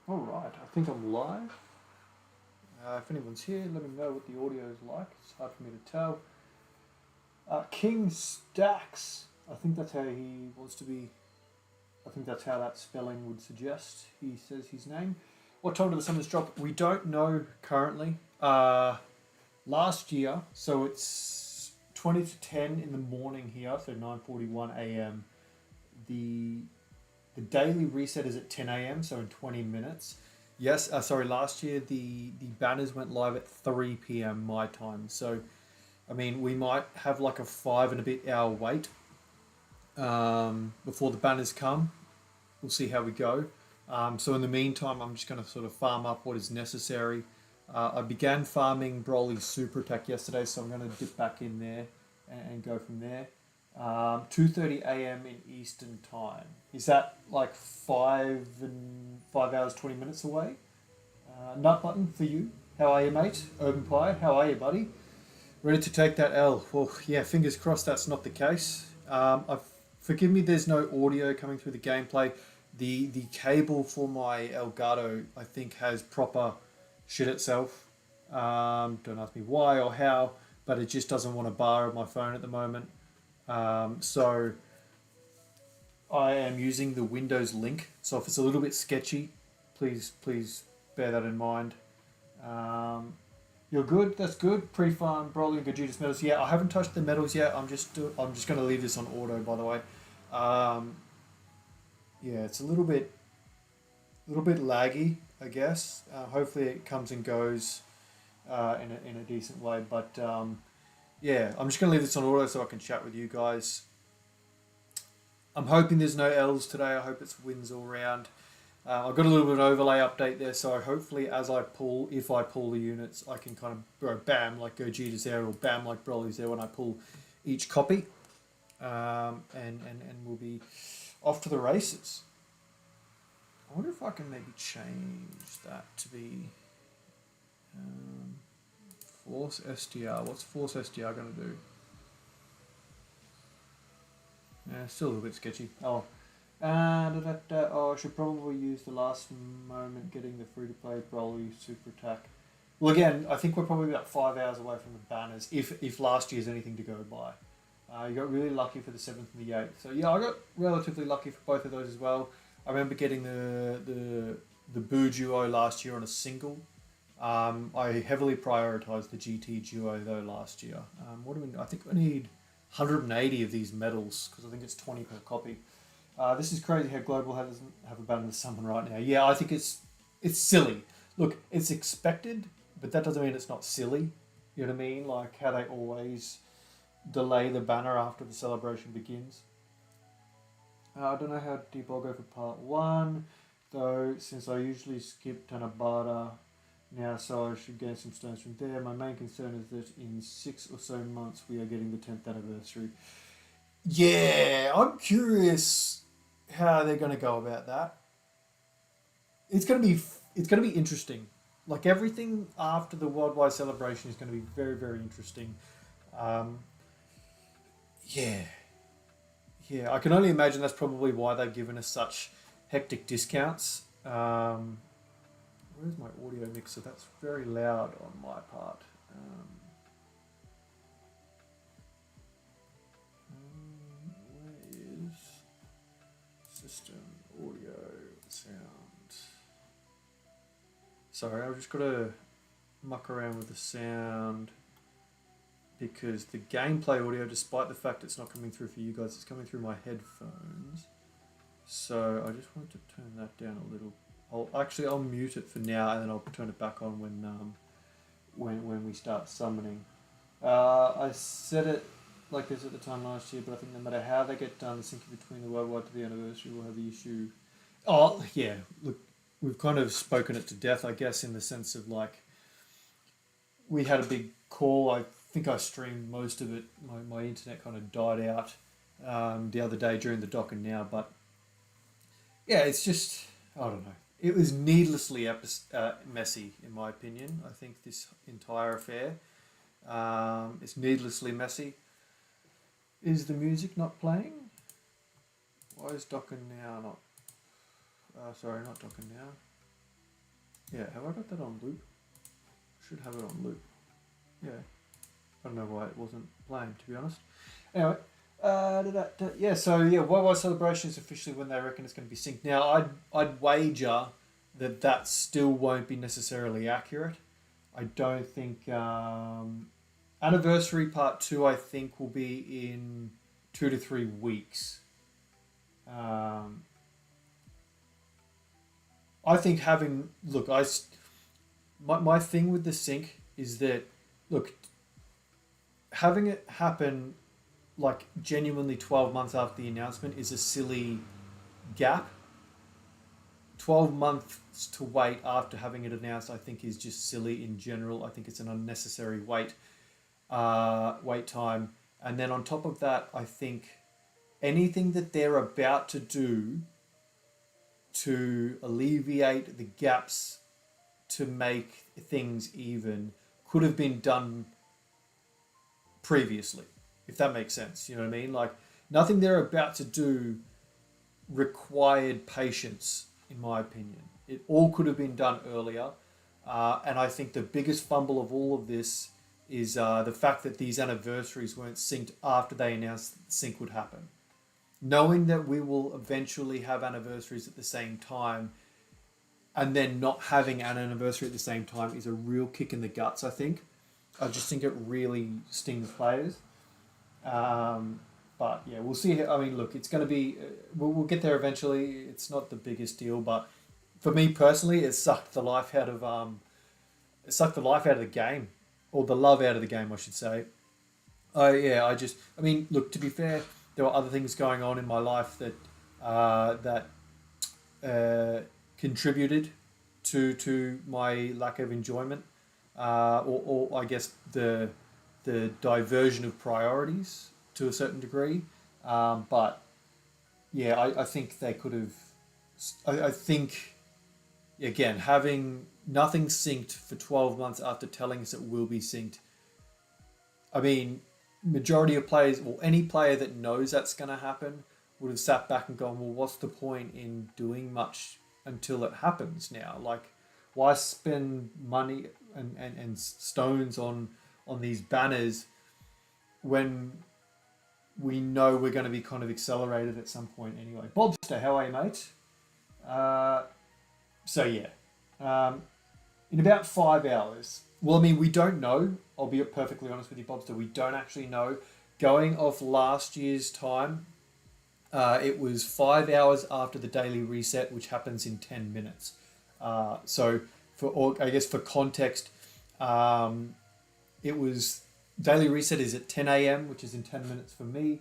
Alright, I think I'm live. If anyone's here, let me know what the audio is like. It's hard for me to tell. King Stacks. I think that's how he wants to be. I think that's how that spelling would suggest. He says his name. What time did the summons drop? We don't know currently. Last year, so it's 20 to 10 in the morning here, so 9:41 a.m. The daily reset is at 10 a.m., so in 20 minutes. Yes, last year the banners went live at 3 p.m. my time. So, I mean, we might have like a 5 and a bit hour wait before the banners come. We'll see how we go. So in the meantime, I'm just going to sort of farm up what is necessary. I began farming Broly's super attack yesterday, so I'm going to dip back in there and go from there. 2:30 a.m. in Eastern time. Is that like 5 hours 20 minutes away? Nut button for you. How are you, mate? Urban Pie, how are you, buddy? Ready to take that L? Well, yeah, fingers crossed that's not the case. Forgive me, there's no audio coming through the gameplay. The cable for my Elgato, I think, has proper shit itself. Don't ask me why or how, but it just doesn't want to bar my phone at the moment. So I am using the Windows link. So if it's a little bit sketchy, please bear that in mind. You're good. That's good. Pre-farm Broly and Gogeta's medals. Yeah, I haven't touched the medals yet. I'm just going to leave this on auto, by the way. Yeah, it's a little bit laggy, I guess. Hopefully it comes and goes in a decent way, but. Yeah, I'm just going to leave this on auto so I can chat with you guys. I'm hoping there's no L's today. I hope it's wins all round. I've got a little bit of overlay update there, so hopefully if I pull the units, I can kind of go bam like Gogeta's there or bam like Broly's there when I pull each copy. And we'll be off to the races. I wonder if I can maybe change that to be... Force SDR. What's Force SDR going to do? Yeah, still a little bit sketchy. Oh. I should probably use the last moment getting the free-to-play Broly super attack. Well, again, I think we're probably about 5 hours away from the banners, if last year's anything to go by. You got really lucky for the 7th and the 8th. So, yeah, I got relatively lucky for both of those as well. I remember getting the Boo Duo last year on a single. I heavily prioritised the GT Duo though last year. I think I need 180 of these medals because I think it's 20 per copy. This is crazy how Global doesn't have a ban in the summon right now. Yeah, I think it's silly. Look, it's expected, but that doesn't mean it's not silly. You know what I mean? Like how they always delay the banner after the celebration begins. I don't know how deep I'll go for part 1, though, since I usually skip Tanabata now, so I should gain some stones from there. My main concern is that in 6 or so months we are getting the 10th anniversary. Yeah, I'm curious how they're going to go about that. It's going to be interesting. Like everything after the worldwide celebration is going to be very, very interesting. Yeah, I can only imagine that's probably why they've given us such hectic discounts. Where's my audio mixer? That's very loud on my part. Where is system audio sound? Sorry, I've just got to muck around with the sound because the gameplay audio, despite the fact it's not coming through for you guys, it's coming through my headphones. So I just wanted to turn that down a little. I'll mute it for now, and then I'll turn it back on when we start summoning. I said it like this at the time last year, but I think no matter how they get done, syncing between the worldwide to the anniversary will have the issue. Oh yeah, look, we've kind of spoken it to death, I guess, in the sense of like we had a big call. I think I streamed most of it. My internet kind of died out the other day during the Dokkan Now, but yeah, it's just I don't know. It was needlessly messy, in my opinion. I think this entire affair is needlessly messy. Is the music not playing? Why is Dokkan Now not... sorry, not Dokkan Now. Yeah, have I got that on loop? Should have it on loop. Yeah. I don't know why it wasn't playing, to be honest. Anyway, yeah, so yeah, YY Celebration is officially when they reckon it's going to be synced. Now, I'd wager that that still won't be necessarily accurate. I don't think Anniversary Part 2, I think, will be in 2 to 3 weeks. I think having... Look, my thing with the sync is that, look, having it happen like genuinely 12 months after the announcement is a silly gap. 12 months to wait after having it announced, I think, is just silly in general. I think it's an unnecessary wait time. And then on top of that, I think anything that they're about to do to alleviate the gaps to make things even could have been done previously, if that makes sense. You know what I mean? Like, nothing they're about to do required patience, in my opinion. It all could have been done earlier. And I think the biggest fumble of all of this is the fact that these anniversaries weren't synced after they announced that the sync would happen. Knowing that we will eventually have anniversaries at the same time, and then not having an anniversary at the same time is a real kick in the guts, I think. I just think it really stings players. But yeah, we'll see. I mean, look, it's going to be... we'll get there eventually. It's not the biggest deal, but for me personally, it sucked the life out of... it sucked the life out of the game. Or the love out of the game, I should say. I mean, look, to be fair, there were other things going on in my life that contributed to my lack of enjoyment, or I guess the diversion of priorities to a certain degree. But yeah, I think they could have. I think, again, having nothing synced for 12 months after telling us it will be synced. I mean, majority of players, or any player that knows that's going to happen, would have sat back and gone, well, what's the point in doing much until it happens now? Like, why spend money and stones on these banners when we know we're going to be kind of accelerated at some point anyway? Bobster, how are you, mate? So yeah, in about 5 hours. Well, I mean, we don't know. I'll be perfectly honest with you, Bobster. We don't actually know. Going off last year's time, it was 5 hours after the daily reset, which happens in 10 minutes. So, I guess for context, it was... Daily reset is at 10 a.m., which is in 10 minutes for me.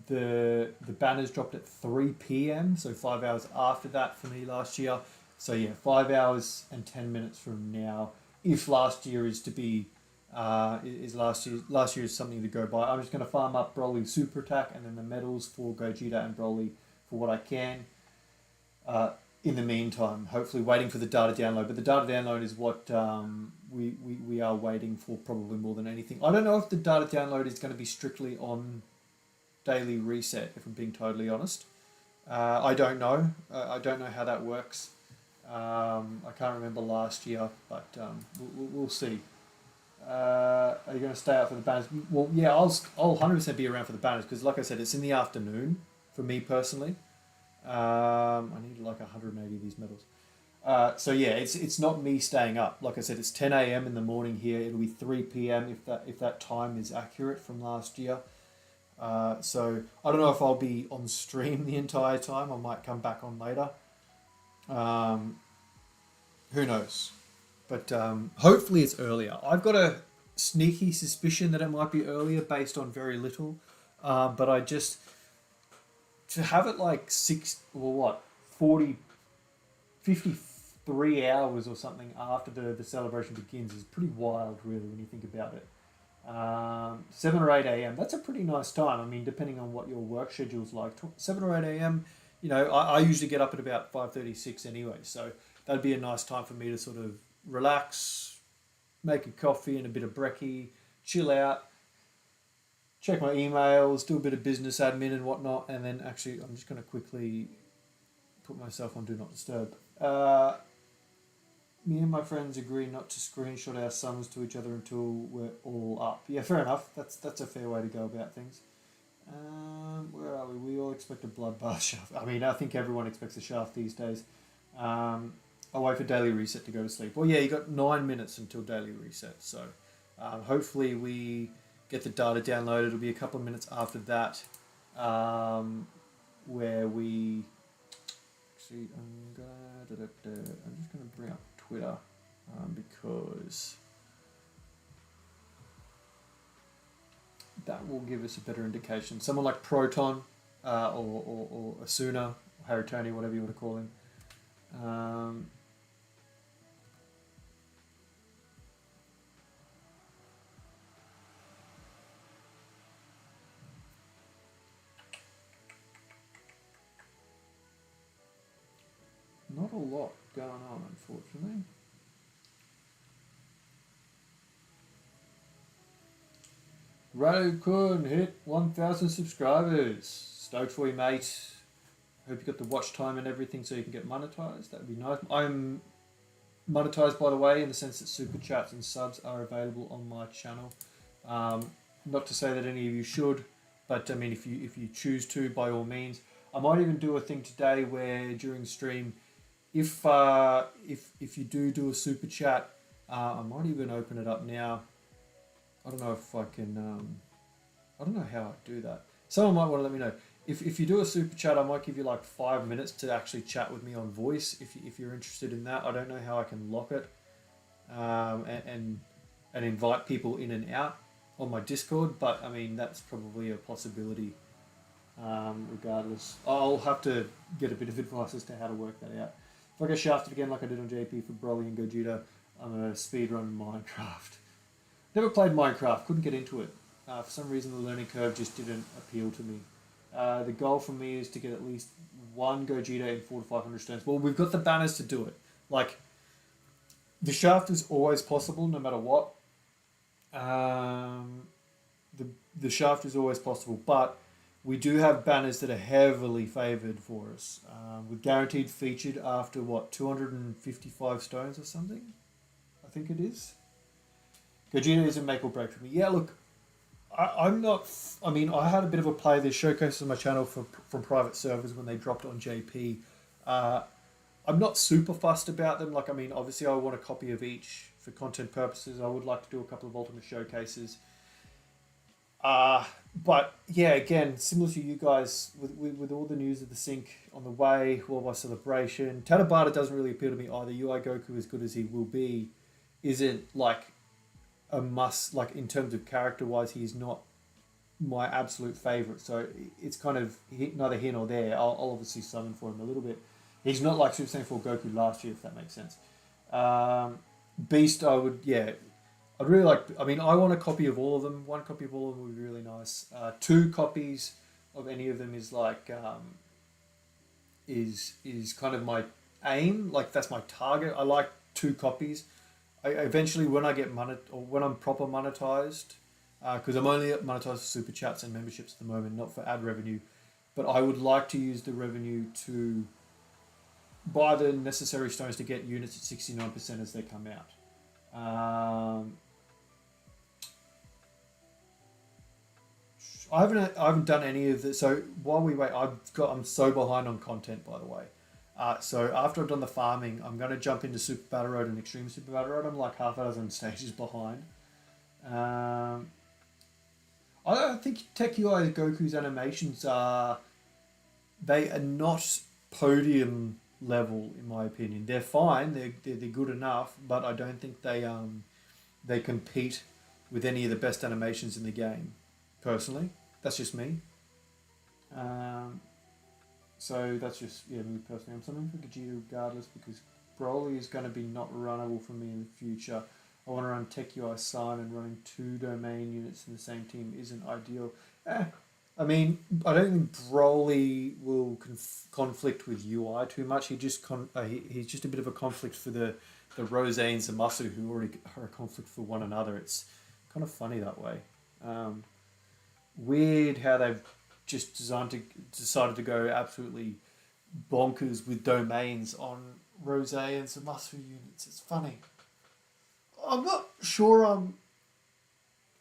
The banners dropped at 3 p.m., so 5 hours after that for me last year. So yeah, 5 hours and 10 minutes from now. If last year is to be, last year is something to go by. I'm just going to farm up Broly Super Attack and then the medals for Gogeta and Broly for what I can. In the meantime, hopefully waiting for the data download. But the data download is what we are waiting for probably more than anything. I don't know if the data download is going to be strictly on daily reset, if I'm being totally honest. I don't know. I don't know how that works. I can't remember last year, but we'll see. Are you going to stay out for the banners? Well, yeah, I'll 100% be around for the banners because, like I said, it's in the afternoon for me personally. I need like 180 of these medals. So yeah, it's not me staying up. Like I said, it's 10 a.m. in the morning here. It'll be 3 p.m. if that time is accurate from last year. So I don't know if I'll be on stream the entire time. I might come back on later. Who knows? But hopefully it's earlier. I've got a sneaky suspicion that it might be earlier based on very little. But I just... To have it like 53 hours or something after the celebration begins is pretty wild, really, when you think about it. 7 or 8 a.m. That's a pretty nice time. I mean, depending on what your work schedule's like. 7 or 8 a.m. You know, I usually get up at about 5:36 anyway, so that'd be a nice time for me to sort of relax, make a coffee and a bit of brekkie, chill out, check my emails, do a bit of business admin and whatnot, and then actually I'm just going to quickly put myself on Do Not Disturb. Me and my friends agree not to screenshot our summons to each other until we're all up. Yeah, fair enough. That's a fair way to go about things. Where are we? We all expect a bloodbath shaft. I mean, I think everyone expects a shaft these days. I'll wait for daily reset to go to sleep. Well, yeah, you got 9 minutes until daily reset. So hopefully we get the data downloaded. It'll be a couple of minutes after that where we... See, I'm just going to bring up Twitter because that will give us a better indication. Someone like Proton or Asuna, Harry Tony, whatever you want to call him. Not a lot going on, unfortunately. Rado-kun hit 1,000 subscribers. Stoked for you, mate. Hope you got the watch time and everything so you can get monetized. That would be nice. I'm monetized, by the way, in the sense that super chats and subs are available on my channel. Not to say that any of you should, but I mean, if you choose to, by all means. I might even do a thing today where during stream, if you do a super chat, I might even open it up now. I don't know if I can. I don't know how I do that. Someone might want to let me know. If you do a super chat, I might give you like 5 minutes to actually chat with me on voice. If you're interested in that, I don't know how I can lock it, and invite people in and out on my Discord. But I mean, that's probably a possibility. Regardless, I'll have to get a bit of advice as to how to work that out. If I get shafted again like I did on JP for Broly and Gogeta, I'm gonna speedrun Minecraft. Never played Minecraft, couldn't get into it. For some reason the learning curve just didn't appeal to me. The goal for me is to get at least one Gogeta in 400 to 500 stones. Well, we've got the banners to do it. Like, the shaft is always possible no matter what. The shaft is always possible, but we do have banners that are heavily favoured for us. We're guaranteed featured after, 255 stones or something? I think it is. Gogeta is a make or break for me. Yeah, look, I'm not... I mean, I had a bit of a play. There's showcases on my channel from private servers when they dropped on JP. I'm not super fussed about them. Like, I mean, obviously I want a copy of each for content purposes. I would like to do a couple of ultimate showcases. But yeah, again, similar to you guys, with all the news of the sync on the way, Worldwide Celebration, Tabata doesn't really appeal to me either. UI Goku, as good as he will be, isn't like a must. Like, in terms of character wise, he's not my absolute favorite. So it's kind of neither here nor there. I'll obviously summon for him a little bit. He's not like Super Saiyan 4 Goku last year, if that makes sense. Beast, I'd really like... I mean, I want a copy of all of them. One copy of all of them would be really nice. 2 copies of any of them is like... is kind of my aim. Like, that's my target. I like 2 copies. Eventually, when I get when I'm proper monetized, because I'm only monetized for super chats and memberships at the moment, not for ad revenue, but I would like to use the revenue to buy the necessary stones to get units at 69% as they come out. I haven't done any of this. So while we wait, I'm so behind on content, by the way. So after I've done the farming, I'm going to jump into Super Battle Road and Extreme Super Battle Road. I'm like half a dozen stages behind. I think Tech UI Goku's animations they are not podium level, in my opinion. They're fine, they're good enough, but I don't think they compete with any of the best animations in the game. Personally, that's just me. So that's just me personally. I'm summoning for Gogeta regardless because Broly is going to be not runnable for me in the future. I want to run Tech UI Sign, and running 2 domain units in the same team isn't ideal. I mean, I don't think Broly will conflict with UI too much. He's just a bit of a conflict for the Rose and Zamasu, who already are a conflict for one another. It's kind of funny that way. Weird how they've just decided to go absolutely bonkers with domains on Rose and some muscle units. It's funny. I'm not sure I'm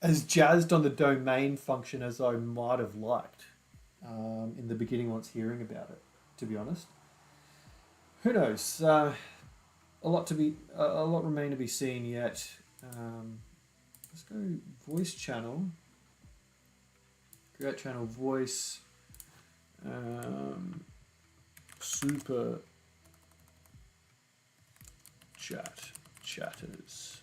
as jazzed on the domain function as I might have liked in the beginning once hearing about it, to be honest. Who knows? A lot remain to be seen yet. Let's go voice channel. Create channel voice. Super chatters.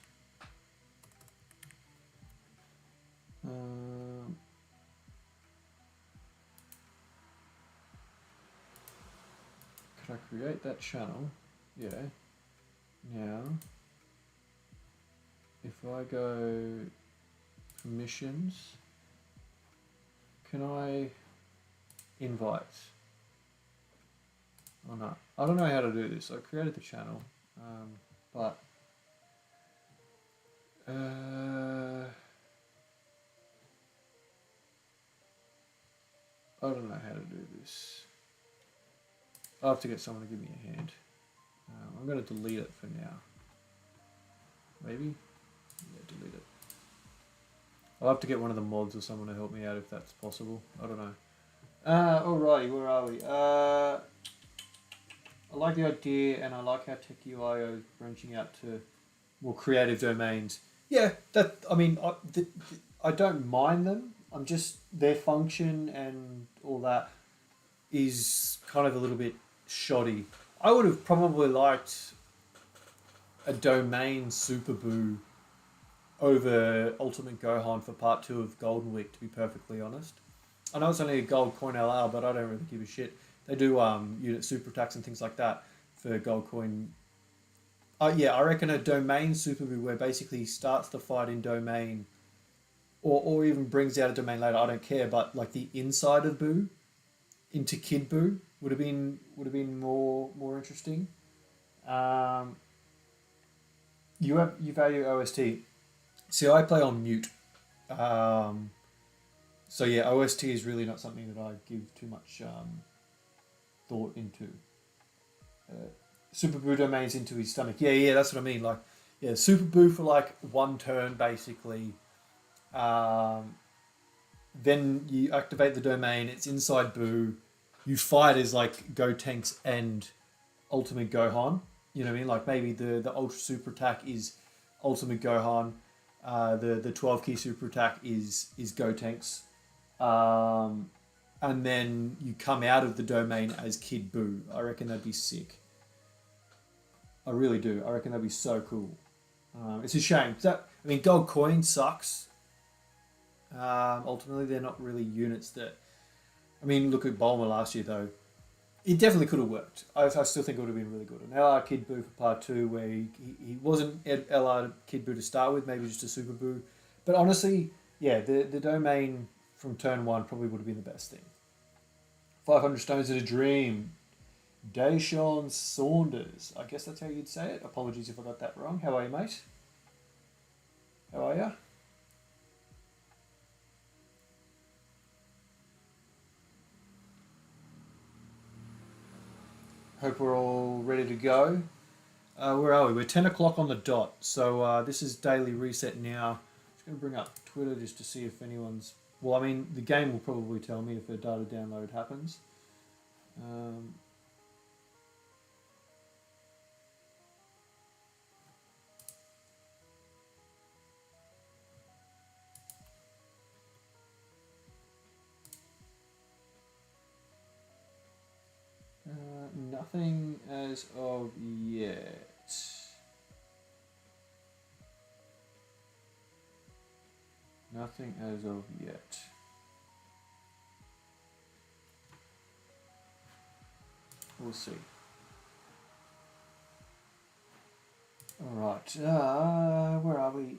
Could I create that channel? Yeah. Now, if I go permissions, can I invite? Oh no, I don't know how to do this. I created the channel, but I don't know how to do this. I'll have to get someone to give me a hand. I'm going to delete it for now. Maybe? Yeah, delete it. I'll have to get one of the mods or someone to help me out if that's possible. I don't know. Alrighty, where are we? I like the idea, and I like how TechUIO is branching out to more creative domains. Yeah, I don't mind them. I'm just, their function and all that is kind of a little bit shoddy. I would have probably liked a domain Super Boo over Ultimate Gohan for part 2 of Golden Week, to be perfectly honest. I know it's only a gold coin LR, but I don't really give a shit. They do unit super attacks and things like that for gold coin. Yeah, I reckon a domain Super Boo where basically he starts the fight in domain, or even brings out a domain later. I don't care, but like the inside of Boo into Kid Boo would have been more interesting. You value OST. See, I play on mute. So yeah, OST is really not something that I give too much thought into. Super Boo domains into his stomach. Yeah, that's what I mean. Like, yeah, Super Boo for like one turn basically. Then you activate the domain. It's inside Boo. You fight as like Gotenks and Ultimate Gohan. You know what I mean? Like maybe the Ultra Super Attack is Ultimate Gohan. The 12 key Super Attack is Gotenks. And then you come out of the domain as Kid Boo. I reckon that'd be sick. I really do. I reckon that'd be so cool. It's a shame. Gold coin sucks. Ultimately, they're not really units that... look at Bulma last year, though. It definitely could have worked. I still think it would have been really good. An LR Kid Boo for part 2, where he wasn't LR Kid Boo to start with, maybe just a Super Boo. But honestly, yeah, the domain from turn 1 probably would have been the best thing. 500 Stones in a Dream. Deshaun Saunders. I guess that's how you'd say it. Apologies if I got that wrong. How are you, mate? How are you? Hope we're all ready to go. Where are we? We're 10 o'clock on the dot. So this is Daily Reset now. Just going to bring up Twitter just to see if anyone's... Well, the game will probably tell me if a data download happens. Nothing as of yet. Nothing as of yet. We'll see. Alright, where are we?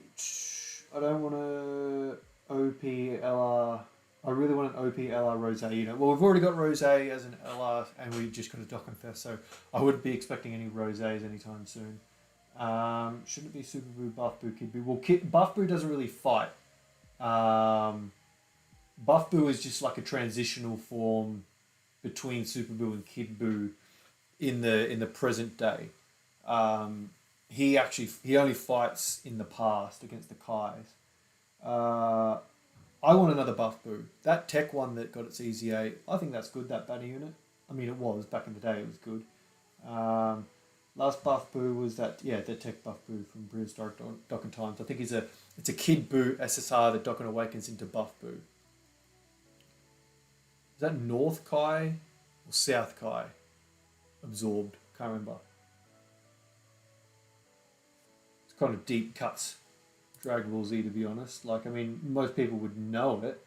I don't want to OPLR. I really want an OPLR Rose unit. Well, we've already got Rose as an LR, and we just got a Dokkan Fest, so I wouldn't be expecting any Roses anytime soon. Shouldn't it be Super Boo, Buff Boo, Kid Boo? Well, Buff Boo doesn't really fight. Buff Boo is just like a transitional form between Super Boo and Kid Boo in the present day. He only fights in the past against the Kais. I want another buff boo. That tech one that got its EZA, I think that's good, that banner unit. I mean, it was, back in the day, it was good. Last buff boo was that, the tech buff boo from Prehistoric Dokkan Times. I think it's a kid boo SSR that Dokkan Awakens into buff boo. Is that North Kai or South Kai? Absorbed, can't remember. It's kind of deep cuts. Dragon Ball Z, to be honest. Like, I mean, most people would know it,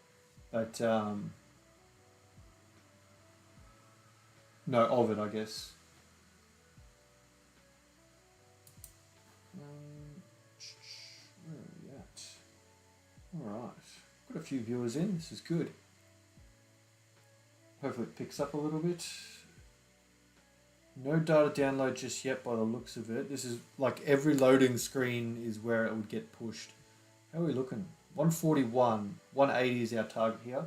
but no, of it, I guess. Where are we at? Alright. Got a few viewers in, this is good. Hopefully it picks up a little bit. No data download just yet by the looks of it. This is like every loading screen is where it would get pushed. How are we looking? 141. 180 is our target here.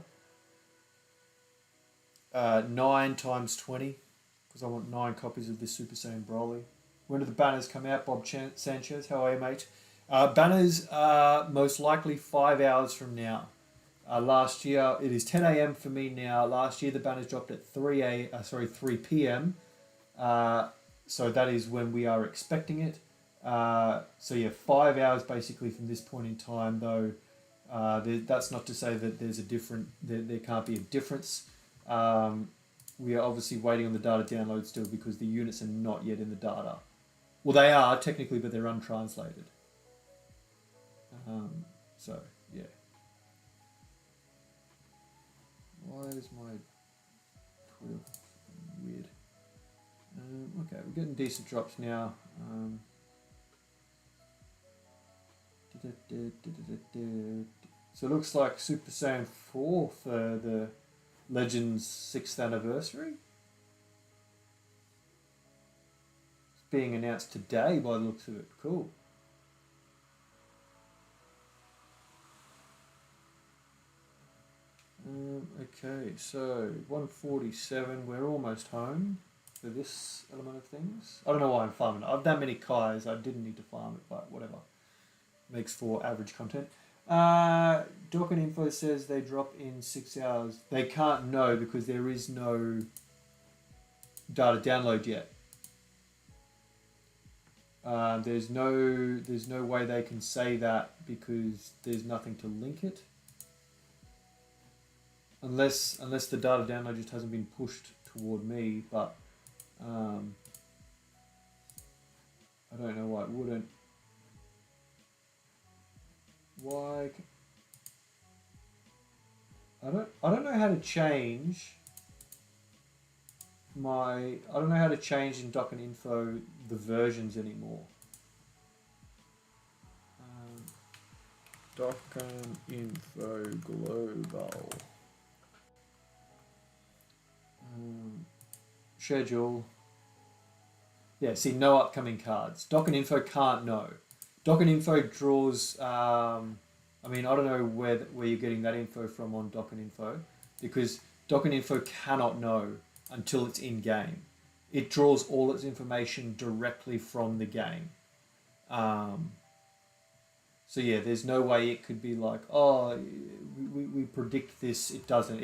9 times 20. Because I want 9 copies of this Super Saiyan Broly. When do the banners come out? Bob Sanchez, how are you, mate? Banners are most likely 5 hours from now. Last year, it is 10 a.m. for me now. Last year the banners dropped at 3 p.m. So that is when we are expecting it. So yeah, 5 hours basically from this point in time, though. That's not to say that there's there can't be a difference. We are obviously waiting on the data download still because the units are not yet in the data. Well, they are technically, but they're untranslated. So yeah. Why is my Twitter weird? Okay, we're getting decent drops now. So it looks like Super Saiyan 4 for the Legends 6th anniversary. It's being announced today by the looks of it. Cool. Okay, so 147, we're almost home for this element of things. I don't know why I'm farming it. I've done many Kais, I didn't need to farm it, but whatever. Makes for average content. Dokkan Info says they drop in 6 hours. They can't know because there is no data download yet. There's no way they can say that because there's nothing to link it. Unless the data download just hasn't been pushed toward me, but I don't know why it wouldn't. Why? I don't know how to change I don't know how to change in Dokkan Info the versions anymore. Dokkan Info Global. Schedule. Yeah, see, no upcoming cards. Dokkan Info can't know. Dokkan Info draws. I mean, I don't know where you're getting that info from on Dokkan Info, because Dokkan Info cannot know until it's in game. It draws all its information directly from the game. So yeah, there's no way it could be like, oh, we predict this. It doesn't.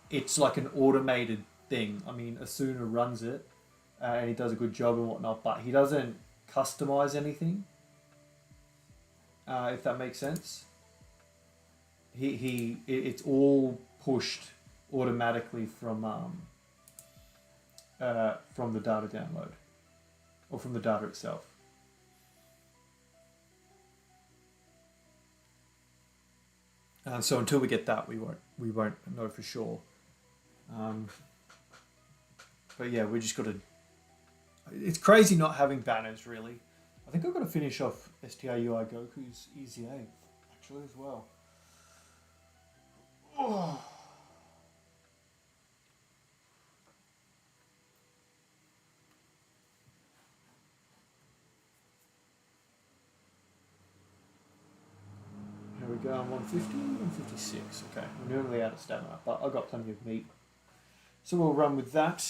It's like an automated thing. I mean, Asuna runs it, and he does a good job and whatnot, but he doesn't customize anything. If that makes sense. It's all pushed automatically from the data download, or from the data itself. So until we get that, we won't know for sure. But yeah, we just got to. It's crazy not having banners, really. I think I've got to finish off STRUI Goku's EZA actually as well. Oh. Here we go, I'm 150, 156. Okay, I'm nearly out of stamina, but I've got plenty of meat. So we'll run with that.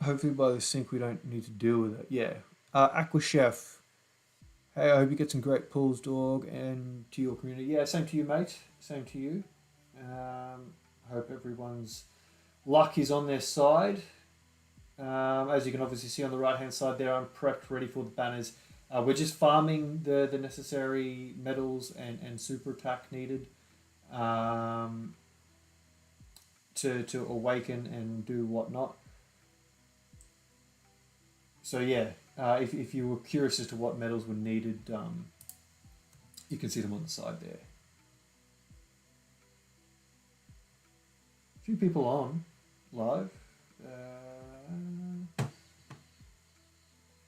hopefully by the sync we don't need to deal with it. Yeah. Aqua Chef. Hey, I hope you get some great pulls, dog, and to your community. Yeah, same to you, mate. Same to you. Hope everyone's luck is on their side. As you can obviously see on the right hand side there, I'm prepped, ready for the banners. We're just farming the necessary medals and super attack needed to awaken and do whatnot. So yeah, if you were curious as to what medals were needed, you can see them on the side there. A few people on live. A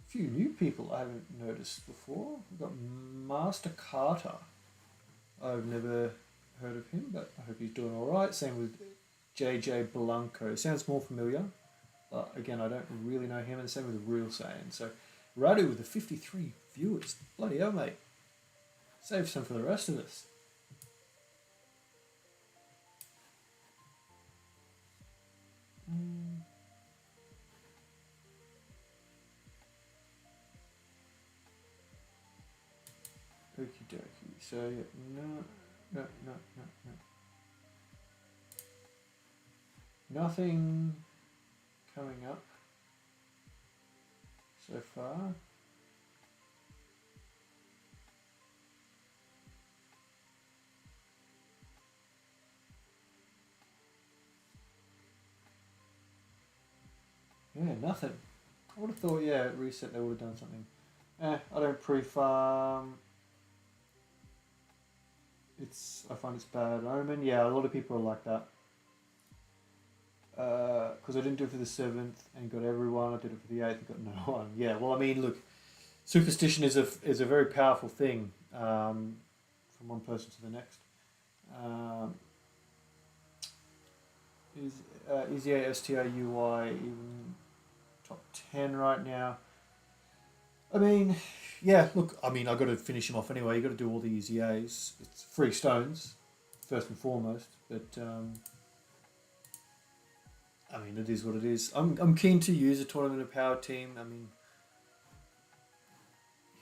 few new people I haven't noticed before. We've got Master Carter. I've never heard of him, but I hope he's doing all right. Same with JJ Blanco. Sounds more familiar, but again, I don't really know him. And same with Real Saiyan. So Radu with the 53 viewers. Bloody hell, mate. Save some for the rest of us. Okie dokie. So yeah, no. Nothing coming up so far. Yeah, nothing. I would have thought, yeah, at reset they would have done something. I don't pre-farm. I find it's bad omen. Yeah, a lot of people are like that. Because I didn't do it for the 7th and got everyone. I did it for the 8th and got no one. Yeah, well, I mean, look, superstition is a very powerful thing from one person to the next. Is the STRUI even top 10 right now? I mean, yeah, look, I mean, I've got to finish him off anyway. You've got to do all the EZAs. It's free stones, first and foremost. But, I mean, it is what it is. I'm keen to use a Tournament of Power team. I mean,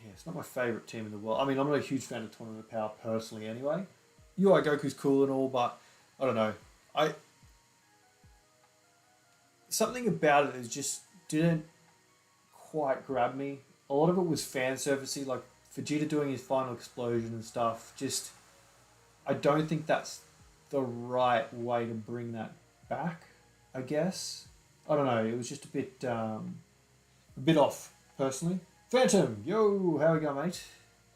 yeah, it's not my favourite team in the world. I mean, I'm not a huge fan of Tournament of Power personally anyway. UI Goku's cool and all, but I don't know. Something about it is just didn't quite grab me. A lot of it was fan servicey, like Vegeta doing his final explosion and stuff. Just, I don't think that's the right way to bring that back, I guess. I don't know. It was just a bit off, personally. Phantom, yo, how we going, mate?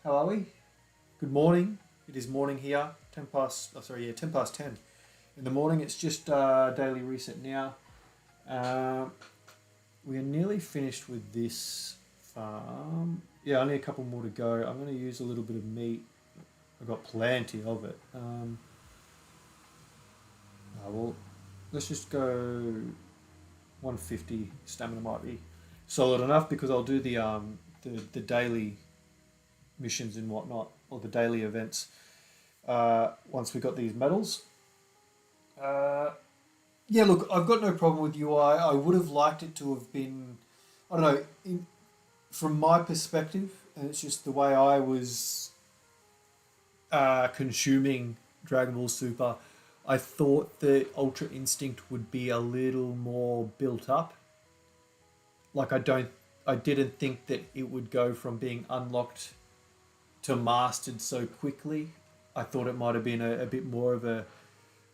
How are we? Good morning. It is morning here. 10 past 10 in the morning. It's just daily reset now. We are nearly finished with this farm. Yeah, only a couple more to go. I'm going to use a little bit of meat. I've got plenty of it. Well, let's just go 150. Stamina might be solid enough because I'll do the daily missions and whatnot, or the daily events once we got these medals. Yeah, look, I've got no problem with UI. I would have liked it to have been, I don't know, from my perspective, and it's just the way I was consuming Dragon Ball Super, I thought the Ultra Instinct would be a little more built up. Like, I didn't think that it would go from being unlocked to mastered so quickly. I thought it might have been a bit more of a,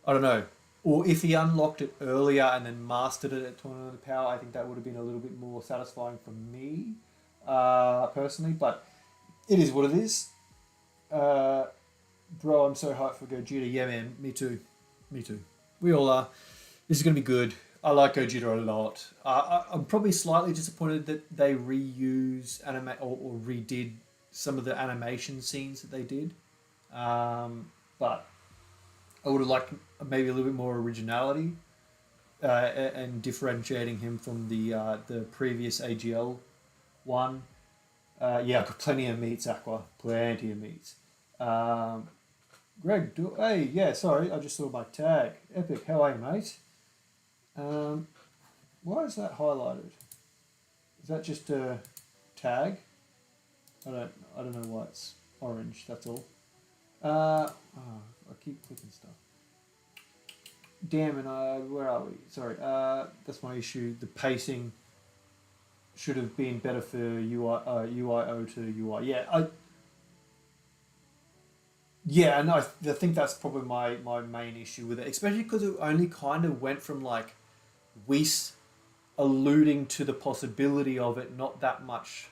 I don't know. Or if he unlocked it earlier and then mastered it at Tournament of Power, I think that would have been a little bit more satisfying for me, personally. But it is what it is. Bro, I'm so hyped for Gogeta. Yeah, man, me too. Me too. We all are. This is going to be good. I like Gogeta a lot. I'm probably slightly disappointed that they reuse or redid some of the animation scenes that they did. But I would have liked maybe a little bit more originality and differentiating him from the previous AGL one. Yeah, I've got plenty of meats, Aqua. Plenty of meats. Greg, hey, yeah, sorry, I just saw my tag. Epic, how are you, mate? Why is that highlighted? Is that just a tag? I don't know why it's orange. That's all. I keep clicking stuff. Damn, and where are we? Sorry, that's my issue. The pacing should have been better for UIO to UI. Yeah, and I think that's probably my main issue with it, especially because it only kind of went from like Whis alluding to the possibility of it, not that much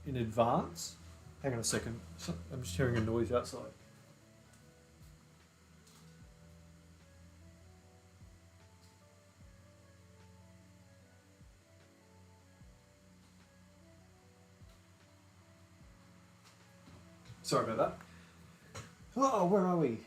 in advance. Hang on a second. I'm just hearing a noise outside. Sorry about that. Oh, where are we?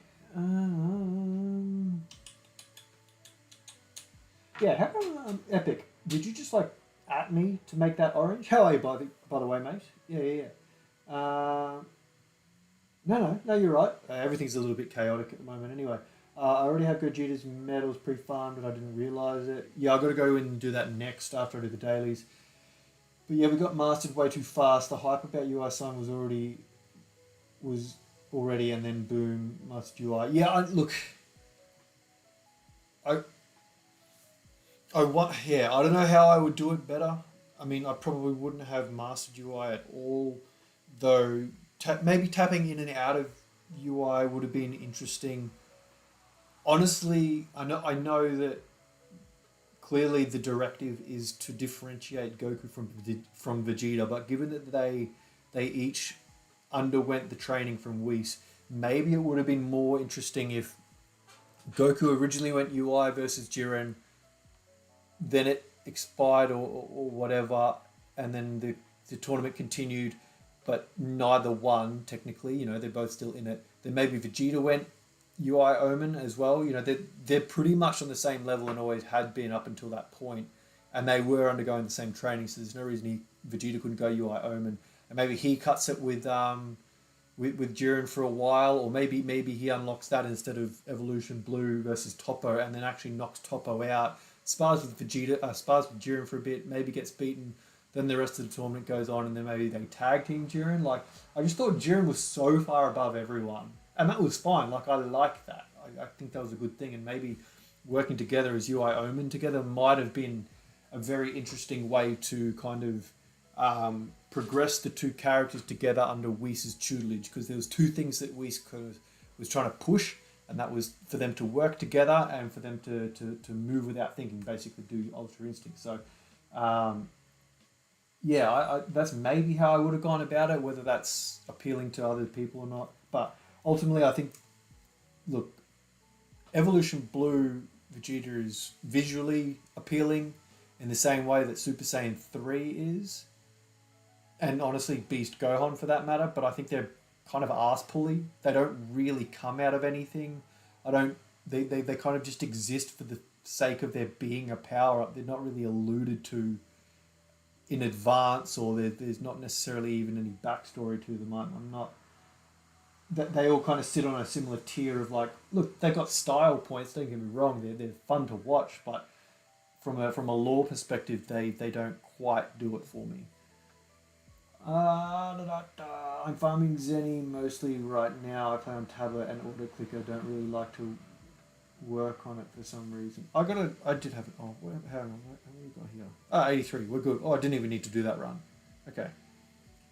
Yeah, how come Epic? Did you just like at me to make that orange? How are you, by the way, mate? Yeah. No, you're right. Everything's a little bit chaotic at the moment anyway. I already have Gogeta's medals pre-farmed, but I didn't realise it. Yeah, I've got to go and do that next after I do the dailies. But yeah, we got mastered way too fast. The hype about UI Sign was already, and then boom, mastered UI. Yeah, I don't know how I would do it better. I mean, I probably wouldn't have mastered UI at all, though maybe tapping in and out of UI would have been interesting. Honestly, I know that clearly the directive is to differentiate Goku from Vegeta, but given that they each underwent the training from Whis, maybe it would have been more interesting if Goku originally went UI versus Jiren, then it expired or whatever, and then the tournament continued, but neither won technically. You know, they're both still in it. Then maybe Vegeta went UI Omen as well. You know, they're pretty much on the same level and always had been up until that point, and they were undergoing the same training. So there's no reason Vegeta couldn't go UI Omen, and maybe he cuts it with Jiren for a while, or maybe he unlocks that instead of Evolution Blue versus Toppo, and then actually knocks Toppo out. Spars with Jiren for a bit, maybe gets beaten. Then the rest of the tournament goes on, and then maybe they tag team Jiren. Like, I just thought Jiren was so far above everyone, and that was fine. Like, I like that. I think that was a good thing, and maybe working together as UI Omen together might have been a very interesting way to kind of progress the two characters together under Whis' tutelage, because there was two things that Whis was trying to push, and that was for them to work together and for them to move without thinking, basically do Ultra Instinct. So, I that's maybe how I would have gone about it, whether that's appealing to other people or not. But ultimately, I think, look, Evolution Blue Vegeta is visually appealing in the same way that Super Saiyan 3 is. And honestly, Beast Gohan for that matter, but I think they're kind of arse-pully. They don't really come out of anything. They kind of just exist for the sake of there being a power-up. They're not really alluded to in advance, or there's not necessarily even any backstory to them. I'm not... They all kind of sit on a similar tier of like, look, they got style points, don't get me wrong, they're fun to watch, but from a lore perspective, they don't quite do it for me. I'm farming Zenny mostly right now. I play on tablet and auto clicker. Don't really like to work on it for some reason. I did have it. Oh, hang on. What have we got here? 83. We're good. Oh, I didn't even need to do that run. Okay.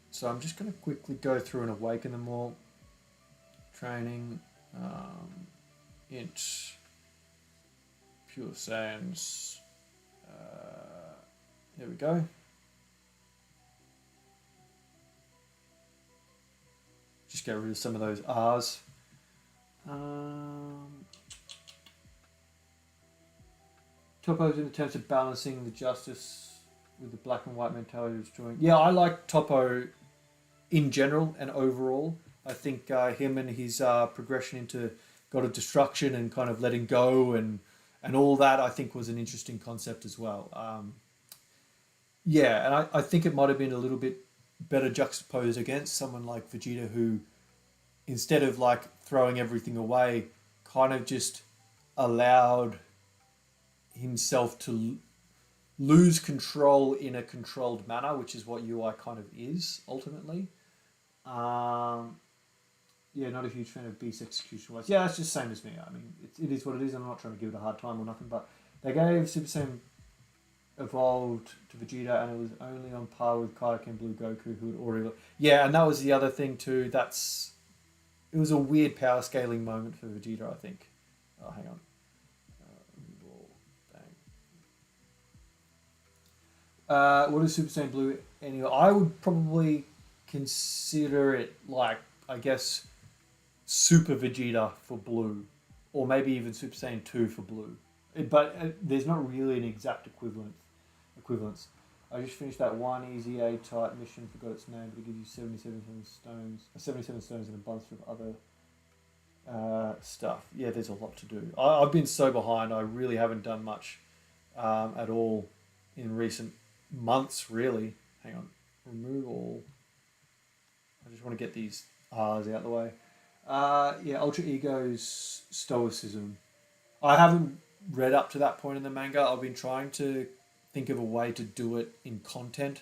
So I'm just going to quickly go through and awaken them all. Training. Int. Pure Saiyans. Here we go. Just get rid of some of those R's. Toppo's in terms of balancing the justice with the black and white mentality destroying. Yeah, I like Toppo in general and overall. I think him and his progression into God of Destruction and kind of letting go and all that, I think was an interesting concept as well. And I think it might have been a little bit better juxtaposed against someone like Vegeta, who, instead of like throwing everything away, kind of just allowed himself to lose control in a controlled manner, which is what UI kind of is ultimately. Yeah, not a huge fan of Beast execution wise. Yeah, it's just same as me. I mean, it is what it is. I'm not trying to give it a hard time or nothing, but they gave Super Saiyan evolved to Vegeta, and it was only on par with Kaioken Blue Goku, who had already. Yeah, and that was the other thing too. It was a weird power scaling moment for Vegeta, I think. Oh, hang on. What is Super Saiyan Blue anyway? I would probably consider it like, I guess, Super Vegeta for Blue, or maybe even Super Saiyan 2 for Blue. But there's not really an exact equivalence. I just finished that one easy A-type mission, forgot its name, but it gives you 77 stones and a bunch of other stuff. Yeah, there's a lot to do. I've been so behind. I really haven't done much at all in recent months, really. Hang on. Remove all. I just want to get these R's out of the way. Yeah, Ultra Ego's stoicism. I haven't read up to that point in the manga. I've been trying to think of a way to do it in content,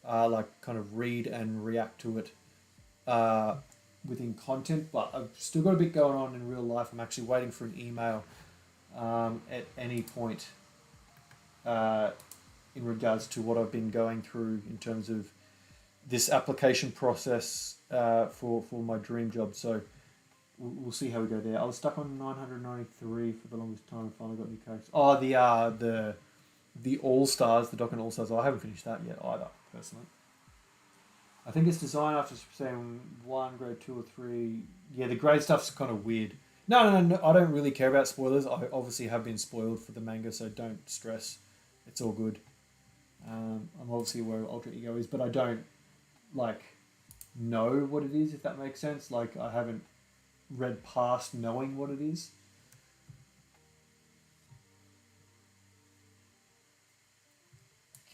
like kind of read and react to it within content, but I've still got a bit going on in real life. I'm actually waiting for an email at any point in regards to what I've been going through in terms of this application process for my dream job. So we'll see how we go there. I was stuck on 993 for the longest time. Finally got new characters. Oh, the All Stars, the Dokkan All Stars. I haven't finished that yet either, personally. I think it's designed after saying 1, grade 2 or 3. Yeah, the grade stuff's kind of weird. No, I don't really care about spoilers. I obviously have been spoiled for the manga, so don't stress. It's all good. I'm obviously aware of Ultra Ego is, but I don't, know what it is, if that makes sense. I haven't read past knowing what it is.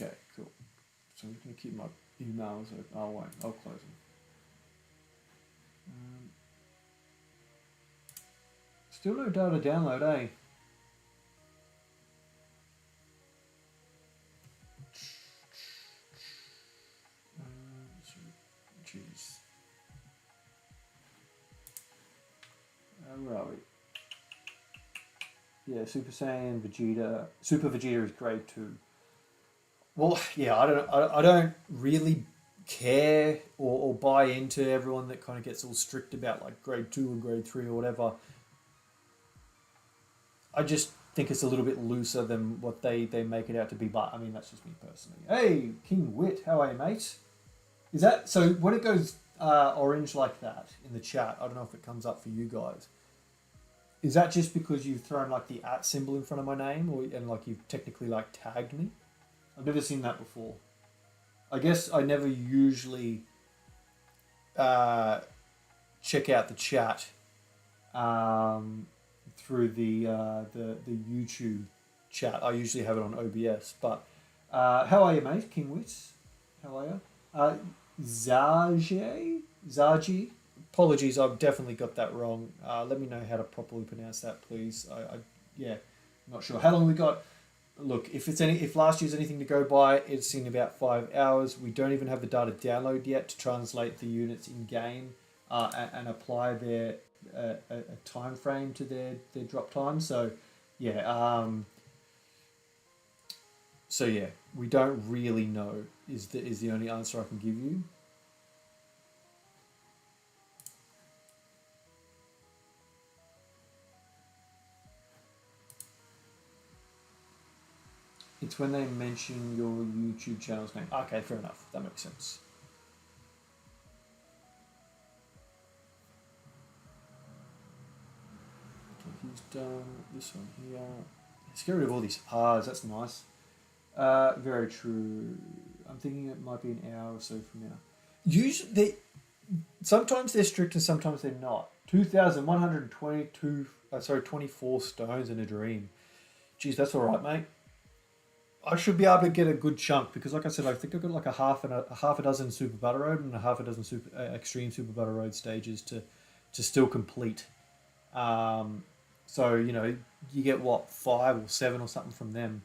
Okay, cool. So I'm just going to keep my emails open. Oh, wait, I'll close them. Still no data download, eh? Jeez. Where are we? Yeah, Super Saiyan Vegeta. Super Vegeta is grade 2. Well, yeah, I don't really care or buy into everyone that kind of gets all strict about grade 2 and grade 3 or whatever. I just think it's a little bit looser than what they make it out to be, but I mean, that's just me personally. Hey, King Wit, how are you, mate? Is that, so when it goes orange like that in the chat, I don't know if it comes up for you guys. Is that just because you've thrown the @ symbol in front of my name, and you've technically tagged me? I've never seen that before. I guess I never usually check out the chat through the YouTube chat. I usually have it on OBS. But how are you, mate? King Wits? How are you? Zaji? Apologies, I've definitely got that wrong. Let me know how to properly pronounce that, please. Yeah, not sure. How long we got? Look, if last year's anything to go by, it's in about 5 hours. We don't even have the data download yet to translate the units in game and apply their a time frame to their drop time. So yeah, we don't really know is the only answer I can give you. It's when they mention your YouTube channel's name. Okay, fair enough. That makes sense. Okay, he's done this one here. Let's get rid of all these R's. That's nice. Very true. I'm thinking it might be an hour or so from now. Usually, sometimes they're strict and sometimes they're not. 24 stones in a dream. Geez, that's all right, mate. I should be able to get a good chunk because, like I said, I think I've got a half a dozen Super Battle Road and a half a dozen Extreme Super Battle Road stages to still complete. So So, you know, you get what, 5 or 7 or something from them.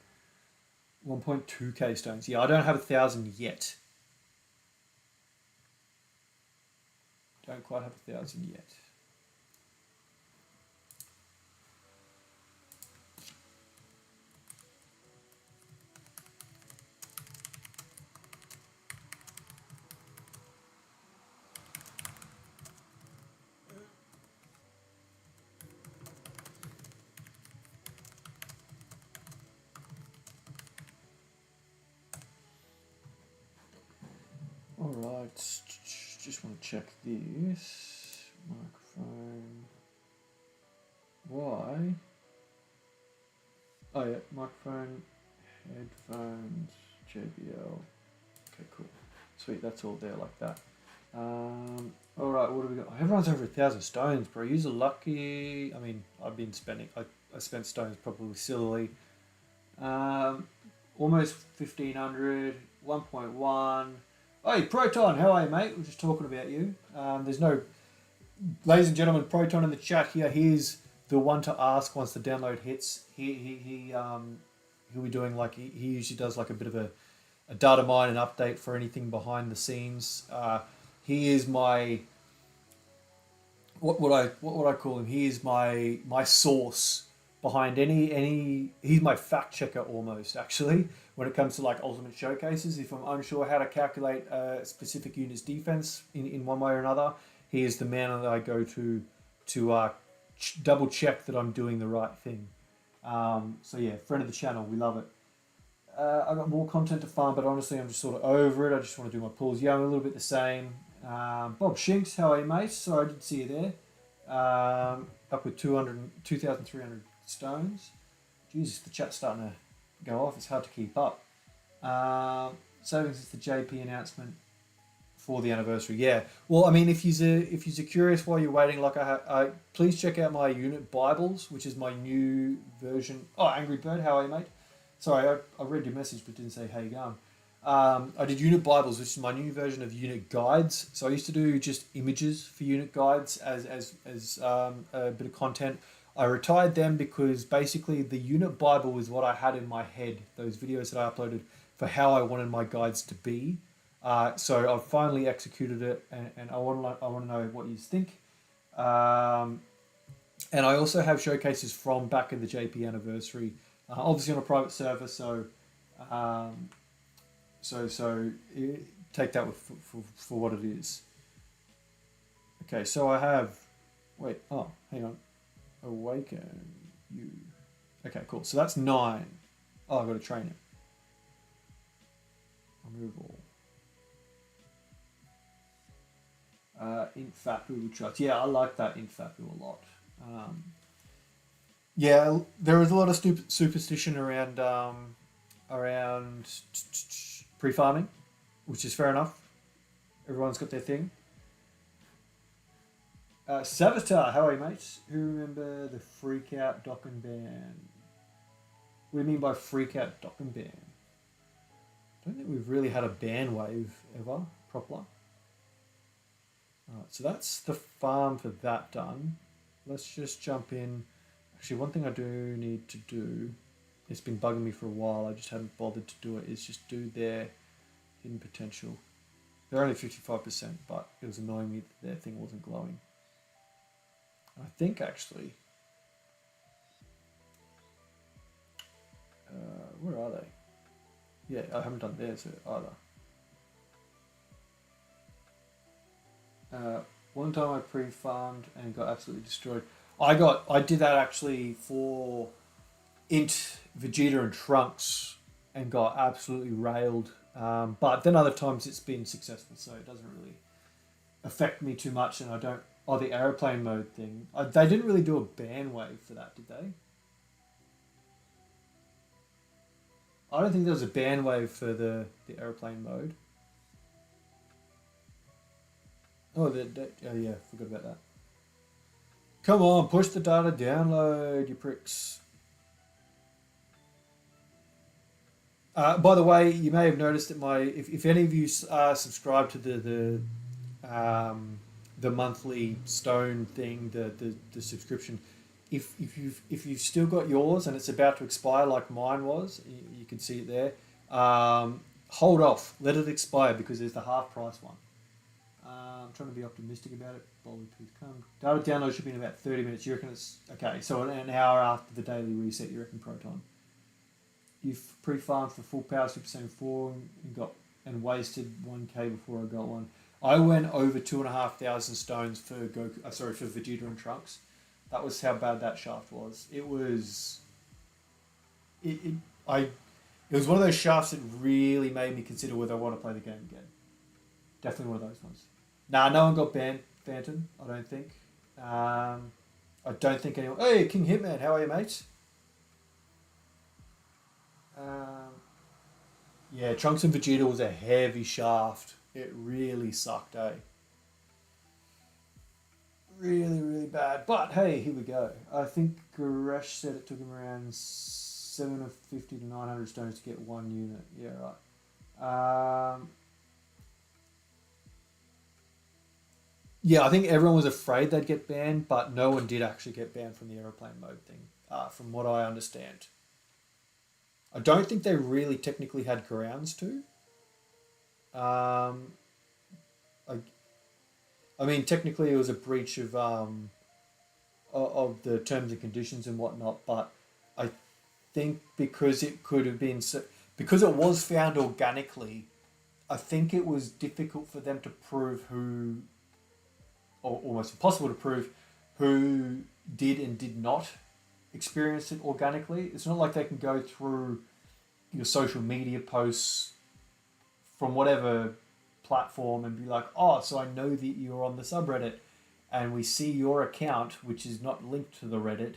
1.2k stones. Yeah, I don't have 1,000 yet. Don't quite have 1,000 yet. Alright, just want to check this. Microphone. Why? Oh yeah, microphone, headphones, JBL. Okay, cool. Sweet, that's all there like that. Alright, what do we got? Everyone's over 1,000 stones, bro. You're lucky. I mean, I've been spending, I spent stones probably sillily. Almost 1,500, 1.1. Hey, Proton, how are you, mate? We're just talking about you. There's no... Ladies and gentlemen, Proton in the chat here. He's the one to ask once the download hits. He'll be doing like... He usually does like a bit of a data mine and update for anything behind the scenes. He is my... What would I call him? He is my source behind any... He's my fact checker almost, actually. When it comes to like ultimate showcases, if I'm unsure how to calculate a specific unit's defense in one way or another, he is the man that I go to double check that I'm doing the right thing. So yeah, friend of the channel, we love it. I got more content to farm, but honestly, I'm just sort of over it. I just want to do my pulls. Yeah, I'm a little bit the same. Bob Shinks, how are you, mate? Sorry, I didn't see you there. Up with 2,300 stones. Jesus, the chat's starting to go off. It's hard to keep up. Savings is the JP announcement for the anniversary. Yeah. Well, I mean, if you're curious while you're waiting, like I please check out my unit Bibles, which is my new version. Oh, Angry Bird, how are you, mate? Sorry, I read your message but didn't say how you going. I did unit Bibles, which is my new version of unit guides. So I used to do just images for unit guides as a bit of content. I retired them because basically the unit Bible was what I had in my head, those videos that I uploaded for how I wanted my guides to be. So I've finally executed it, and I want to know what you think. And I also have showcases from back in the JP anniversary, obviously on a private server. So take that for what it is. Okay, so I have. Wait. Oh, hang on. Awaken you. Okay, cool. So that's 9. Oh, I've got to train it. Removal. Infapu charts. Yeah, I like that Infapu a lot. Yeah, there is a lot of superstition around pre-farming, which is fair enough. Everyone's got their thing. Savitar, how are you, mates? Who remember the Freak Out Dokkan ban? What do you mean by Freak Out Dokkan ban? I don't think we've really had a ban wave ever, proper. Alright, so that's the farm for that done. Let's just jump in. Actually, one thing I do need to do, it's been bugging me for a while, I just haven't bothered to do it, is just do their hidden potential. They're only 55%, but it was annoying me that their thing wasn't glowing. I think actually, where are they? Yeah, I haven't done theirs either. One time I pre-farmed and got absolutely destroyed. I did that actually for Int, Vegeta and Trunks and got absolutely railed. But then other times it's been successful, so it doesn't really affect me too much, and I don't... Oh, the aeroplane mode thing. They didn't really do a ban wave for that, did they? I don't think there was a ban wave for the aeroplane mode. Oh, oh yeah, forgot about that. Come on, push the data download, you pricks. By the way, you may have noticed that if any of you subscribe to the monthly stone thing, the subscription, if you've still got yours and it's about to expire like mine was, you can see it there. Hold off, let it expire because there's the half price one. I'm trying to be optimistic about it. Please come. Data download should be in about 30 minutes. You reckon it's okay? So an hour after the daily reset, you reckon Proton? You've pre-farmed for full power Super Saiyan 4 and wasted 1k before I got one. I went over 2,500 stones for for Vegeta and Trunks. That was how bad that shaft was. It was. It was one of those shafts that really made me consider whether I want to play the game again. Definitely one of those ones. Nah, no one got banned, Phantom, I don't think. I don't think anyone... Hey, King Hitman, how are you, mate? Yeah, Trunks and Vegeta was a heavy shaft. It really sucked, eh? Really, really bad. But, hey, here we go. I think Goresh said it took him around 750 to 900 stones to get one unit. Yeah, right. Yeah, I think everyone was afraid they'd get banned, but no one did actually get banned from the aeroplane mode thing, from what I understand. I don't think they really technically had grounds to. I mean, technically it was a breach of the terms and conditions and whatnot, but I think because it could have been... because it was found organically, I think it was difficult for them to prove who... or almost impossible to prove who did and did not experience it organically. It's not like they can go through your social media posts from whatever platform and be like, oh, so I know that you're on the subreddit and we see your account, which is not linked to the Reddit,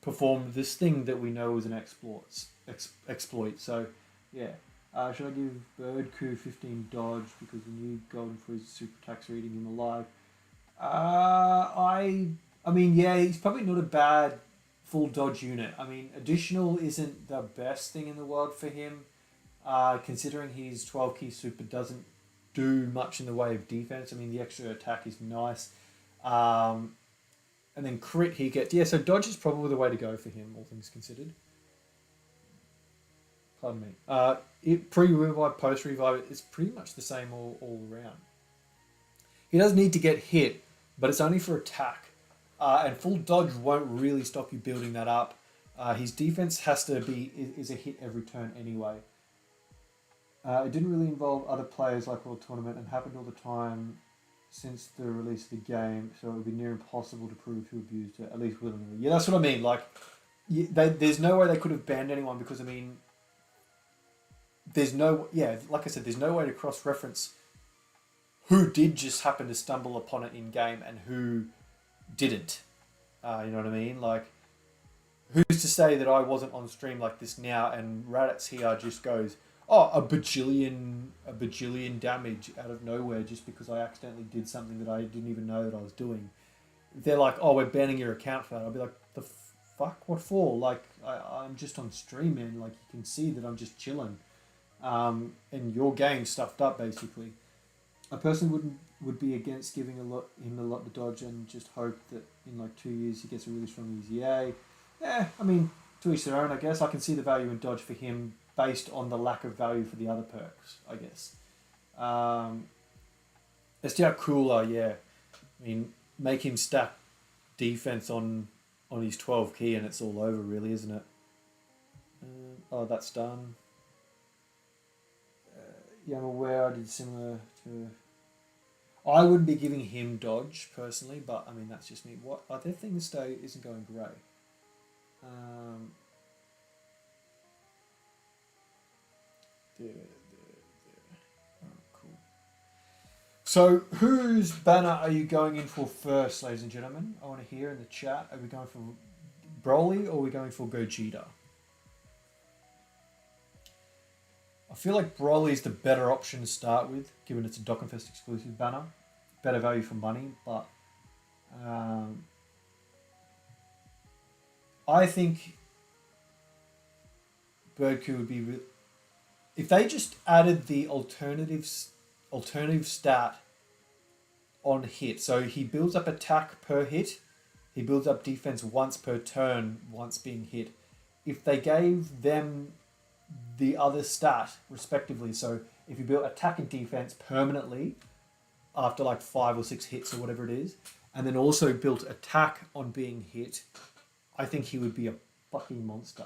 perform this thing that we know is an exploit. So, yeah. Should I give Birdcoo 15 dodge because the new Golden Freeze super attack's reading him alive? I mean, yeah, he's probably not a bad full dodge unit. I mean, additional isn't the best thing in the world for him, considering his 12 key super doesn't do much in the way of defense. I mean, the extra attack is nice. And then crit he gets... Yeah, so dodge is probably the way to go for him, all things considered. Pardon me. Pre-revive, post-revive, it's pretty much the same all around. He does need to get hit, but it's only for attack. And full dodge won't really stop you building that up. His defense has to be is a hit every turn anyway. It didn't really involve other players like World Tournament and happened all the time since the release of the game, so it would be near impossible to prove who abused it, at least willingly. Yeah, that's what I mean. Like, there's no way they could have banned anyone because, I mean, there's no... Yeah, like I said, there's no way to cross-reference who did just happen to stumble upon it in-game and who didn't. You know what I mean? Like, who's to say that I wasn't on stream like this now and Raditz here just goes, oh, a bajillion damage out of nowhere just because I accidentally did something that I didn't even know that I was doing. They're like, oh, we're banning your account for that. I'll be like, the fuck? What for? Like, I'm just on stream, man. Like, you can see that I'm just chilling. And your game's stuffed up, basically. A person would be against giving him a lot to dodge and just hope that in like 2 years he gets a really strong EZA. Yeah, I mean, to each their own, I guess. I can see the value in dodge for him based on the lack of value for the other perks, I guess. SDR cooler, yeah. I mean, make him stack defense on his 12 key and it's all over, really, isn't it? Oh, that's done. Yeah, I'm aware I did similar to... I wouldn't be giving him dodge, personally, but, I mean, that's just me. What? Their thing this day isn't going great. Oh, cool. So, whose banner are you going in for first, ladies and gentlemen? I want to hear in the chat. Are we going for Broly or are we going for Gogeta? I feel like Broly is the better option to start with, given it's a Dokkan Fest exclusive banner. Better value for money, but I think Birdcoo would be... If they just added the alternative stat on hit, so he builds up attack per hit, He builds up defense once per turn, once being hit. If they gave them the other stat, respectively, so if you built attack and defense permanently after like 5 or 6 hits or whatever it is, and then also built attack on being hit, I think he would be a fucking monster.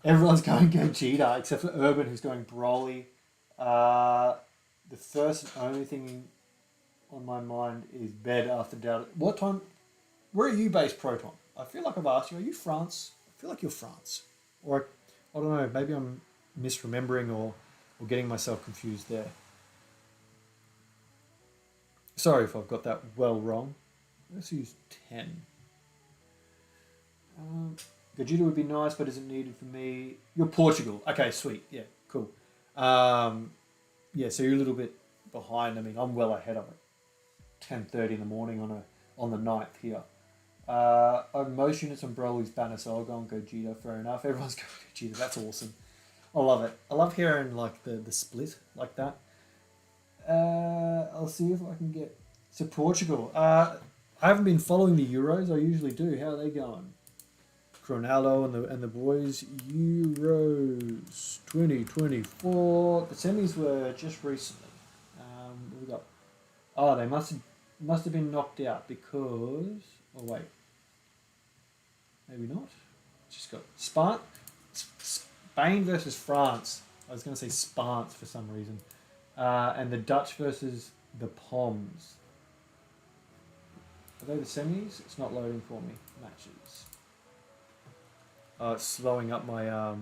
Everyone's going Gogeta except for Urban, who's going Broly. The first and only thing on my mind is bed after Doubt. What time? Where are you based, Proton? I feel like I've asked you. Are you France? I feel like you're France. Or, I don't know, maybe I'm misremembering or getting myself confused there. Sorry if I've got that well wrong. Let's use 10. Gogeta would be nice, but isn't needed for me. You're Portugal. Okay, sweet. Yeah, cool. Yeah, so you're a little bit behind. I mean, I'm well ahead of it. 10:30 in the morning on the 9th here. Most units on Broly's banner, so I'll go on Gogeta. Fair enough. Everyone's going Gogeta. That's awesome. I love it. I love hearing like the split like that. I'll see if I can get to Portugal. I haven't been following the Euros. I usually do. How are they going? Ronaldo and the boys. Euros 2024. The semis were just recently. What we got? Oh, they must have been knocked out because. Oh wait, maybe not. Just got Spain versus France. I was going to say Spance for some reason, and the Dutch versus the Poms. Are they the semis? It's not loading for me. Matches. It's slowing up my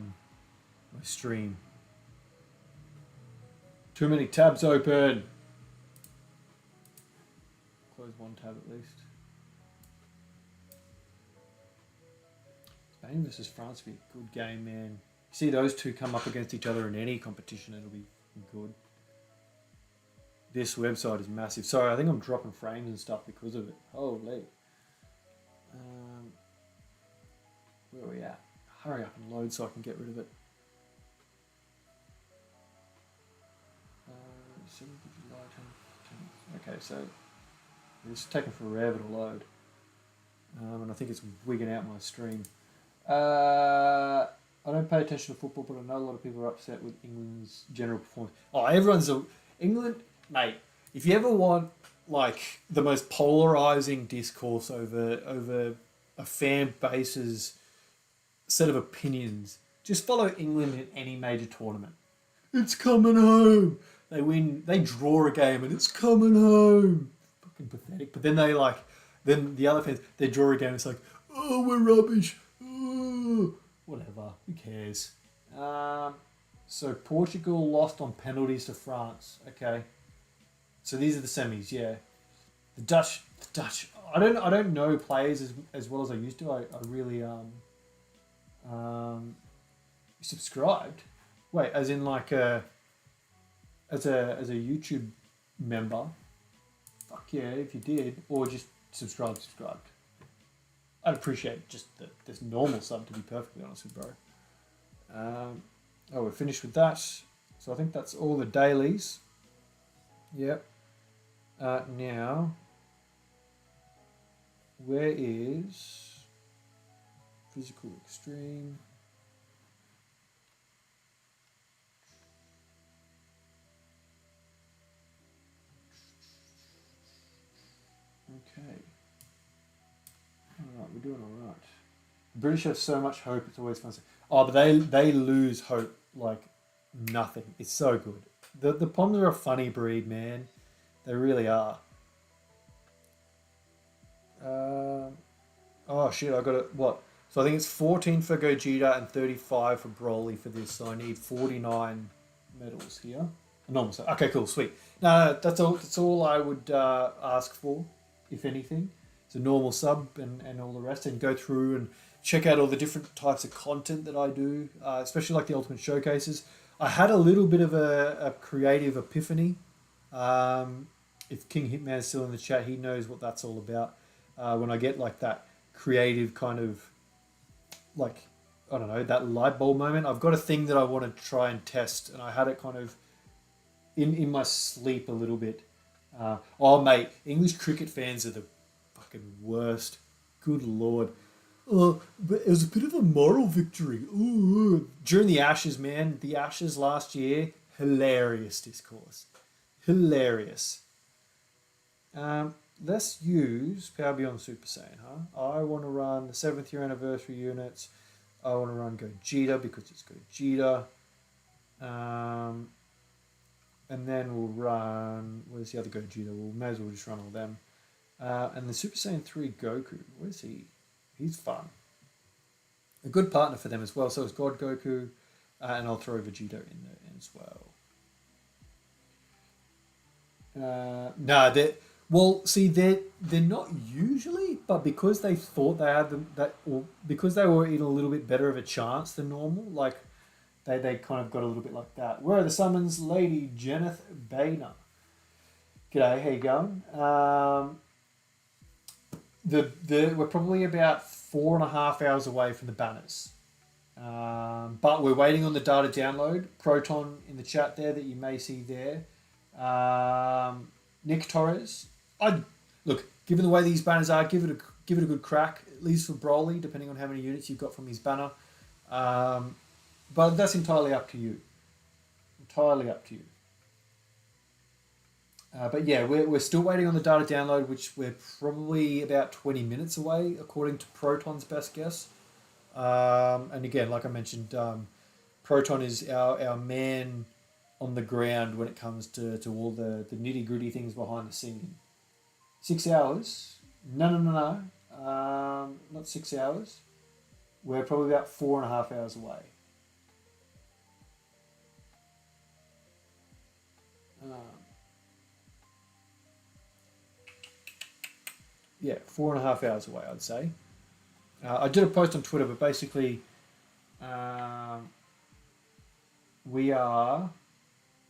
my stream. Too many tabs open. Close one tab at least. Spain versus France would be a good game, man. You see those two come up against each other in any competition, it'll be good. This website is massive. Sorry, I think I'm dropping frames and stuff because of it. Holy. Where are we at? Hurry up and load so I can get rid of it. Okay, so it's taking forever to load. And I think it's wigging out my stream. I don't pay attention to football, but I know a lot of people are upset with England's general performance. Oh, England, mate. If you ever want like the most polarizing discourse over a fan base's set of opinions, just follow England in any major tournament. It's coming home. They win. They draw a game, and it's coming home. Fucking pathetic. But then then the other fans, they draw a game. It's like, oh, we're rubbish. Oh, whatever. Who cares? So Portugal lost on penalties to France. Okay. So these are the semis. Yeah. The Dutch. I don't know players as well as I used to. I really subscribed. Wait, as in like as a YouTube member. Fuck yeah, if you did, or just subscribed. I'd appreciate just this normal sub, to be perfectly honest with bro. We're finished with that. So I think that's all the dailies. Yep. Now, where is physical extreme? Okay. Alright, we're doing alright. The British have so much hope, it's always fun. Oh, but they lose hope like nothing. It's so good. The Poms are a funny breed, man. They really are. Oh shit, I got it. What? So I think it's 14 for Gogeta and 35 for Broly for this. So I need 49 medals here. Normal. Okay, cool, sweet. No, that's all. That's all I would ask for, if anything. It's a normal sub and all the rest, and go through and check out all the different types of content that I do, especially like the Ultimate Showcases. I had a little bit of a creative epiphany. If King Hitman's still in the chat, he knows what that's all about. When I get like that creative kind of, like, I don't know, that light bulb moment, I've got a thing that I want to try and test, and I had it kind of in my sleep a little bit. Oh, mate, English cricket fans are the fucking worst. Good Lord. Oh, but it was a bit of a moral victory. Ooh. During the Ashes, man, the Ashes last year, hilarious discourse. Hilarious. Let's use Power Beyond Super Saiyan, huh? I want to run the 7th year anniversary units. I want to run Gogeta because it's Gogeta. And then we'll run... Where's the other Gogeta? We may as well just run all them. And the Super Saiyan 3 Goku. Where's he? He's fun. A good partner for them as well. So is God Goku. And I'll throw Vegeta in there as well. They're not usually, but because they thought they had them or because they were in a little bit better of a chance than normal, like they kind of got a little bit like that. Where are the summons, Lady Jeneth Boehner? G'day, how you going? We're probably about 4.5 hours away from the banners, but we're waiting on the data download. Proton in the chat there that you may see there. Nick Torres. Look, given the way these banners are, give it a good crack, at least for Broly, depending on how many units you've got from his banner. But that's entirely up to you. Entirely up to you. But yeah, we're still waiting on the data download, which we're probably about 20 minutes away, according to Proton's best guess. And again, like I mentioned, Proton is our man on the ground when it comes to all the nitty-gritty things behind the scene. 6 hours? No. Not 6 hours. We're probably about 4.5 hours away. Yeah, 4.5 hours away, I'd say. I did a post on Twitter, but basically we are...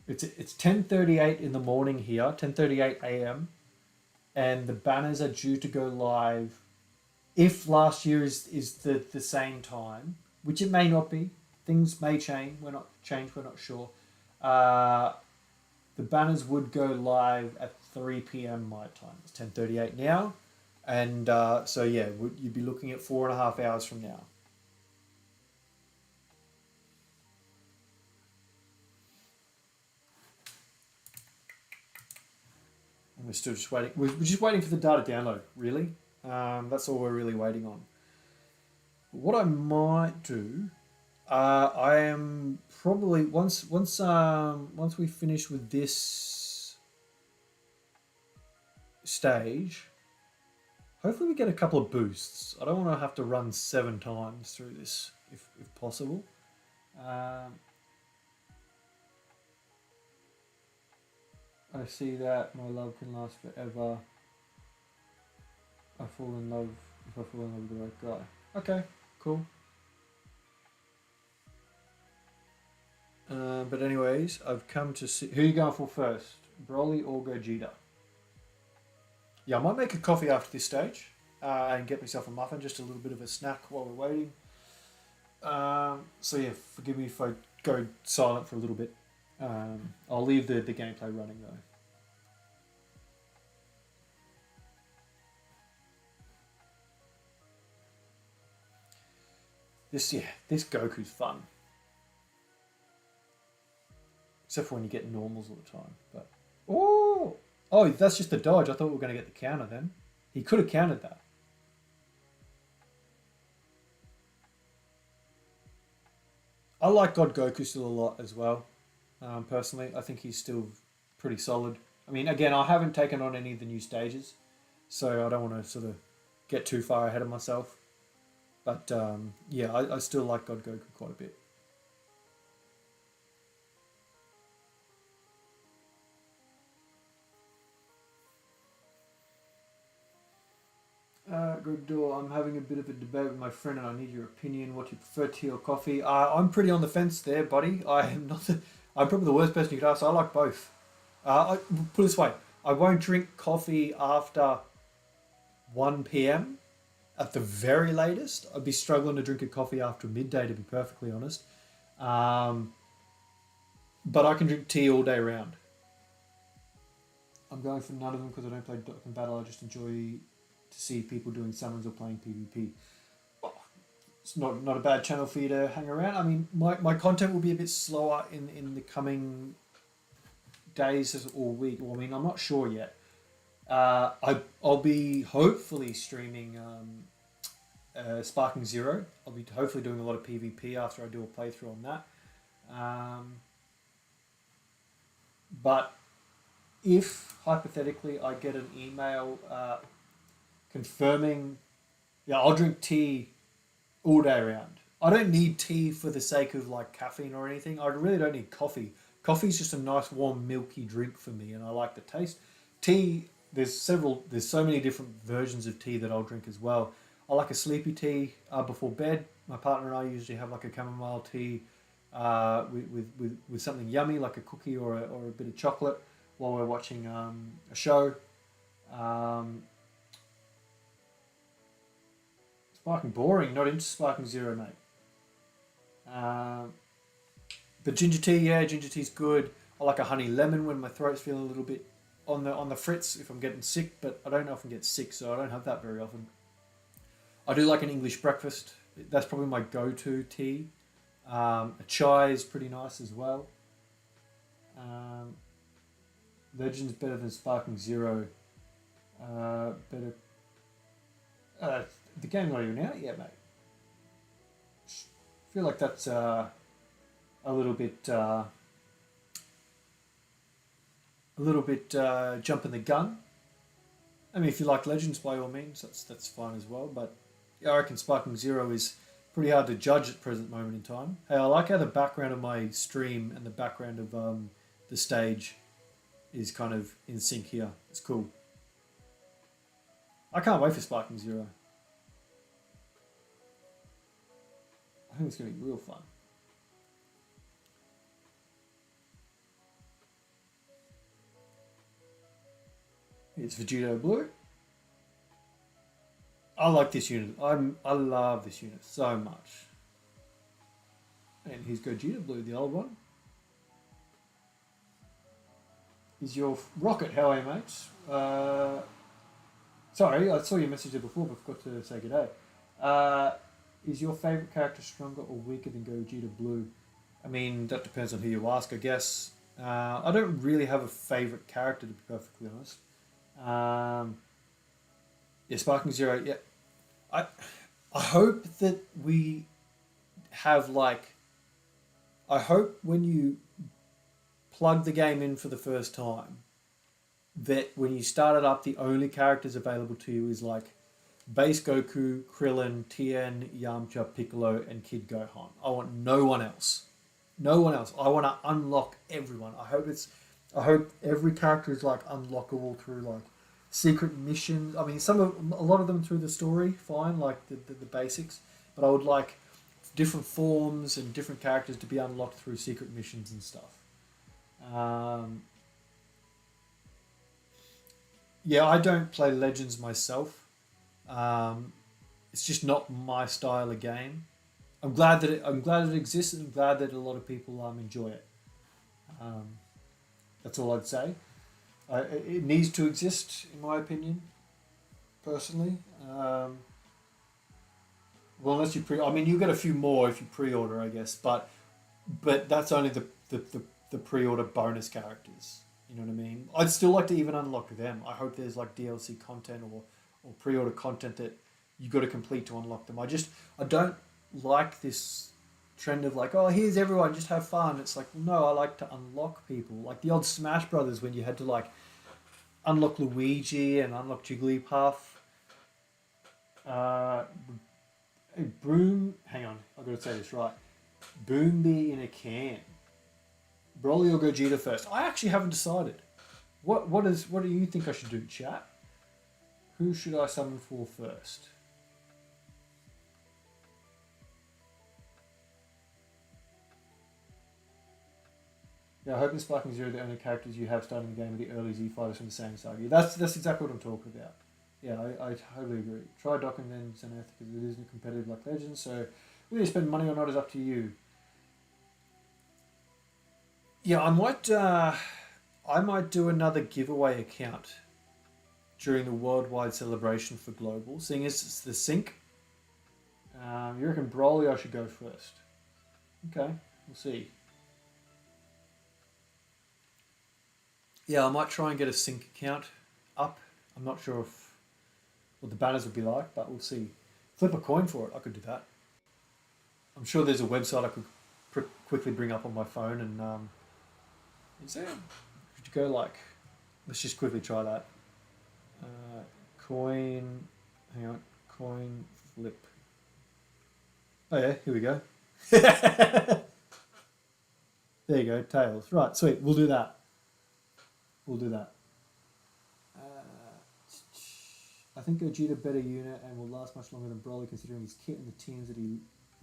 It's 10:38 in the morning here, 10:38 a.m. And the banners are due to go live if last year is the same time, which it may not be. Things may change. We're not sure. The banners would go live at 3 p.m. my time. It's 10:38 now. And so, yeah, you'd be looking at 4.5 hours from now. And we're still just waiting. We're just waiting for the data download, really. That's all we're really waiting on. What I might do, I am probably once we finish with this stage, hopefully we get a couple of boosts. I don't want to have to run 7 times through this if possible. I see that my love can last forever. I fall in love if I fall in love with the right guy. Okay, cool. But anyways, I've come to see... Who are you going for first? Broly or Gogeta? Yeah, I might make a coffee after this stage and get myself a muffin, just a little bit of a snack while we're waiting. So yeah, forgive me if I go silent for a little bit. I'll leave the gameplay running though. This Goku's fun. Except for when you get normals all the time. But oh, that's just the dodge. I thought we were going to get the counter then. He could have countered that. I like God Goku still a lot as well. Personally, I think he's still pretty solid. I mean, again, I haven't taken on any of the new stages, so I don't want to sort of get too far ahead of myself. But yeah, I still like God Goku quite a bit. Good door. I'm having a bit of a debate with my friend, and I need your opinion. What do you prefer, tea or coffee? I'm pretty on the fence there, buddy. I'm probably the worst person you could ask. I like both. Put it this way: I won't drink coffee after 1 p.m. at the very latest. I'd be struggling to drink a coffee after midday, to be perfectly honest. But I can drink tea all day round. I'm going for none of them because I don't play Dokkan Battle. I just enjoy to see people doing summons or playing PvP. It's not a bad channel for you to hang around. I mean, my content will be a bit slower in the coming days or week. Well, I mean, I'm not sure yet. I'll be hopefully streaming Sparking Zero. I'll be hopefully doing a lot of PvP after I do a playthrough on that. But if hypothetically I get an email confirming, yeah, I'll drink tea all day around. I don't need tea for the sake of like caffeine or anything. I really don't need coffee. Coffee's just a nice warm milky drink for me, and I like the taste. Tea, there's so many different versions of tea that I'll drink as well. I like a sleepy tea before bed. My partner and I usually have like a chamomile tea with something yummy like a cookie or a bit of chocolate while we're watching a show. Sparking boring, not into Sparking Zero, mate. But ginger tea, yeah, ginger tea's good. I like a honey lemon when my throat's feeling a little bit on the fritz if I'm getting sick, but I don't often get sick, so I don't have that very often. I do like an English breakfast. That's probably my go-to tea. A chai is pretty nice as well. Legend's better than Sparking Zero. Better. The game's not even out yet, mate. I feel like that's a little bit jumping the gun. I mean, if you like Legends, by all means, that's fine as well. But yeah, I reckon Sparking Zero is pretty hard to judge at present moment in time. Hey, I like how the background of my stream and the background of the stage is kind of in sync here. It's cool. I can't wait for Sparking Zero. I think it's going to be real fun. It's Vegeta Blue. I like this unit. I love this unit so much. And here's Gogeta Blue, the old one. Is your Rocket? How are you, mates? Sorry, I saw your message there before, but forgot to say good day. Is your favourite character stronger or weaker than Gogeta Blue? I mean, that depends on who you ask, I guess. I don't really have a favourite character, to be perfectly honest. Yeah, Sparking Zero, yeah. I hope that we have like... I hope when you plug the game in for the first time, that when you start it up, the only characters available to you is like Base Goku, Krillin, Tien, Yamcha, Piccolo, and Kid Gohan. I want no one else. No one else. I want to unlock everyone. I hope every character is like unlockable through like secret missions. I mean, a lot of them through the story, fine, like the basics. But I would like different forms and different characters to be unlocked through secret missions and stuff. Yeah, I don't play Legends myself. It's just not my style of game. I'm glad that it exists, and I'm glad that a lot of people enjoy it. That's all I'd say. It needs to exist, in my opinion, personally. Well, unless you I mean, you get a few more if you pre-order, I guess, but that's only the pre-order bonus characters. You know what I mean? I'd still like to even unlock them. I hope there's like DLC content or pre-order content that you got to complete to unlock them. I don't like this trend of like, oh, here's everyone, just have fun. It's like, no, I like to unlock people. Like the old Smash Brothers when you had to like unlock Luigi and unlock Jigglypuff. Hang on, I've got to say this right. Boombi in a can. Broly or Gogeta first? I actually haven't decided. What do you think I should do, chat? Who should I summon for first? Yeah, I hope in Sparking Zero the only characters you have starting the game are the early Z fighters from the same saga. That's exactly what I'm talking about. Yeah, I totally agree. Try Dokkan then Zenith because it isn't competitive like Legends, so whether you spend money or not is up to you. Yeah, I might do another giveaway account during the worldwide celebration for global, seeing as it's the sync. You reckon Broly I should go first? Okay, we'll see. Yeah, I might try and get a sync account up. I'm not sure what the banners would be like, but we'll see. Flip a coin for it, I could do that. I'm sure there's a website I could quickly bring up on my phone and is there? Could you go like, let's just quickly try that. Coin, hang on, coin flip. Oh yeah, here we go. There you go, tails. Right, sweet, we'll do that. We'll do that. I think Gogeta better unit and will last much longer than Broly considering his kit and the teams that he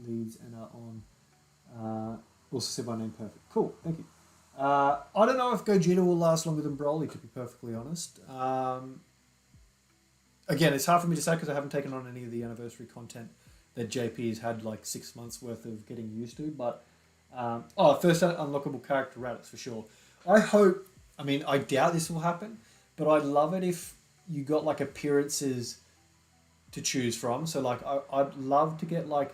leads and are on. Also said my name perfect. Cool, thank you. I don't know if Gogeta will last longer than Broly, to be perfectly honest. Again, it's hard for me to say because I haven't taken on any of the anniversary content that JP has had like 6 months worth of getting used to. But, first unlockable character Raditz for sure. I doubt this will happen, but I'd love it if you got like appearances to choose from. So like I'd love to get like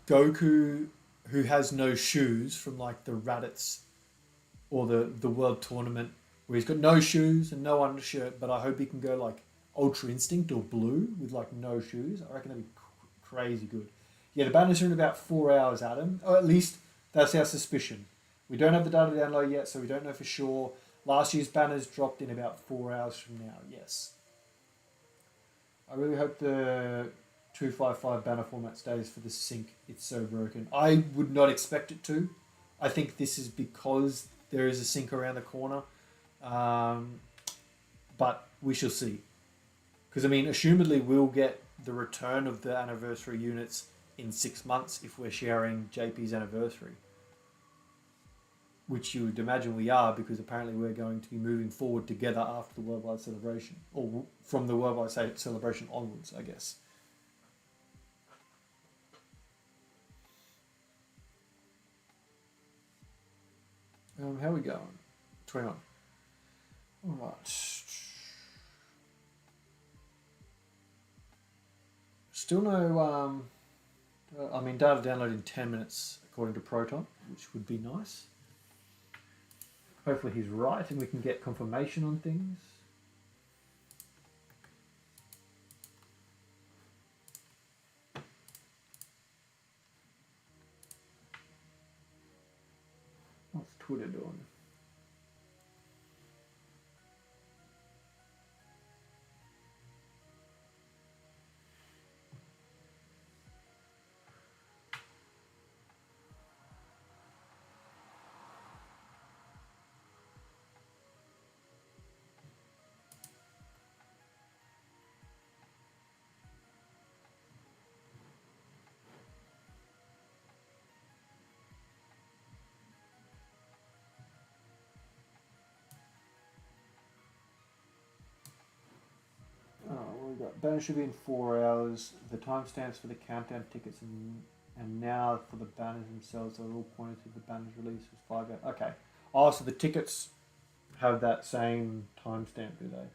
Goku who has no shoes from like the Raditz or the World Tournament where he's got no shoes and no undershirt, but I hope he can go like Ultra Instinct or Blue with like no shoes. I reckon that'd be crazy good. Yeah, the banners are in about 4 hours, Adam. Or at least that's our suspicion. We don't have the data download yet, so we don't know for sure. Last year's banners dropped in about 4 hours from now, yes. I really hope the 255 banner format stays for the sync. It's so broken. I would not expect it to. I think this is because there is a sync around the corner. But we shall see. Because, assumedly we'll get the return of the anniversary units in 6 months if we're sharing JP's anniversary. Which you would imagine we are, because apparently we're going to be moving forward together after the worldwide celebration. Or from the worldwide celebration onwards, I guess. How are we going? 21. Alright. Still no... data download in 10 minutes according to Proton, which would be nice. Hopefully he's right and we can get confirmation on things. What's Twitter doing? Banner should be in 4 hours. The timestamps for the countdown tickets and now for the banners themselves are all pointed to the banners release was 5 hours. Okay. Oh, so the tickets have that same timestamp, do they?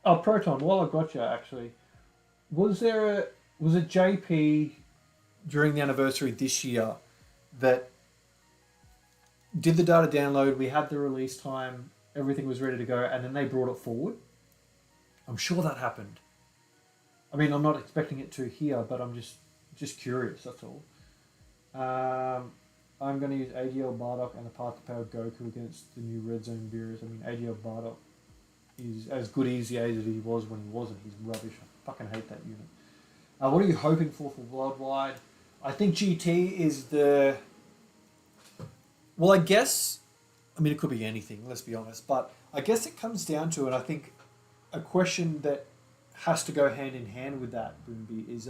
Oh, Proton, while I got you, actually, was a JP during the anniversary this year that did the data download, we had the release time, everything was ready to go, and then they brought it forward? I'm sure that happened. I'm not expecting it to here, but I'm just curious, that's all. I'm going to use AGL Bardock and the Path to Power Goku against the new Red Zone Beerus. AGL Bardock is as good easy as he was when he wasn't. He's rubbish. I fucking hate that unit. What are you hoping for worldwide? I think GT is the... Well, I guess... it could be anything, let's be honest. But I guess it comes down to it. I think a question that has to go hand in hand with that, Boomby, is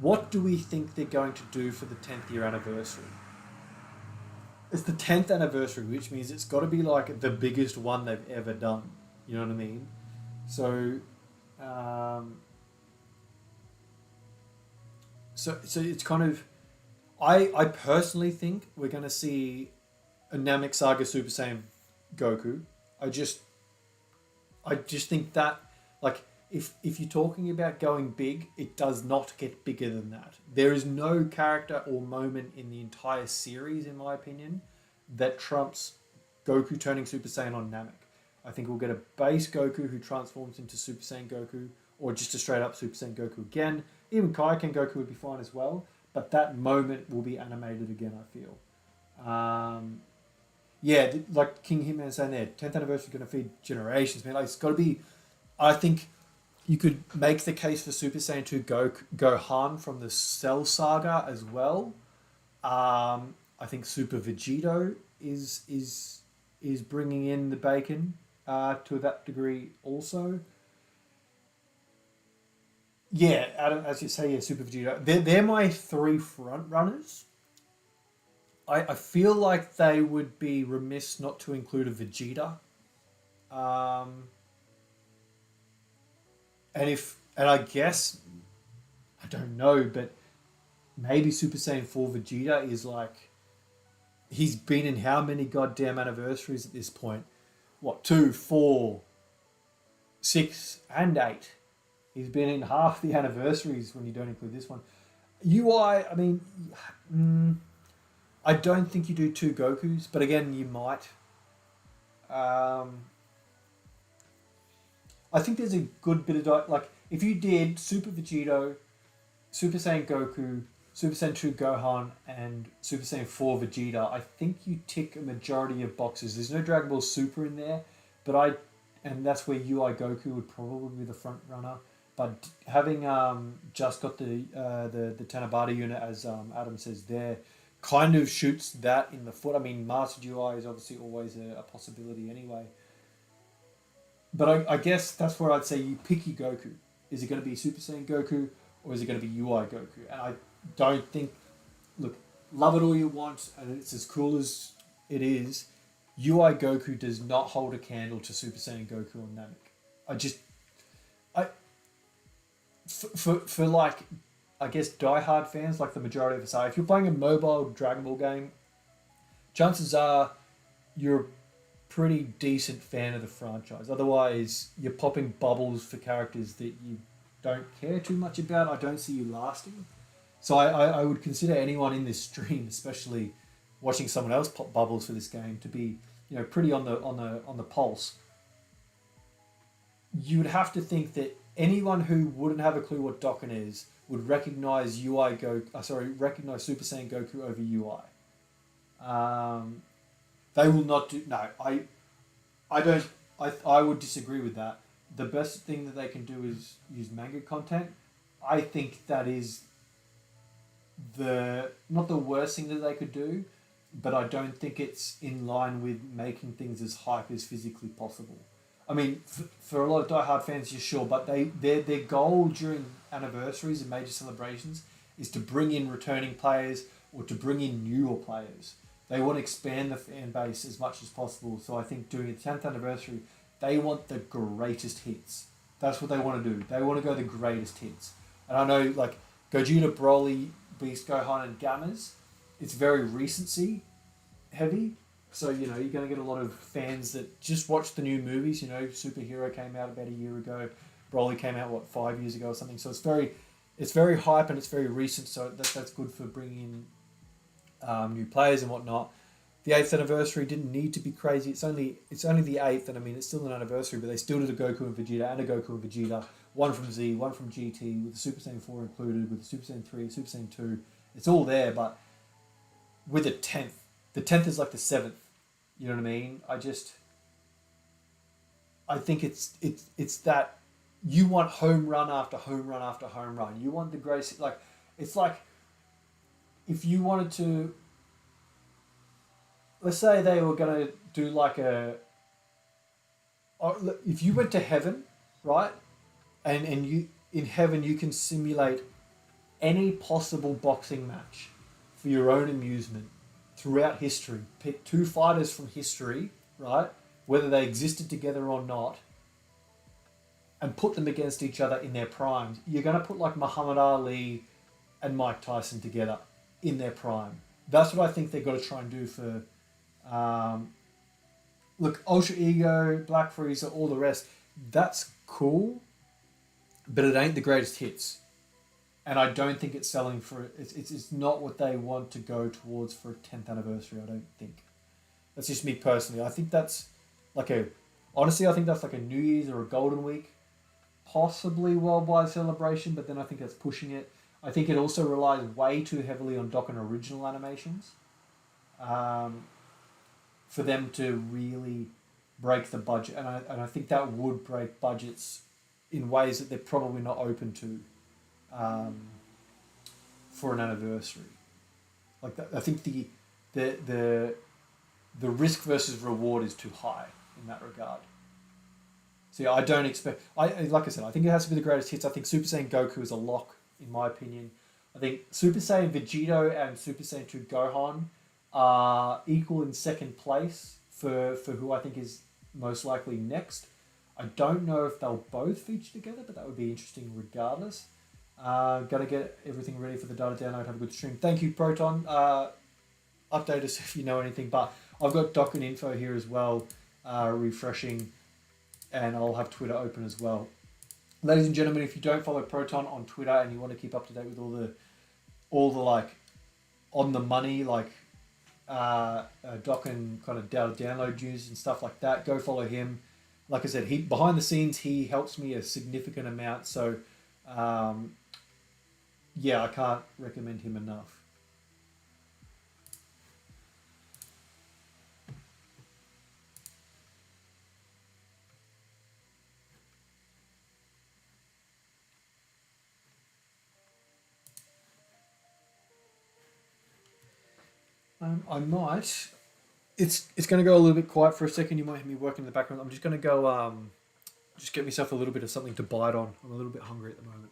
what do we think they're going to do for the 10th year anniversary? It's the 10th anniversary, which means it's got to be like the biggest one they've ever done. You know what I mean? So, so it's kind of... I personally think we're going to see a Namek Saga Super Saiyan Goku. I just think that, like, if you're talking about going big, it does not get bigger than that. There is no character or moment in the entire series, in my opinion, that trumps Goku turning Super Saiyan on Namek. I think we'll get a base Goku who transforms into Super Saiyan Goku, or just a straight up Super Saiyan Goku again. Even Kaioken Goku would be fine as well, but that moment will be animated again, I feel. Yeah, like King Hitman saying there, 10th anniversary is going to feed generations, man. Like, it's got to be. I think you could make the case for Super Saiyan 2 Gohan from the Cell Saga as well. I think Super Vegito is bringing in the bacon to that degree also. Yeah, Adam, as you say, yeah, Super Vegito. They're my three front runners. I feel like they would be remiss not to include a Vegeta. Um, and I guess, I don't know, but maybe Super Saiyan 4 Vegeta is like, he's been in how many goddamn anniversaries at this point? What, 2, 4, 6, and 8? He's been in half the anniversaries when you don't include this one. UI, I mean, I don't think you do 2 Gokus, but again, you might. I think there's a good bit of like, if you did Super Vegito, Super Saiyan Goku, Super Saiyan 2 Gohan, and Super Saiyan 4 Vegeta, I think you tick a majority of boxes. There's no Dragon Ball Super in there, and that's where UI Goku would probably be the front runner. But having just got the Tanabata unit, as Adam says there, kind of shoots that in the foot. I mean, Mastered UI is obviously always a possibility anyway. But I guess that's where I'd say you pick your Goku. Is it going to be Super Saiyan Goku or is it going to be UI Goku? And I don't think, look, love it all you want, and it's as cool as it is. UI Goku does not hold a candle to Super Saiyan Goku on Namek. For like, I guess diehard fans, like the majority of us are, if you're playing a mobile Dragon Ball game, chances are you're a pretty decent fan of the franchise. Otherwise, you're popping bubbles for characters that you don't care too much about. I don't see you lasting. So I would consider anyone in this stream, especially watching someone else pop bubbles for this game, to be, you know, pretty on the pulse. You would have to think that anyone who wouldn't have a clue what Dokkan is would recognize recognize Super Saiyan Goku over UI. They will not do. No, I don't. I would disagree with that. The best thing that they can do is use manga content. I think that is not the worst thing that they could do, but I don't think it's in line with making things as hype as physically possible. I mean, for a lot of diehard fans, you're sure, but their goal during anniversaries and major celebrations is to bring in returning players or to bring in newer players. They want to expand the fan base as much as possible. So I think doing a 10th anniversary, they want the greatest hits. That's what they want to do. They want to go the greatest hits. And I know, like, Gogeta, Broly, Beast, Gohan, and Gammas, it's very recency heavy. So, you know, you're going to get a lot of fans that just watch the new movies. You know, Superhero came out about a year ago. Broly came out, 5 years ago or something. So it's very hype and it's very recent. So that's good for bringing in new players and whatnot. The 8th anniversary didn't need to be crazy. It's only the 8th, and I mean, it's still an anniversary, but they still did a Goku and Vegeta and a Goku and Vegeta. One from Z, one from GT, with the Super Saiyan 4 included, with the Super Saiyan 3, Super Saiyan 2. It's all there, but with the 10th is like the 7th. You know what I mean? I think it's that you want home run after home run after home run. You want the greatest, like, it's like if you wanted to, let's say they were going to do like if you went to heaven, right? And you, in heaven, you can simulate any possible boxing match for your own amusement throughout history. Pick 2 fighters from history, right? Whether they existed together or not, and put them against each other in their primes. You're going to put like Muhammad Ali and Mike Tyson together in their prime. That's what I think they've got to try and do for, look, Ultra Ego, Black Frieza, all the rest. that's cool, but it ain't the greatest hits. And I don't think it's selling for it's not what they want to go towards for a 10th anniversary. I don't think. That's just me personally. I think that's like a honestly. I think that's like a New Year's or a Golden Week, possibly worldwide celebration. But then I think that's pushing it. I think it also relies way too heavily on Dokkan original animations, for them to really break the budget. And I think that would break budgets in ways that they're probably not open to. For an anniversary, like that, I think the risk versus reward is too high in that regard. So yeah, I don't expect. Like I said, I think it has to be the greatest hits. I think Super Saiyan Goku is a lock in my opinion. I think Super Saiyan Vegito and Super Saiyan 2 Gohan are equal in second place for who I think is most likely next. I don't know if they'll both feature together, but that would be interesting regardless. Gotta get everything ready for the data download. Have a good stream. Thank you, Proton. Update us if you know anything. But I've got Dokkan info here as well, refreshing, and I'll have Twitter open as well. Ladies and gentlemen, if you don't follow Proton on Twitter and you want to keep up to date with all the like on the money like Dokkan kind of data download news and stuff like that, go follow him. Like I said, he behind the scenes he helps me a significant amount. So. Yeah, I can't recommend him enough. I might. It's going to go a little bit quiet for a second. You might hear me working in the background. I'm just going to go just get myself a little bit of something to bite on. I'm a little bit hungry at the moment.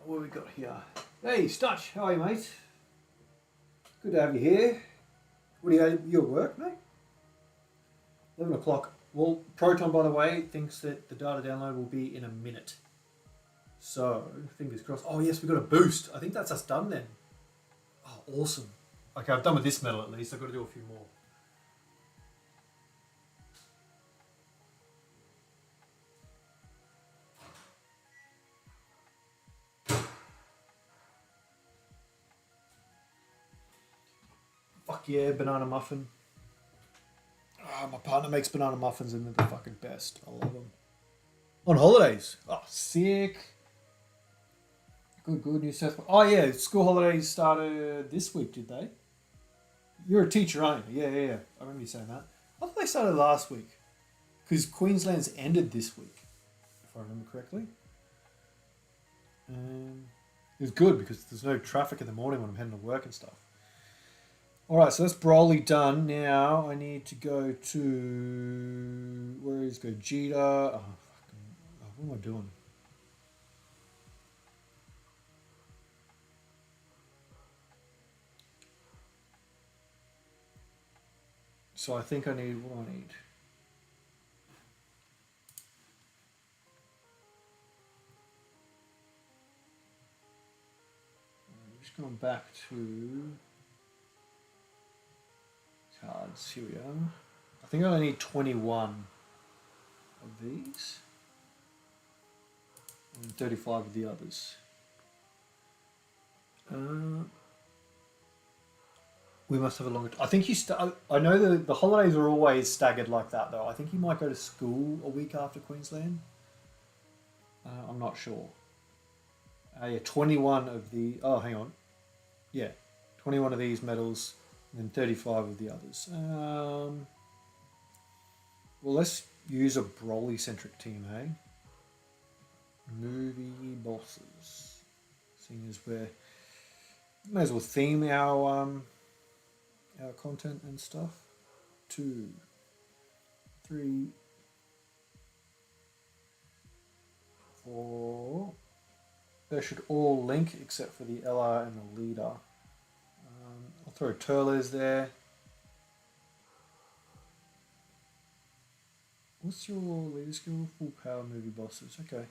What have we got here? Hey, Stutch, how are you, mate? Good to have you here. What are you at work, mate? 11 o'clock. Well, Proton, by the way, thinks that the data download will be in a minute. So, fingers crossed. Oh, yes, we got a boost. I think that's us done then. Oh, awesome. Okay, I've done with this medal at least. I've got to do a few more. Fuck yeah, banana muffin. Oh, my partner makes banana muffins and they're the fucking best. I love them. On holidays. Oh, sick. Good, New South Wales. Oh, yeah, school holidays started this week, did they? You're a teacher, aren't you? Yeah. I remember you saying that. I thought they started last week. Because Queensland's ended this week, if I remember correctly. It was good because there's no traffic in the morning when I'm heading to work and stuff. Alright, so that's Broly done. Now I need to go to... Where is Gogeta? Oh, what am I doing? So I think I need... What do I need? I'm just going back to... cards. Here we are. I think I only need 21 of these and 35 of the others. We must have a longer... I think you... I know the holidays are always staggered like that, though. I think you might go to school a week after Queensland. I'm not sure. Yeah, 21 of the... Oh, hang on. Yeah, 21 of these medals and then 35 of the others. Well, let's use a Broly-centric team, hey? Movie bosses. Seeing as we're... May as well theme our content and stuff. 2, 3, 4. They should all link except for the LR and the leader. I'll throw Turles there. What's your leader skill? Full power movie bosses. Okay.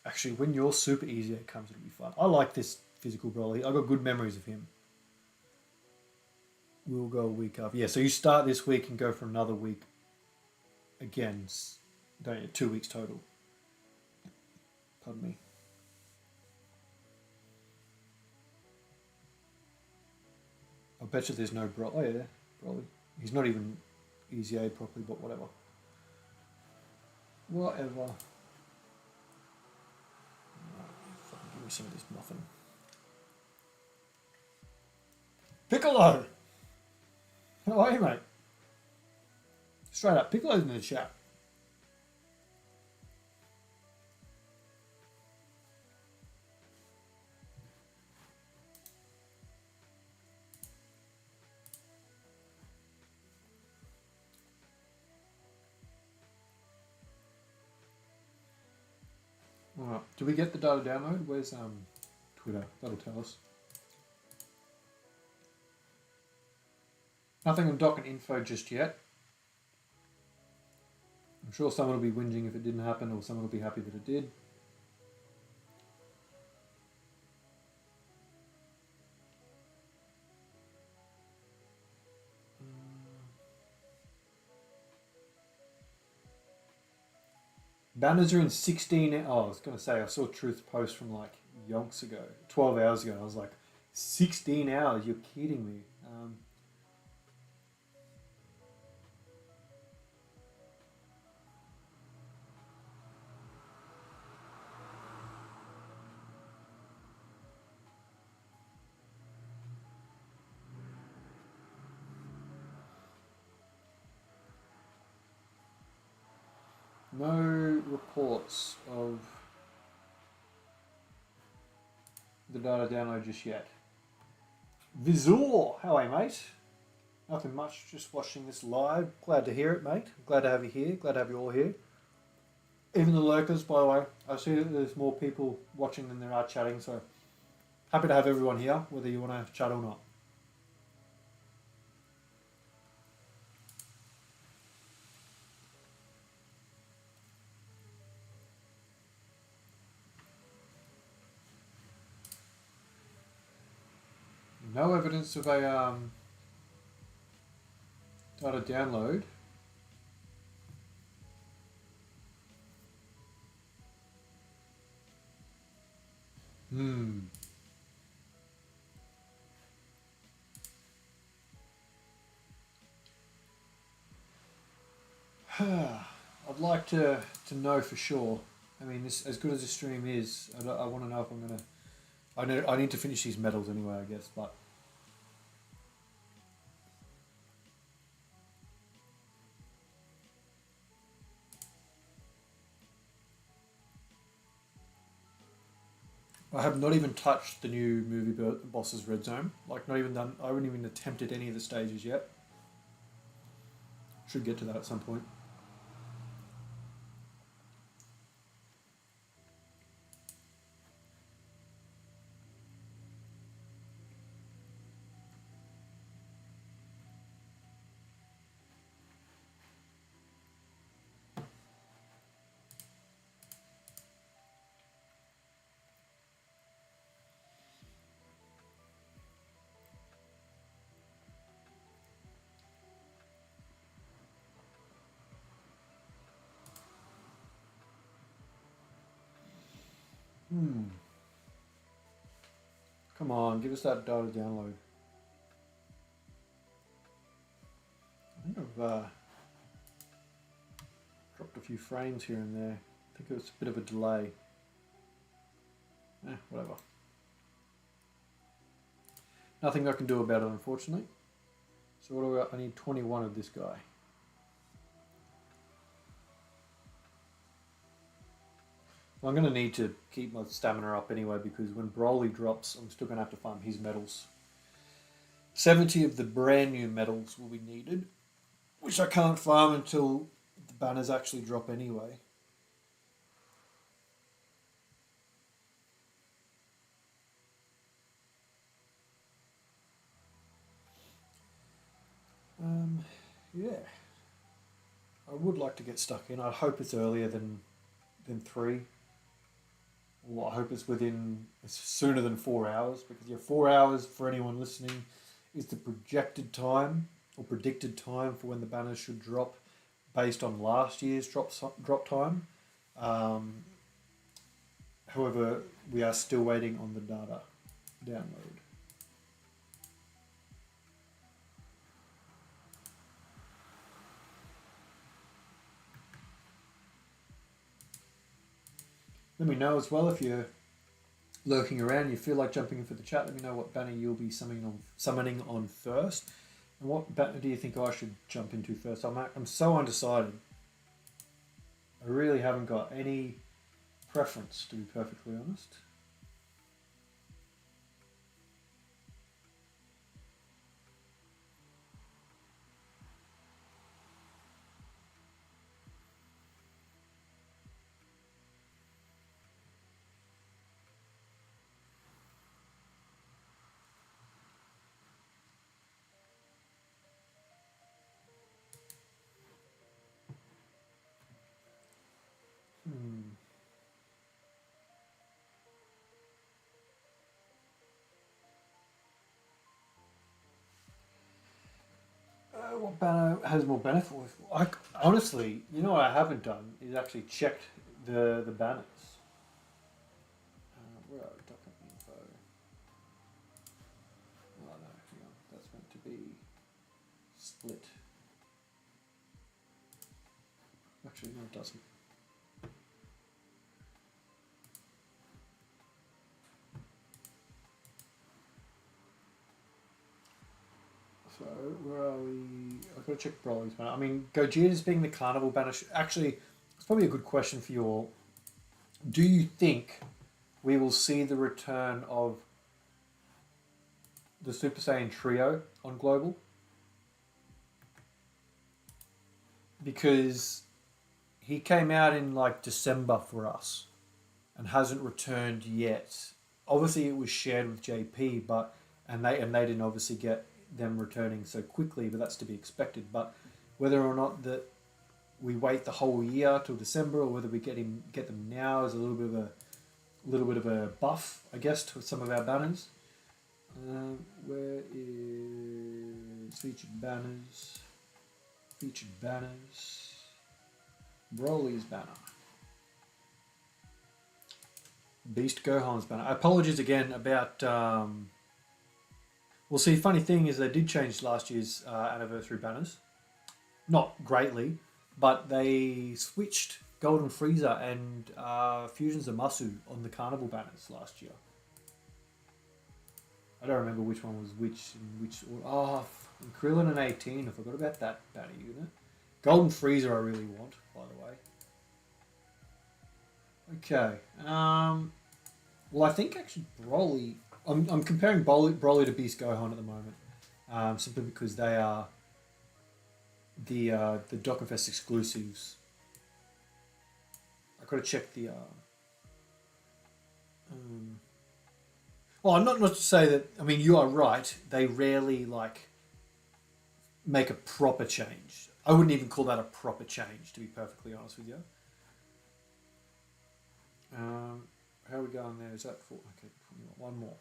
Actually, when your Super Easy 8 comes, it'll be fun. I like this physical Broly. I got good memories of him. We'll go a week after. Yeah, so you start this week and go for another week. Again, don't you? 2 weeks total. Pardon me. I bet you there's no Broly. Oh yeah, Broly. He's not even Easy 8 properly, but whatever. Whatever. Give me some of this muffin. Piccolo! How are you, mate? Straight up, Piccolo's in the chat. Alright, do we get the data download? Where's Twitter? That'll tell us. Nothing on Dokkan info just yet. I'm sure someone will be whinging if it didn't happen, or someone will be happy that it did. Banners are in 16... Oh, I was going to say, I saw Truth's post from like yonks ago, 12 hours ago. I was like, 16 hours? You're kidding me. No reports of the data download just yet. Vizor, how are you, mate? Nothing much, just watching this live. Glad to hear it, mate. Glad to have you here. Glad to have you all here. Even the lurkers, by the way. I see that there's more people watching than there are chatting, so happy to have everyone here, whether you want to chat or not. No evidence of a data download. I'd like to know for sure. I mean, this, as good as the stream is, I want to know if I'm going to... I need to finish these medals anyway, I guess, but... I have not even touched the new movie Boss's Red Zone. Like, not even done... I haven't even attempted any of the stages yet. Should get to that at some point. Come on, give us that data download. I think I've few frames here and there. I think it was a bit of a delay. Whatever. Nothing I can do about it, unfortunately. So what do I need 21 of this guy. Well, I'm going to need to keep my stamina up anyway, because when Broly drops, I'm still going to have to farm his medals. 70 of the brand new medals will be needed, which I can't farm until the banners actually drop anyway. Yeah. I would like to get stuck in. I hope it's earlier than 3. Well, I hope it's sooner than 4 hours, because 4 hours for anyone listening is the projected time or predicted time for when the banners should drop, based on last year's drop time. However, we are still waiting on the data download. Let me know as well if you're lurking around and you feel like jumping in for the chat. Let me know what banner you'll be summoning on first. And what banner do you think I should jump into first? I'm so undecided. I really haven't got any preference, to be perfectly honest. What banner has more benefit? Honestly, you know what I haven't done is actually checked the banners. Where are we? Dokkan info. Oh no, hang on. That's meant to be split. Actually, no, it doesn't. So, where are we? I've got to check Broly's banner. I mean, Gogeta's being the carnival banner. Actually, it's probably a good question for you all. Do you think we will see the return of the Super Saiyan Trio on Global? Because he came out in like December for us and hasn't returned yet. Obviously, it was shared with JP, but and they didn't obviously get them returning so quickly, but that's to be expected. But whether or not that we wait the whole year till December, or whether we get them now, is a little bit of a buff, I guess, to some of our banners. Where is featured banners? Featured banners. Broly's banner. Beast Gohan's banner. Apologies again about. Well, see, funny thing is they did change last year's anniversary banners. Not greatly, but they switched Golden Frieza and Fusion Zamasu on the Carnival banners last year. I don't remember which one was which in which. Oh, Krillin and 18. I forgot about that banner unit. Golden Frieza I really want, by the way. Okay. Well, I think actually Broly. I'm comparing Broly to Beast Gohan at the moment, simply because they are the Dokkan Fest exclusives. I've got to check the. Well, not to say that. I mean, you are right. They rarely make a proper change. I wouldn't even call that a proper change, to be perfectly honest with you. How are we going there? Is that 4? Okay, one more.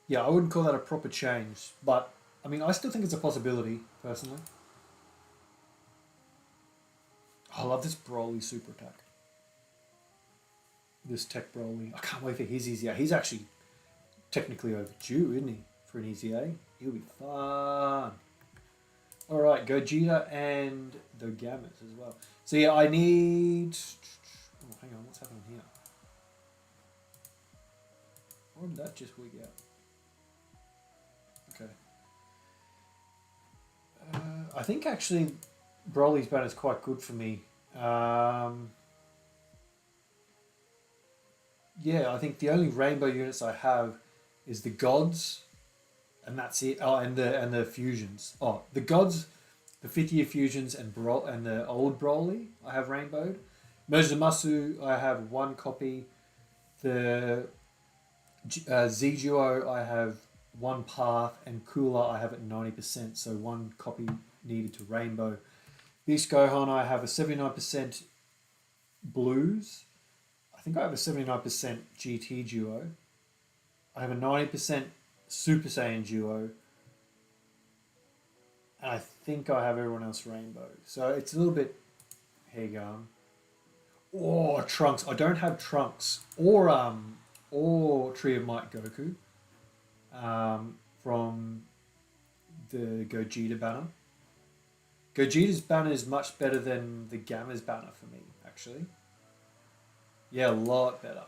Yeah, I wouldn't call that a proper change, but I mean, I still think it's a possibility, personally. I love this Broly super attack. This Tech Broly. I can't wait for his easier. He's actually technically overdue, isn't he? for an easy A. It'll be fun. Alright, Gogeta and the Gammas as well. So yeah, I need... Oh, hang on, what's happening here? Or did that just wig out? Okay. I think actually Broly's banner is quite good for me. Yeah, I think the only rainbow units I have is the gods, and that's it. Oh, and the fusions. Oh, the gods, the 5th-year fusions, and the old Broly I have rainbowed. Mojimasu I have 1 copy. The Z Duo I have 1 path, and Cooler I have at 90%, so 1 copy needed to rainbow. Beast Gohan I have a 79% blues. I think I have a 79% GT Duo. I have a 90% Super Saiyan Duo. And I think I have everyone else rainbow. So it's a little bit... Here you go. Oh, Trunks. I don't have Trunks or Tree of Might Goku from the Gogeta banner. Gogeta's banner is much better than the Gamma's banner for me, actually. Yeah, a lot better.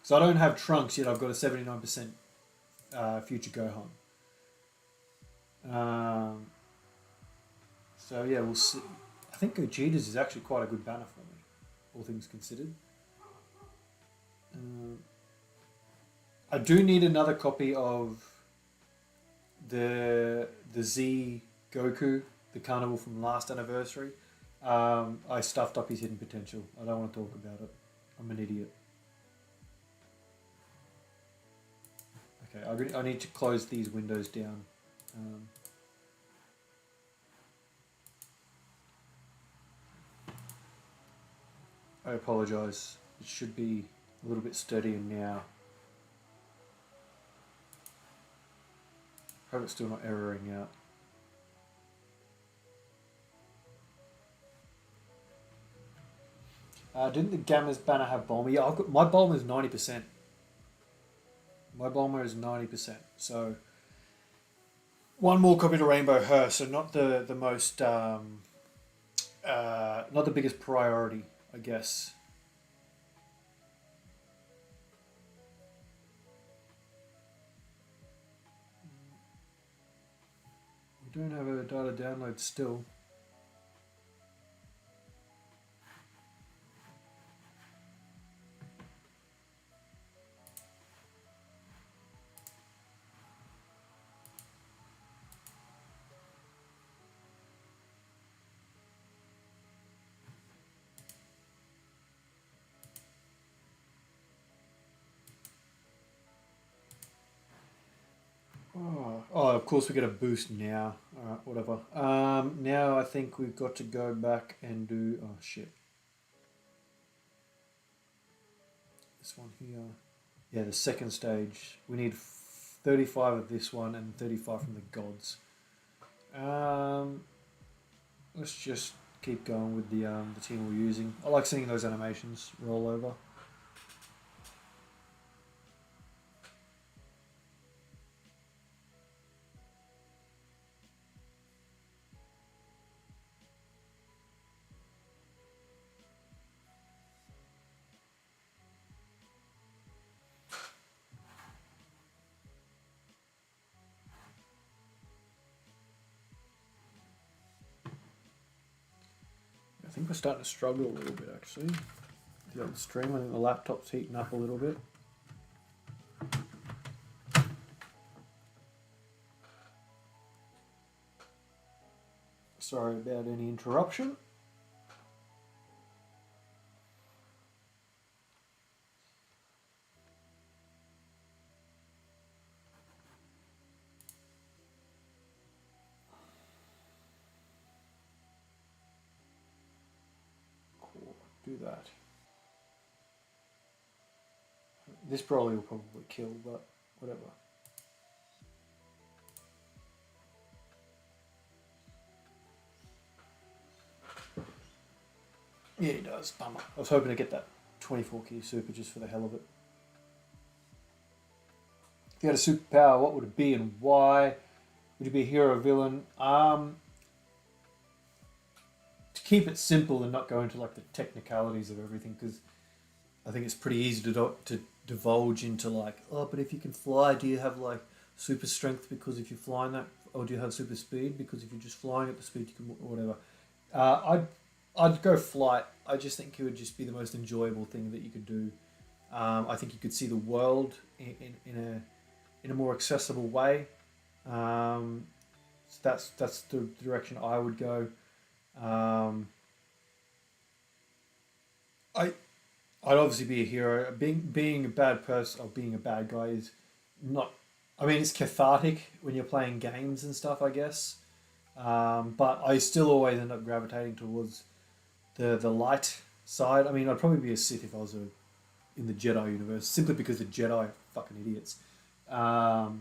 So I don't have Trunks yet. I've got a 79% future Gohan. So yeah, we'll see. I think Gogeta's is actually quite a good banner for me, all things considered. I do need another copy of the Z Goku, the Carnival from last anniversary. I stuffed up his hidden potential. I don't want to talk about it. I'm an idiot. Okay, I need to close these windows down. I apologise. It should be a little bit sturdier now. Hope it's still not erroring out. Didn't the Gamma's banner have Bulma? Yeah, my Bulma is 90%. My Bulma is 90%. So 1 more copy to rainbow her. So not the most not the biggest priority, I guess. We don't have a data download still. Oh, of course we get a boost now. Alright, whatever. Now I think we've got to go back and do... Oh, shit. This one here. Yeah, the second stage. We need 35 of this one and 35 from the gods. Let's just keep going with the team we're using. I like seeing those animations roll over. I think we're starting to struggle a little bit actually. The old stream, I think the laptop's heating up a little bit. Sorry about any interruption. Cool, do that. This probably will probably kill, but whatever. Yeah, he does. Bummer. I was hoping to get that 24 key super just for the hell of it. If you had a superpower, what would it be and why? Would you be a hero or villain? To keep it simple and not go into like the technicalities of everything, because I think it's pretty easy to divulge into like, oh, but if you can fly, do you have like super strength because if you're flying that, or do you have super speed because if you're just flying at the speed you can, or whatever. I'd go flight. I just think it would just be the most enjoyable thing that you could do. I think you could see the world in a more accessible way. So that's the direction I would go. I'd obviously be a hero. Being a bad person or being a bad guy is not. I mean, it's cathartic when you're playing games and stuff, I guess. But I still always end up gravitating towards the light side. I mean, I'd probably be a Sith if I was in the Jedi universe, simply because the Jedi are fucking idiots. But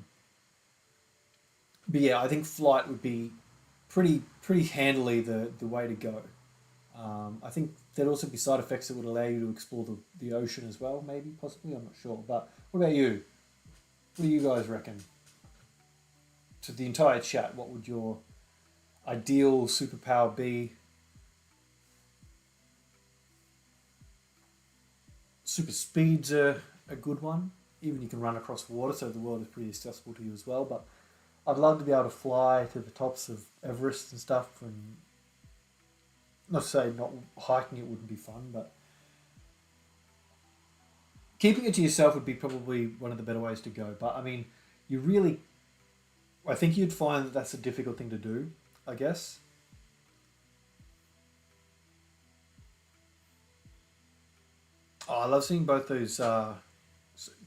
yeah, I think flight would be pretty handily the way to go. I think there'd also be side effects that would allow you to explore the ocean as well, maybe, possibly, I'm not sure. But what about you? What do you guys reckon? To the entire chat, what would your ideal superpower be? Super speed's a good one. Even you can run across water, so the world is pretty accessible to you as well. But I'd love to be able to fly to the tops of Everest and stuff, and not to say not hiking it wouldn't be fun, but keeping it to yourself would be probably one of the better ways to go. But I mean, I think you'd find that that's a difficult thing to do, I guess. Oh, I love seeing both those,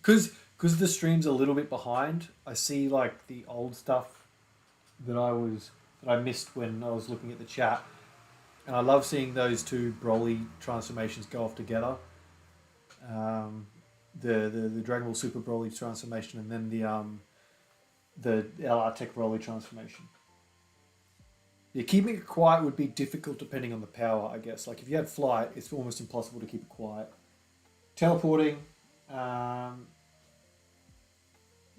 because the stream's a little bit behind. I see like the old stuff that I missed when I was looking at the chat, and I love seeing those two Broly transformations go off together. The Dragon Ball Super Broly transformation, and then the LR Tech Broly transformation. Yeah, keeping it quiet would be difficult depending on the power, I guess. Like if you had flight, it's almost impossible to keep it quiet. Teleporting,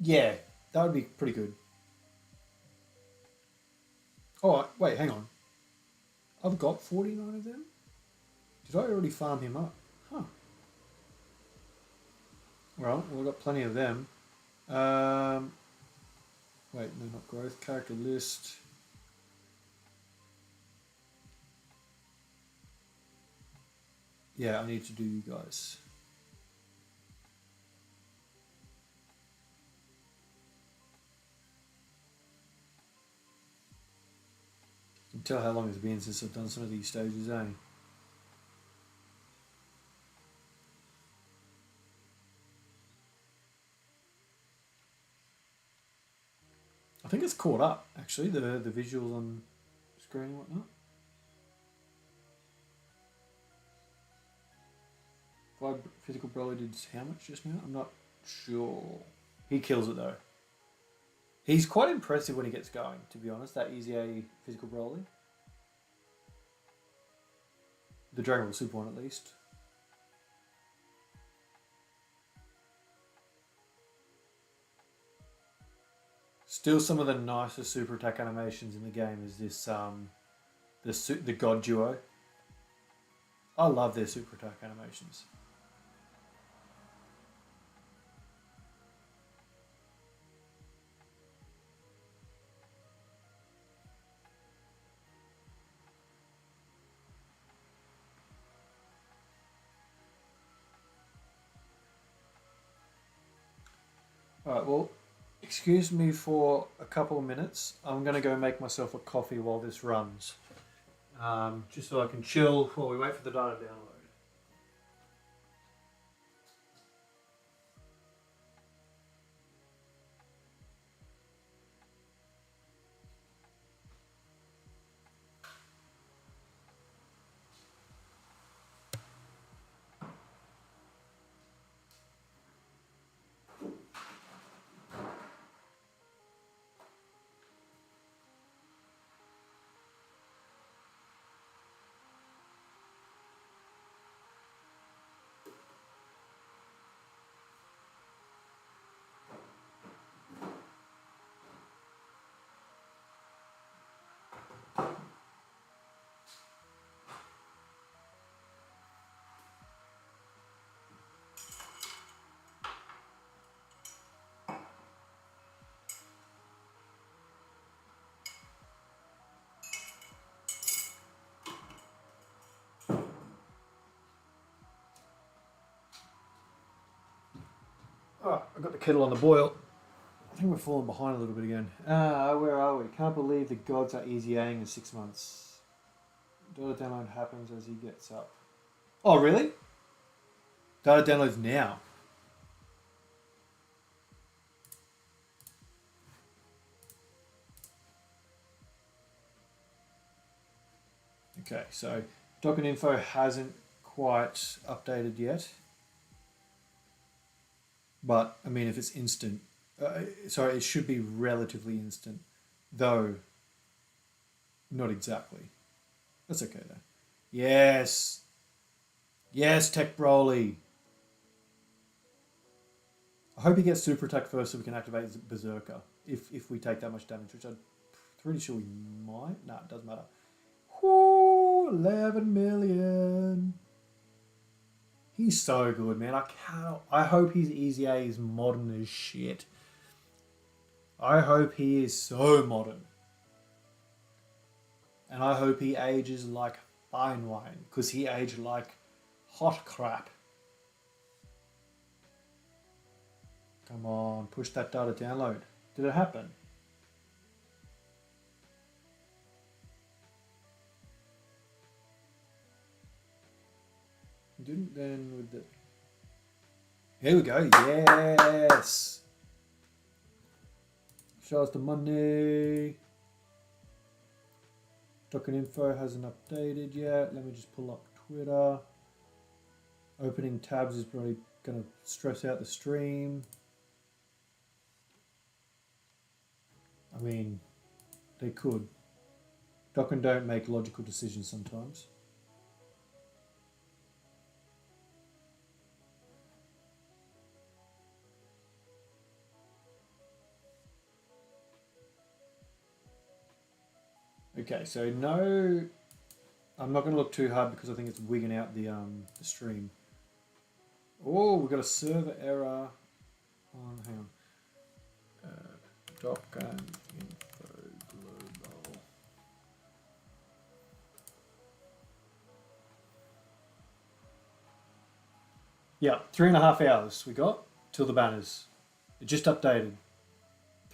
yeah, that would be pretty good. Oh, wait, hang on. I've got 49 of them? Did I already farm him up? Huh. Well, we've got plenty of them. Wait, no, not growth. Character list. Yeah, I need to do you guys. You can tell how long it's been since I've done some of these stages, eh? I think it's caught up, actually, the visuals on screen and whatnot. Physical Broly did how much just now? I'm not sure. He kills it though. He's quite impressive when he gets going, to be honest, that Easy A Physical Broly. The Dragon Ball Super one at least. Still some of the nicest super attack animations in the game is this the God Duo. I love their super attack animations. Alright, well, excuse me for a couple of minutes. I'm going to go make myself a coffee while this runs. Just so I can chill while we wait for the data to download. Oh, I got the kettle on the boil. I think we're falling behind a little bit again. Where are we? Can't believe the gods are easy-aing in 6 months. Data download happens as he gets up. Oh, really? Data downloads now. Okay, so Dokkan info hasn't quite updated yet. But, I mean, if it's instant... sorry, it should be relatively instant. Though, not exactly. That's okay, though. Yes! Yes, Tech Broly! I hope he gets super attack first so we can activate Berserker. If we take that much damage, which I'm pretty sure we might. Nah, it doesn't matter. Whoo! 11 million! He's so good, man. I hope his Easy A is modern as shit. I hope he is so modern. And I hope he ages like fine wine. Because he aged like hot crap. Come on, push that data download. Did it happen? Didn't then with the... Here we go, yes! Show us the money. Dokkan info hasn't updated yet. Let me just pull up Twitter. Opening tabs is probably going to stress out the stream. I mean, they could. Dokkan don't make logical decisions sometimes. Okay, so no, I'm not going to look too hard because I think it's wigging out the stream. Oh, we've got a server error. Oh, hang on. Dokkan info global. Yeah, 3.5 hours we got till the banners. It just updated.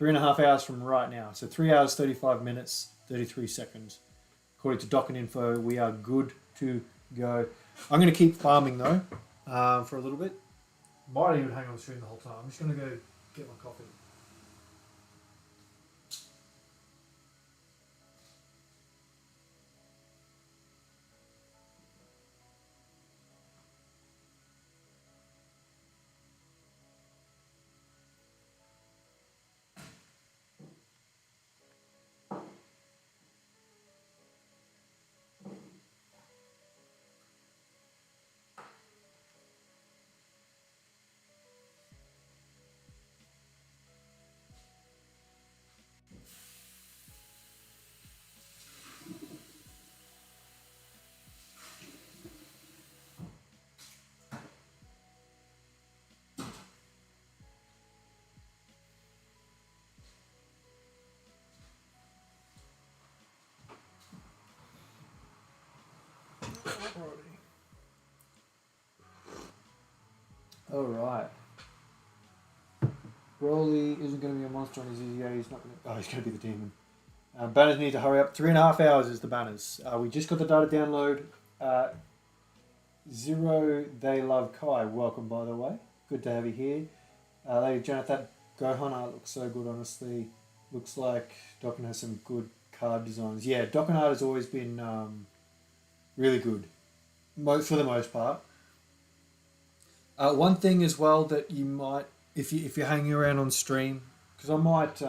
3.5 hours from right now. So 3 hours, 35 minutes, 33 seconds. According to Dokkan info, we are good to go. I'm going to keep farming though for a little bit. Might even hang on the stream the whole time. I'm just going to go get my coffee. Alright. Broly isn't going to be a monster on his EZA. He's not going to... Oh, he's going to be the demon. Banners need to hurry up. 3.5 hours is the banners. We just got the data download. Zero They Love Kai. Welcome, by the way. Good to have you here. Lady Janet, that Gohan art looks so good, honestly. Looks like Dokkan has some good card designs. Yeah, Dokkan art has always been really good. For the most part. One thing as well that you might, if you're hanging around on stream, because I might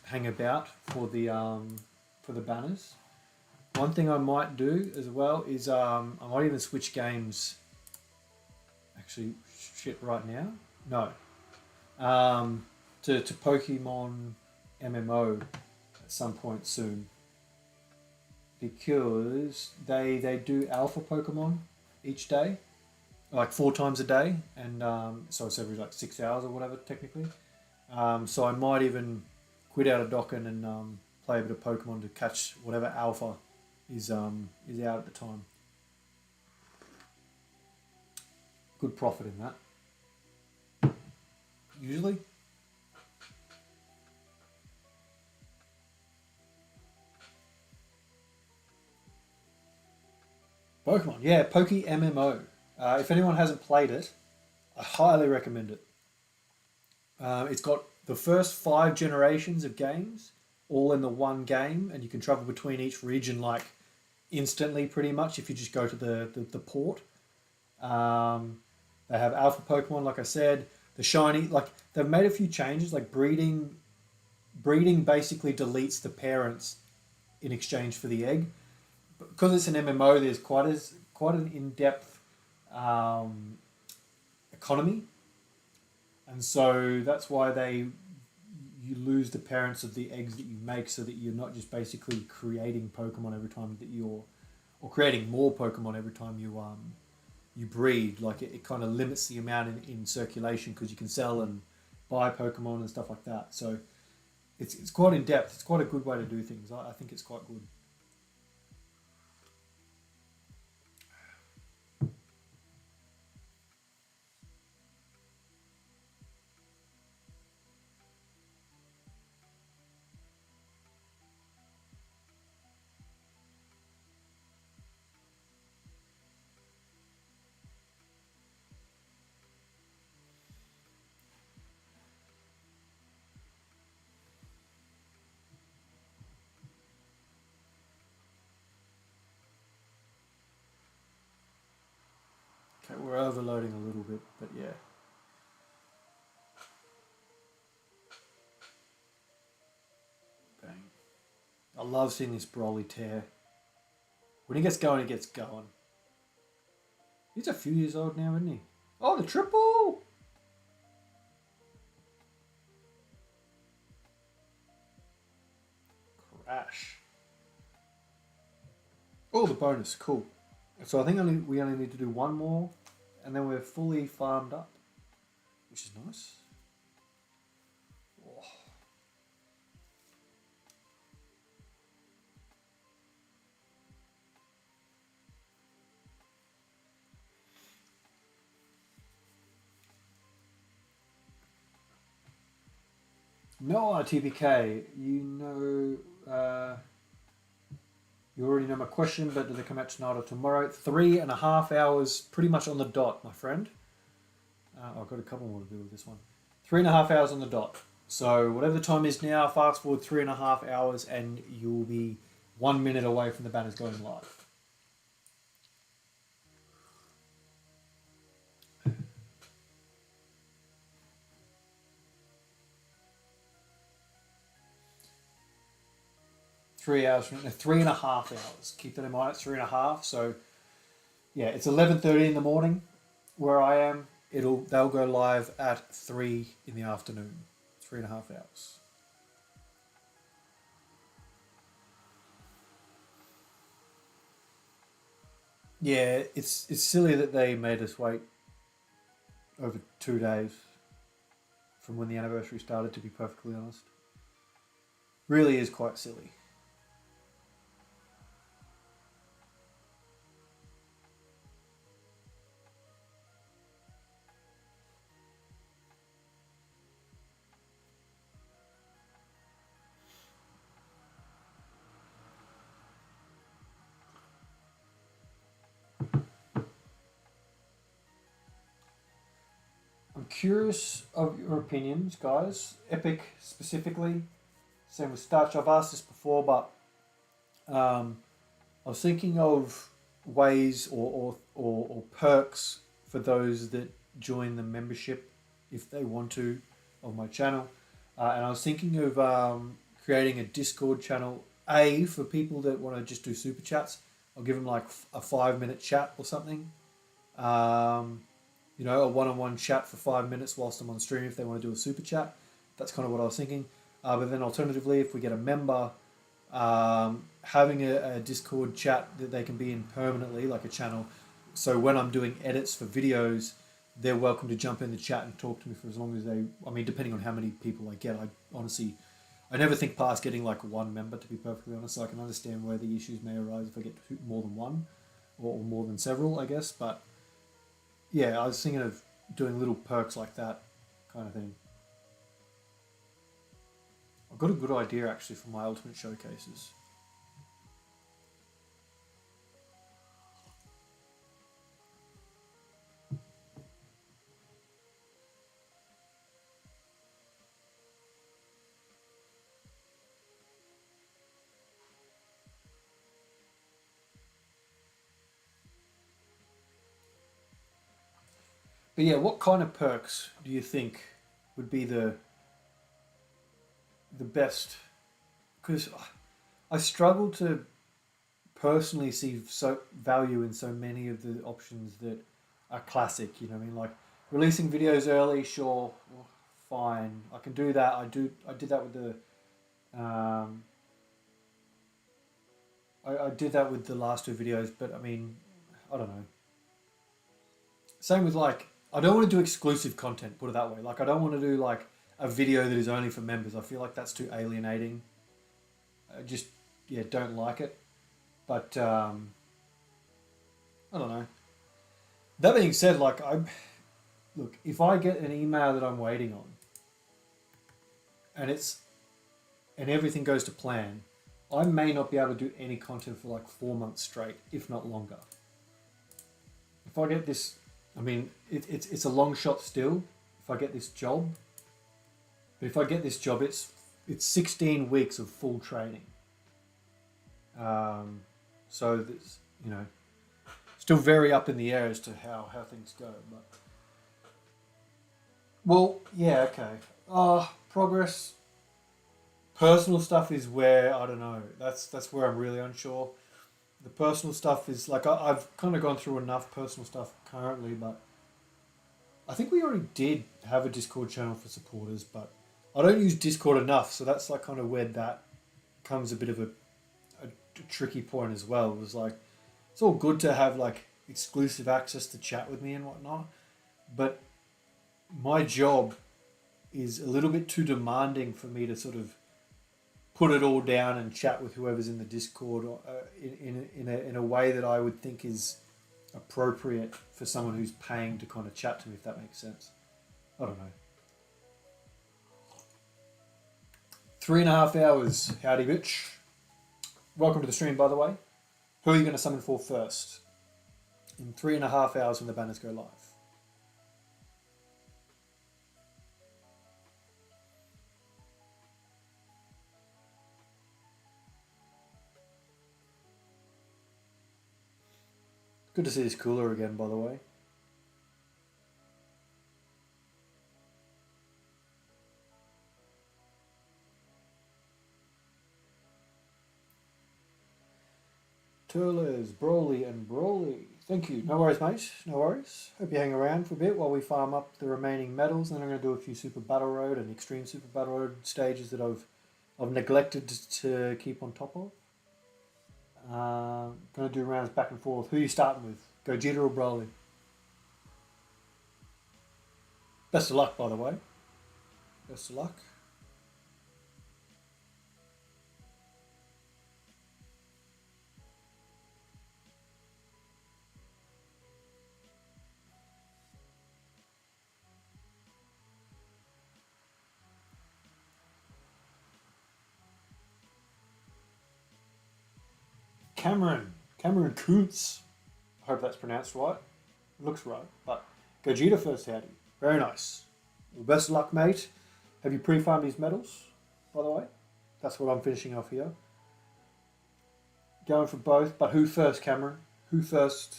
hang about for the banners. One thing I might do as well is I might even switch games. Actually, shit, right now, no. To Pokemon MMO at some point soon, because they do alpha Pokemon each day. Like 4 times a day, and so it's every like 6 hours or whatever technically. So I might even quit out of Dokkan and play a bit of Pokemon to catch whatever alpha is out at the time. Good profit in that. usually. Pokemon, yeah, Poke MMO. If anyone hasn't played it, I highly recommend it. It's got the first 5 generations of games all in the one game, and you can travel between each region like instantly, pretty much, if you just go to the port. Um, they have alpha Pokemon, like I said. The shiny, like they've made a few changes, like breeding. Breeding basically deletes the parents in exchange for the egg. Because it's an MMO, there's quite an in-depth um, economy, and so that's why you lose the parents of the eggs that you make, so that you're not just basically creating Pokemon every time that or creating more Pokemon every time you breed. Like it kind of limits the amount in circulation, because you can sell and buy Pokemon and stuff like that. So it's quite in depth. It's quite a good way to do things. I think it's quite good. Okay, we're overloading a little bit, but yeah. Bang. I love seeing this Broly tear. When he gets going, he gets going. He's a few years old now, isn't he? Oh, the triple! Crash. Oh, the bonus. Cool. So I think we only need to do one more, and then we're fully farmed up, which is nice. Oh. No, TPK, you already know my question, but do they come out tonight or tomorrow? 3.5 hours, pretty much on the dot, my friend. I've got a couple more to do with this one. 3.5 hours on the dot. So whatever the time is now, fast forward 3.5 hours, and you'll be 1 minute away from the banners going live. Three hours from 3.5 hours. Keep that in mind. It's 3.5. So yeah, it's 11:30 in the morning where I am. They'll go live at 3 in the afternoon. 3.5 hours. Yeah, it's silly that they made us wait over 2 days from when the anniversary started, to be perfectly honest. Really is quite silly. I'm curious of your opinions, guys. Epic specifically. Same with Starch. I've asked this before, but I was thinking of ways or perks for those that join the membership, if they want to, of my channel. And I was thinking of creating a Discord channel, for people that want to just do super chats. I'll give them like a 5-minute chat or something. A one-on-one chat for 5 minutes whilst I'm on stream if they want to do a super chat. That's kind of what I was thinking. But then alternatively, if we get a member, having a Discord chat that they can be in permanently, like a channel. So when I'm doing edits for videos, they're welcome to jump in the chat and talk to me for as long as depending on how many people I get. I never think past getting like one member, to be perfectly honest. So I can understand where the issues may arise if I get more than one or more than several, I guess. But yeah, I was thinking of doing little perks like that kind of thing. I've got a good idea actually for my ultimate showcases. But yeah, what kind of perks do you think would be the best? Because I struggle to personally see so value in so many of the options that are classic. You know what I mean? Like releasing videos early, sure, well, fine. I can do that. I did that with the. I did that with the last two videos, but I mean, I don't know. Same with like, I don't want to do exclusive content. Put it that way. Like, I don't want to do like a video that is only for members. I feel like that's too alienating. I just don't like it. But I don't know. That being said, like look, if I get an email that I'm waiting on, and everything goes to plan, I may not be able to do any content for like 4 months straight, if not longer. If I get this, I mean, it's a long shot still. If I get this job, but if I get this job, it's 16 weeks of full training. So there's, still very up in the air as to how things go. But well, yeah, okay. Progress. Personal stuff is where I don't know. That's where I'm really unsure. The personal stuff is like I've kind of gone through enough personal stuff currently, but I think we already did have a Discord channel for supporters, but I don't use Discord enough, so that's like kind of where that comes a bit of a tricky point as well. It was like it's all good to have like exclusive access to chat with me and whatnot, but my job is a little bit too demanding for me to sort of put it all down and chat with whoever's in the Discord in a way that I would think is appropriate for someone who's paying to kind of chat to me, if that makes sense. I don't know. 3.5 hours. Howdy, bitch. Welcome to the stream, by the way. Who are you going to summon for first? In 3.5 hours when the banners go live. Good to see this cooler again, by the way. Turles, Broly, and Broly. Thank you. No worries, mate. No worries. Hope you hang around for a bit while we farm up the remaining medals, and then I'm going to do a few Super Battle Road and Extreme Super Battle Road stages that I've neglected to keep on top of. Going to do rounds back and forth. Who are you starting with? Gogeta or Broly? Best of luck, by the way. Best of luck. Cameron Coots. I hope that's pronounced right. It looks right. But Gogeta first, howdy. Very nice. Well, best of luck, mate. Have you pre-farmed these medals, by the way? That's what I'm finishing off here. Going for both, but who first, Cameron? Who first?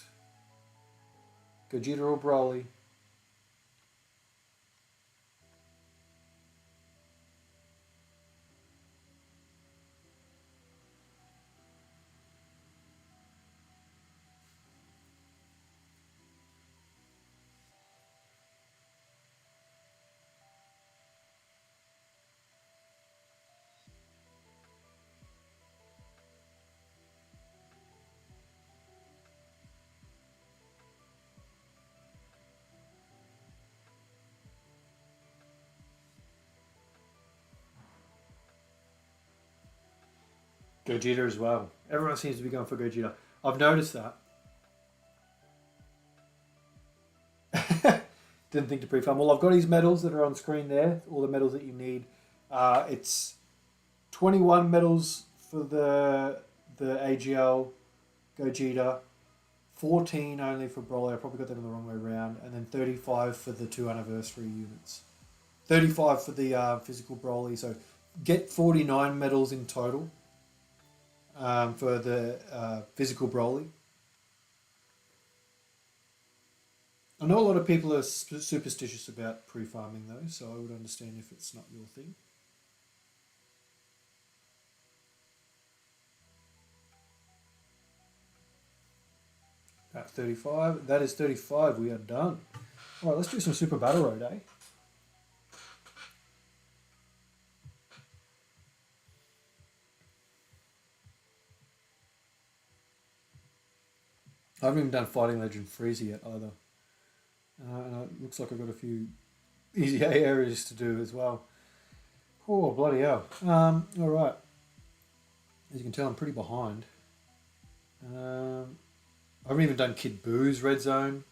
Gogeta or Broly? Gogeta as well. Everyone seems to be going for Gogeta. I've noticed that. Didn't think to pre-farm. Well, I've got his medals that are on screen there. All the medals that you need. It's 21 medals for the AGL Gogeta. 14 only for Broly. I probably got them in the wrong way around. And then 35 for the 2 anniversary units. 35 for the physical Broly. So get 49 medals in total for the physical Broly. I know a lot of people are superstitious about pre-farming though, so I would understand if it's not your thing. At 35, that is 35, we are done. Alright, let's do some Super Battle Road, eh? I haven't even done Fighting Legend Frieza yet either. And it looks like I've got a few easy areas to do as well. Oh, bloody hell. Alright. As you can tell, I'm pretty behind. I haven't even done Kid Boo's Red Zone.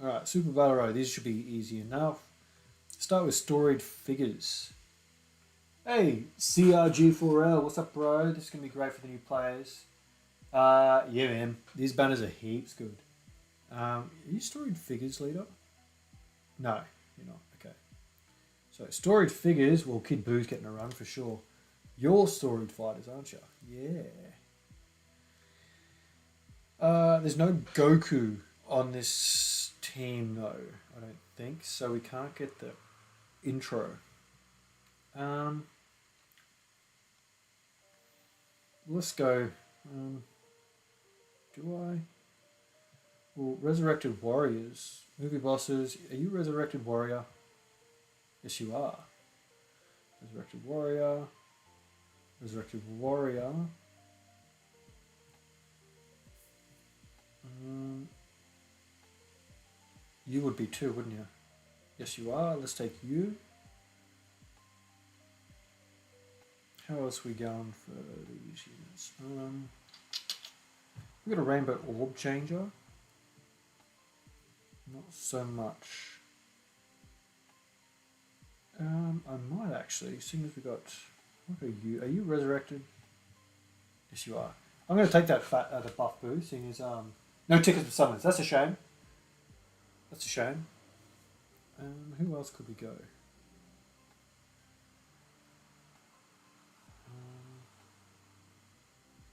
Alright, Super Battle Road. These should be easy enough. Start with storied figures. Hey, CRG4L. What's up, bro? This is going to be great for the new players. Yeah, man. These banners are heaps good. Are you storied figures, leader? No, you're not. Okay. So, storied figures. Well, Kid Boo's getting a run for sure. You're storied fighters, aren't you? Yeah. There's no Goku on this team, though, I don't think. So we can't get the intro. Let's go. Do I? Well, Resurrected Warriors. Movie bosses. Are you Resurrected Warrior? Yes, you are. Resurrected Warrior. Resurrected Warrior. You would be too, wouldn't you? Yes, you are. Let's take you. How else are we going for these units? We've got a Rainbow Orb Changer. Not so much. I might actually, seeing as we got... What are you? Are you resurrected? Yes, you are. I'm going to take that the buff boost, seeing as no tickets for summons. That's a shame. That's a shame. Who else could we go?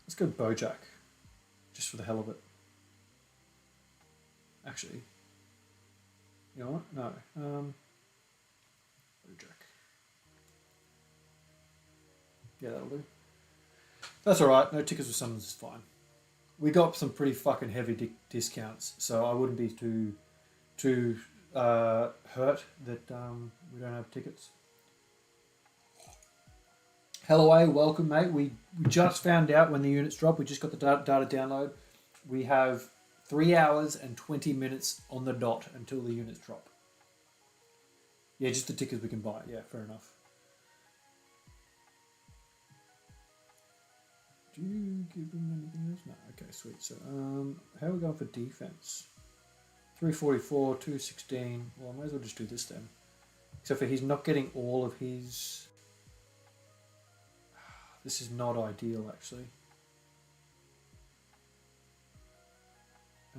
Let's go Bojack, just for the hell of it. Actually, you know what? No. Bojack. Yeah, that'll do. That's alright. No tickets for summons is fine. We got some pretty fucking heavy discounts, so I wouldn't be too hurt that we don't have tickets. Hello, welcome, mate. We just found out when the units drop. We just got the data download. We have 3 hours and 20 minutes on the dot until the units drop. Yeah, just the tickets we can buy. Yeah, fair enough. Do you give them anything else? No. Okay, sweet. So, how are we going for defense? 344, 216. Well, I might as well just do this then. Except for he's not getting all of his... This is not ideal, actually.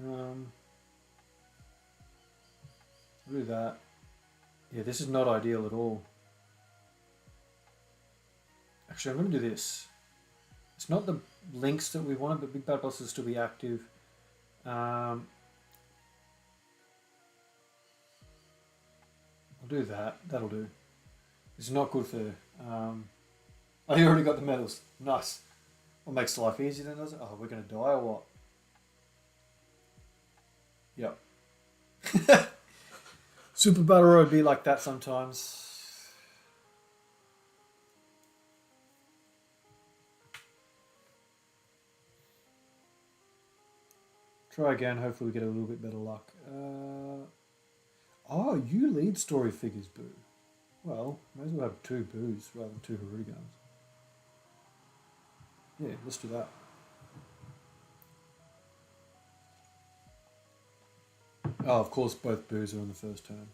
I'll do that. Yeah, this is not ideal at all. Actually, I'm going to do this. It's not the links that we wanted, but Big Bad Boss will still be active. I'll do that. That'll do. It's not good for... Oh, you already got the medals. Nice. What makes life easy then, does it? Oh, we're going to die or what? Yep. Super Battle Road be like that sometimes. Try again. Hopefully we get a little bit better luck. Oh, you lead story figures, Boo. Well, may as well have 2 Boos rather than 2 Harugans. Yeah, let's do that. Oh, of course, both Boos are on the first turn.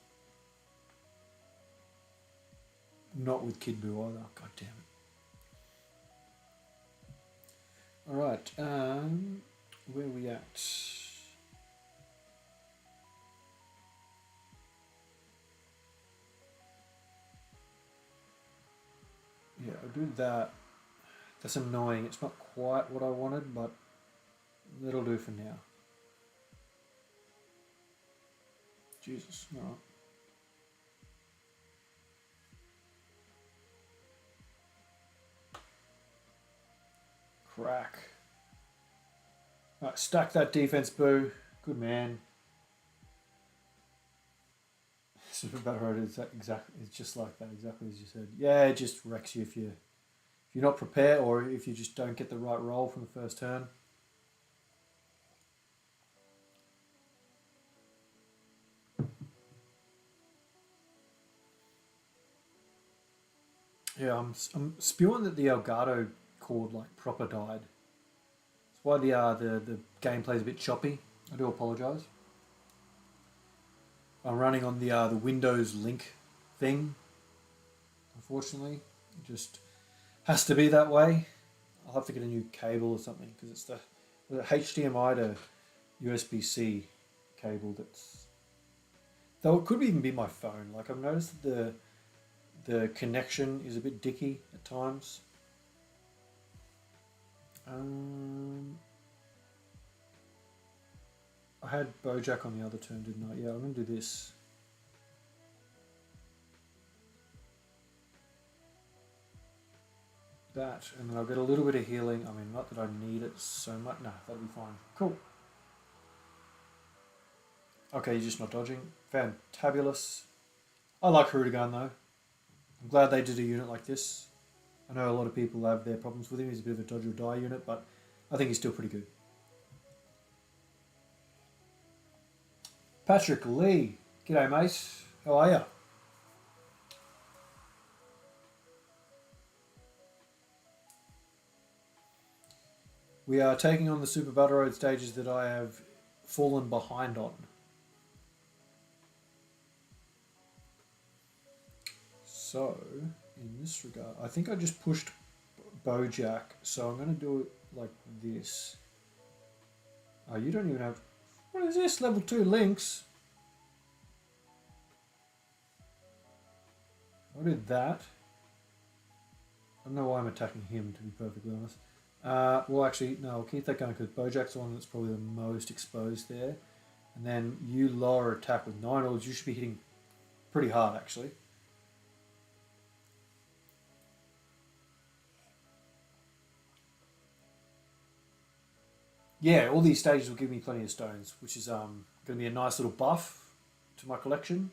Not with Kid Buu either. God damn it. Alright, where are we at? Yeah, I'll do that. That's annoying. It's not quite what I wanted, but that'll do for now. Jesus, no. Crack. Alright, stack that defense, Boo. Good man. Super Battle is exactly. It's just like that, exactly as you said. Yeah, it just wrecks you if you're not prepared, or if you just don't get the right roll from the first turn. Yeah, I'm spewing that the Elgato cord like proper died. That's why the gameplay is a bit choppy. I do apologise. I'm running on the Windows Link thing. Unfortunately, it just has to be that way. I'll have to get a new cable or something because it's the HDMI to USB-C cable that's. Though it could even be my phone. Like I've noticed that the connection is a bit dicky at times. I had Bojack on the other turn, didn't I? Yeah, I'm going to do this. That, and then I'll get a little bit of healing. I mean, not that I need it so much. No, that'll be fine. Cool. Okay, you're just not dodging. Fantabulous. I like Hirudegarn though. I'm glad they did a unit like this. I know a lot of people have their problems with him. He's a bit of a dodge or die unit, but I think he's still pretty good. Patrick Lee. G'day, mate. How are you? We are taking on the Super Battle Road stages that I have fallen behind on. So, in this regard, I think I just pushed Bojack, so I'm going to do it like this. Oh, you don't even have... What is this? Level 2 links? I did that. I don't know why I'm attacking him, to be perfectly honest. Well, actually, no, I'll keep that going because Bojack's the one that's probably the most exposed there. And then you lower attack with 9 orders. You should be hitting pretty hard, actually. Yeah, all these stages will give me plenty of stones, which is going to be a nice little buff to my collection.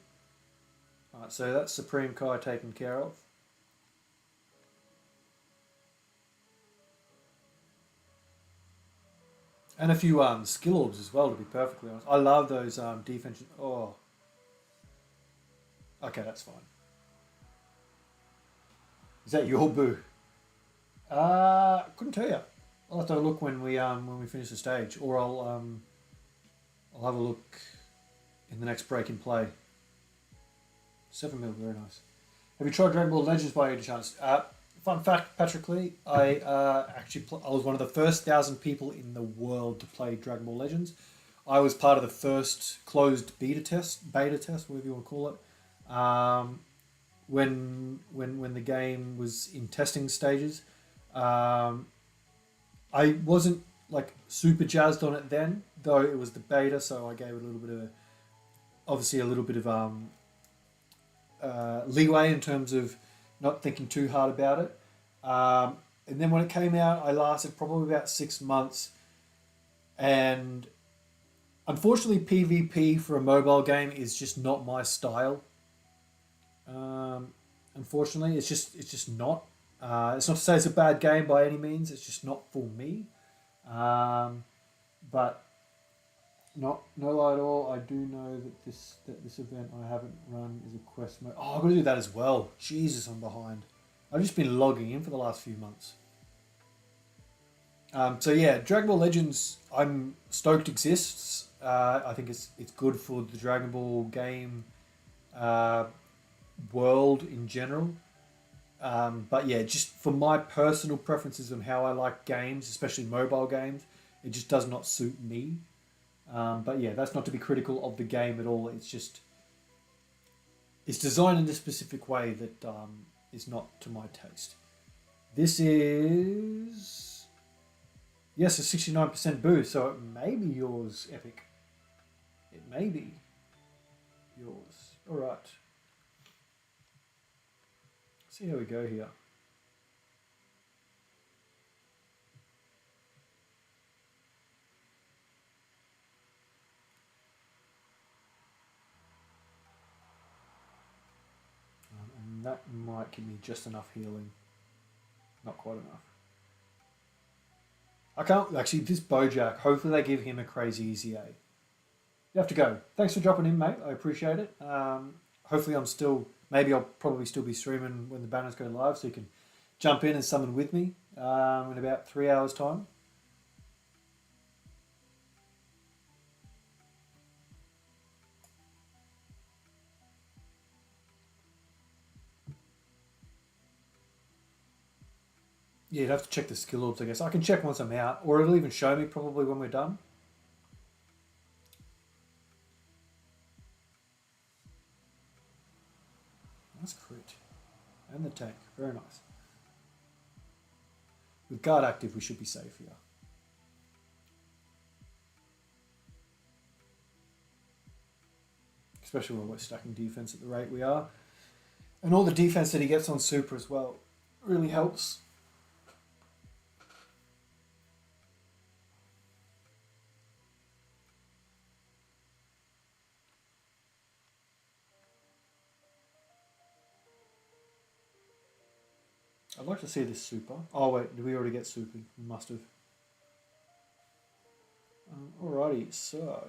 Alright, so that's Supreme Kai taken care of. And a few skill orbs as well, to be perfectly honest. I love those defense... Oh. Okay, that's fine. Is that your Boo? Couldn't tell you. I'll have to look when we finish the stage, or I'll have a look in the next break in play. 7 mil, very nice. Have you tried Dragon Ball Legends by any chance? Fun fact, Patrick Lee, I was one of the first 1,000 people in the world to play Dragon Ball Legends. I was part of the first closed beta test, whatever you want to call it. When the game was in testing stages. I wasn't like super jazzed on it then, though it was the beta, so I gave it a little bit of leeway in terms of not thinking too hard about it. And then when it came out, I lasted probably about 6 months, and unfortunately, PvP for a mobile game is just not my style. Unfortunately, it's just not. It's not to say it's a bad game by any means. It's just not for me. But no lie at all. I do know that this event I haven't run is a quest mode. Oh, I've got to do that as well. Jesus, I'm behind. I've just been logging in for the last few months. So yeah, Dragon Ball Legends, I'm stoked exists. I think it's good for the Dragon Ball game world in general. But yeah, just for my personal preferences on how I like games, especially mobile games, it just does not suit me. But yeah, that's not to be critical of the game at all. It's just it's designed in a specific way that is not to my taste. This is yes, a 69% boost, so it may be yours, Epic. It may be yours. All right. See how we go here. And that might give me just enough healing. Not quite enough. I can't actually. This Bojack. Hopefully they give him a crazy easy A. You have to go. Thanks for dropping in, mate. I appreciate it. Hopefully I'm still. Maybe I'll probably still be streaming when the banners go live, so you can jump in and summon with me in about 3 hours' time. Yeah, you'd have to check the skill orbs, I guess. I can check once I'm out, or it'll even show me probably when we're done. That's crit. And the tank. Very nice. With guard active, we should be safe here. Especially when we're stacking defense at the rate we are. And all the defense that he gets on super as well really helps. I'd like to see this super. Oh wait, did we already get super? We must have. Alrighty, so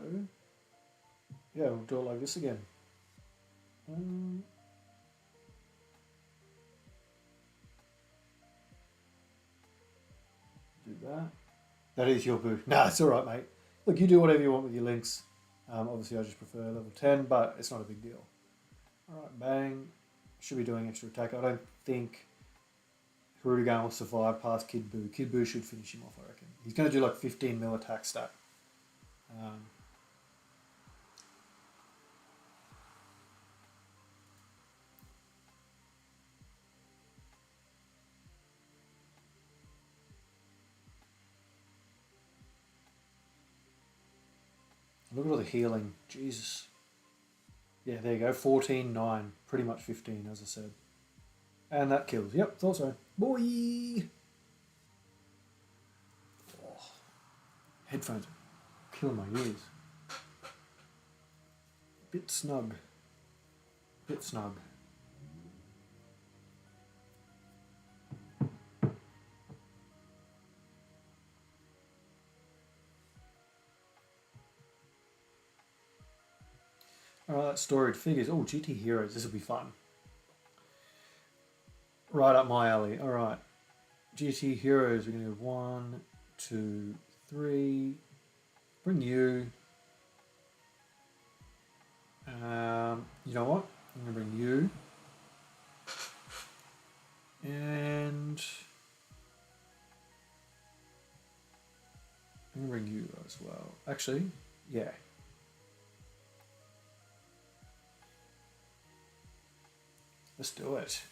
yeah, we'll do it like this again. Do that. That is your boo. Nah, it's alright, mate. Look, you do whatever you want with your links. Obviously, I just prefer level 10, but it's not a big deal. Alright, bang. Should be doing extra attack. I don't think Hirudegan will survive past Kid Buu. Kid Buu should finish him off, I reckon. He's going to do like 15 mil attack stat. Look at all the healing. Jesus. Yeah, there you go. 14, 9. Pretty much 15, as I said. And that kills. Yep, thought so. Boy! Oh, headphones are killing my ears. Bit snug. Bit snug. Alright, storied figures. Oh, GT Heroes. This will be fun. Right up my alley. Alright. GT Heroes. We're going to go 1, 2, 3. Bring you. You know what? I'm going to bring you. And I'm going to bring you as well. Actually, yeah. Let's do it.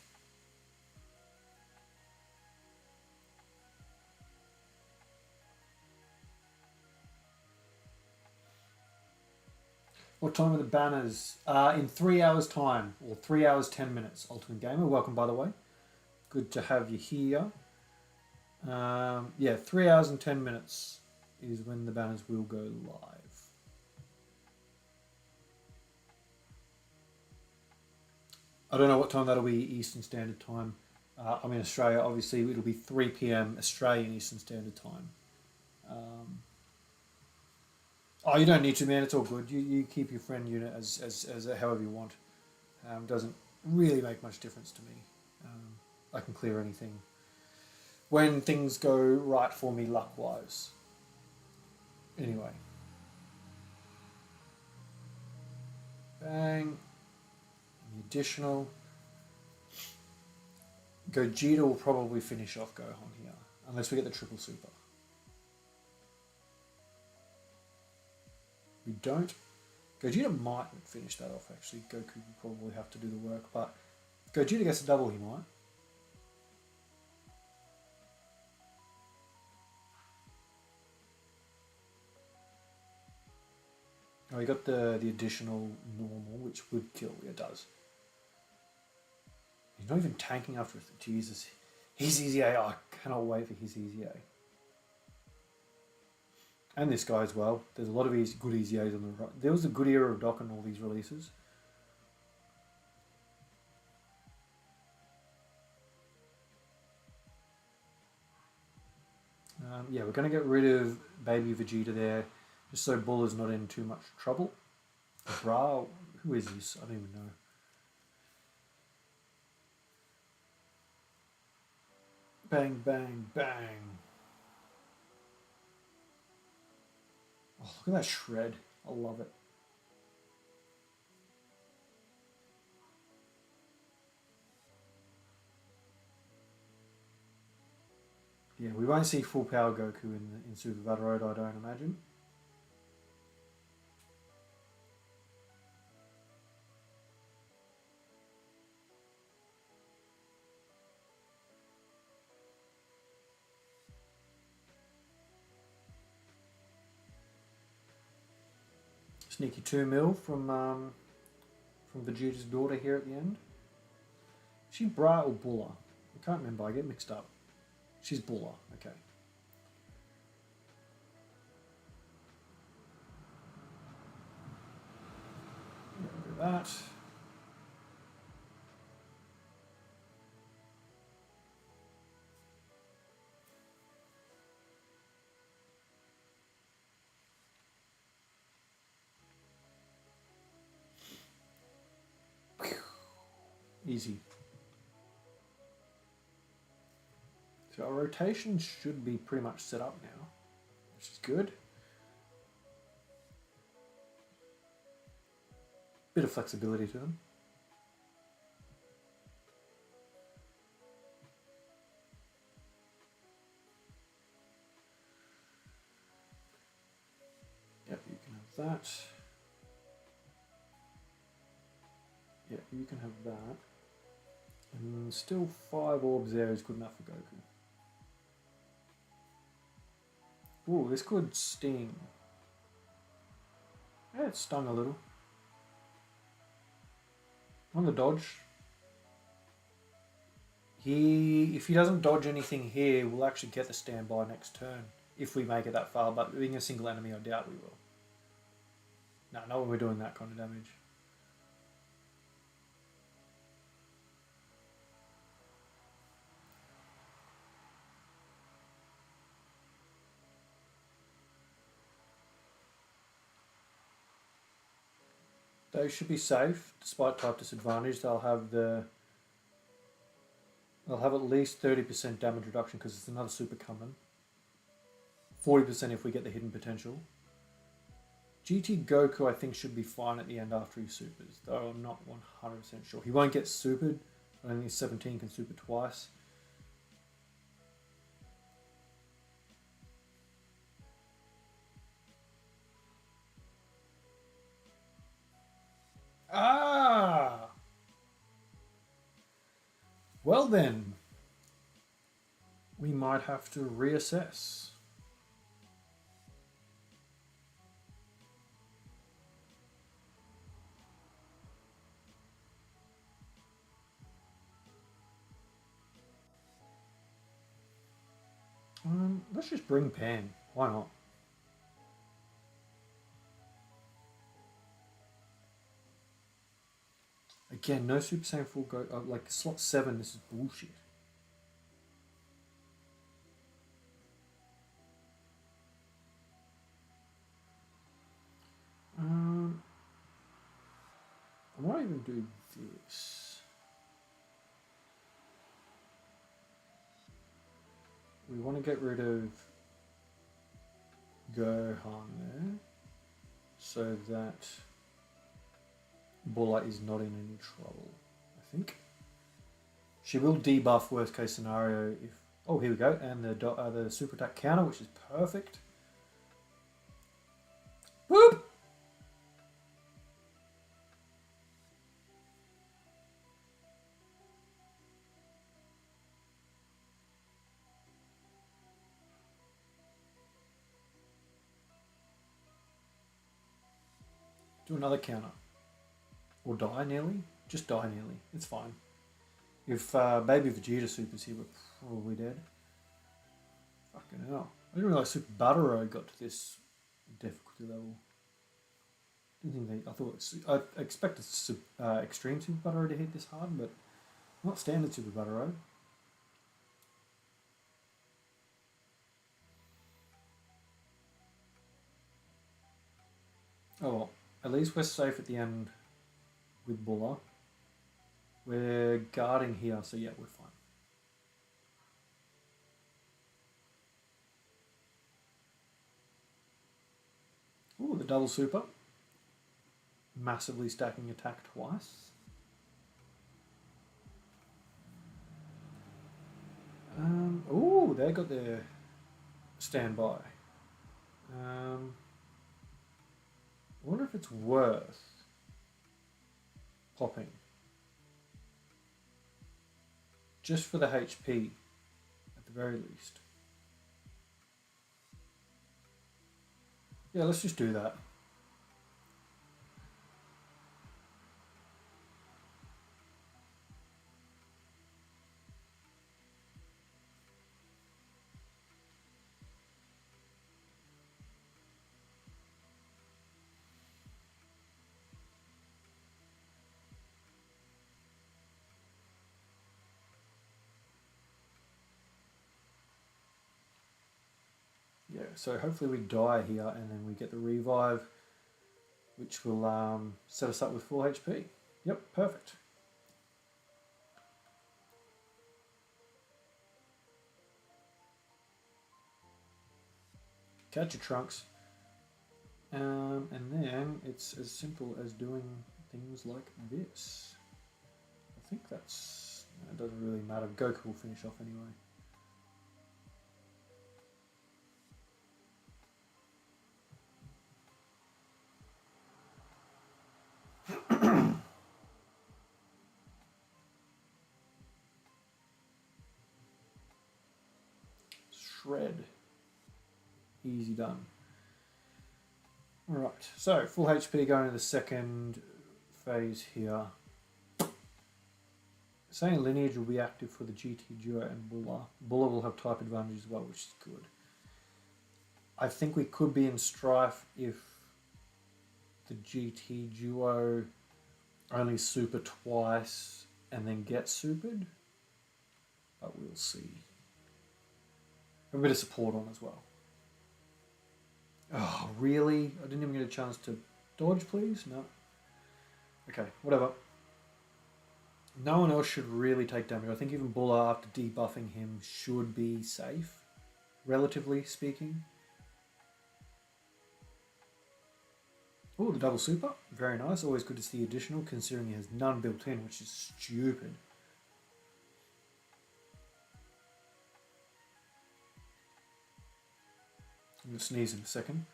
What time are the banners? In 3 hours' time, or 3 hours 10 minutes. Ultimate Gamer, welcome by the way. Good to have you here. Yeah, 3 hours and 10 minutes is when the banners will go live. I don't know what time that'll be Eastern Standard Time. I'm in Australia, obviously it'll be 3 p.m. Australian Eastern Standard Time. Oh, you don't need to, man. It's all good. You keep your friend unit as however you want. Doesn't really make much difference to me. I can clear anything when things go right for me luck-wise. Anyway. Bang. The additional. Gogeta will probably finish off Gohan here, unless we get the triple super. We don't. Gogeta might finish that off actually. Goku will probably have to do the work, but if Gogeta gets a double, he might. Oh, he got the additional normal, which would kill. Yeah, it does. He's not even tanking after it. Jesus. His EZA. Oh, I cannot wait for his EZA. And this guy as well. There's a lot of good EZAs on the right. There was a good era of Dokkan all these releases. Yeah, we're going to get rid of Baby Vegeta there, just so Bulla's not in too much trouble. Bra, who is this? I don't even know. Bang, bang, bang. Oh, look at that shred. I love it. Yeah, we won't see full power Goku in Super Battle Road, I don't imagine. Sneaky 2 mil from Vegeta's daughter here at the end. Is she Bra or Bulla? I can't remember, I get mixed up. She's Bulla, okay. Do that. Easy. So our rotation should be pretty much set up now, which is good. Bit of flexibility to them. Yep, you can have that. Yeah, you can have that. And still 5 orbs there is good enough for Goku. Ooh, this could sting. Yeah, it stung a little. On the dodge. If he doesn't dodge anything here, we'll actually get the standby next turn. If we make it that far, but being a single enemy, I doubt we will. No, not when we're doing that kind of damage. They should be safe, despite type disadvantage. They'll have at least 30% damage reduction because it's another super coming. 40% if we get the hidden potential. GT Goku I think should be fine at the end after he supers, though I'm not 100% sure. He won't get supered. I think 17 can super twice. Ah! Well then, we might have to reassess. Let's just bring Pan. Why not? Again, no Super Saiyan full go. Like slot 7, this is bullshit. I might even do this. We want to get rid of Gohan there, so that Bulla is not in any trouble, I think. She will debuff worst case scenario if... Oh, here we go. And the super attack counter, which is perfect. Whoop! Do another counter. Or die nearly. Just die nearly. It's fine. If Baby Vegeta Super's here, we're probably dead. Fucking hell. I didn't realise Super Battle Road got to this difficulty level. Didn't think I expected Extreme Super Battle Road to hit this hard, but not Standard Super Battle Road. Oh well, at least we're safe at the end with Buller. We're guarding here, so yeah, we're fine. Ooh, the double super. Massively stacking attack twice. Ooh, they got their standby. I wonder if it's worth popping. Just for the HP, at the very least. Yeah, let's just do that. Yeah, so hopefully we die here and then we get the revive, which will set us up with full HP. Yep, perfect. Catch your Trunks. And then it's as simple as doing things like this. I think that's... It doesn't really matter. Goku will finish off anyway. Shred. Easy done. Alright, so full HP going to the second phase here. Saying Lineage will be active for the GT Duo and Buller. Buller will have type advantage as well, which is good. I think we could be in strife if the GT Duo only super twice and then get supered. But we'll see. A bit of support on as well. Oh, really? I didn't even get a chance to dodge, please? No. Okay, whatever. No one else should really take damage. I think even Buller, after debuffing him, should be safe, relatively speaking. Oh, the double super. Very nice. Always good to see additional, considering he has none built in, which is stupid. I'm going to sneeze in a second.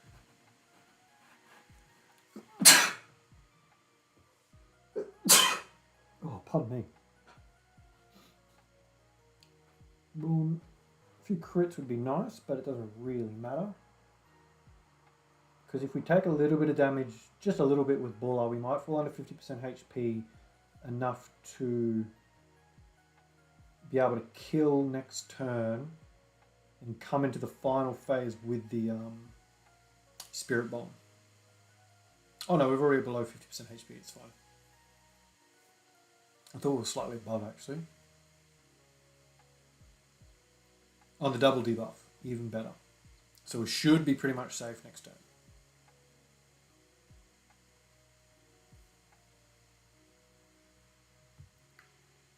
Oh, pardon me. Boom. A few crits would be nice, but it doesn't really matter. Because if we take a little bit of damage, just a little bit with Buller, we might fall under 50% HP, enough to be able to kill next turn and come into the final phase with the Spirit Bomb. Oh no, we're already below 50% HP, it's fine. I thought we were slightly above actually. On the double debuff, even better. So we should be pretty much safe next turn.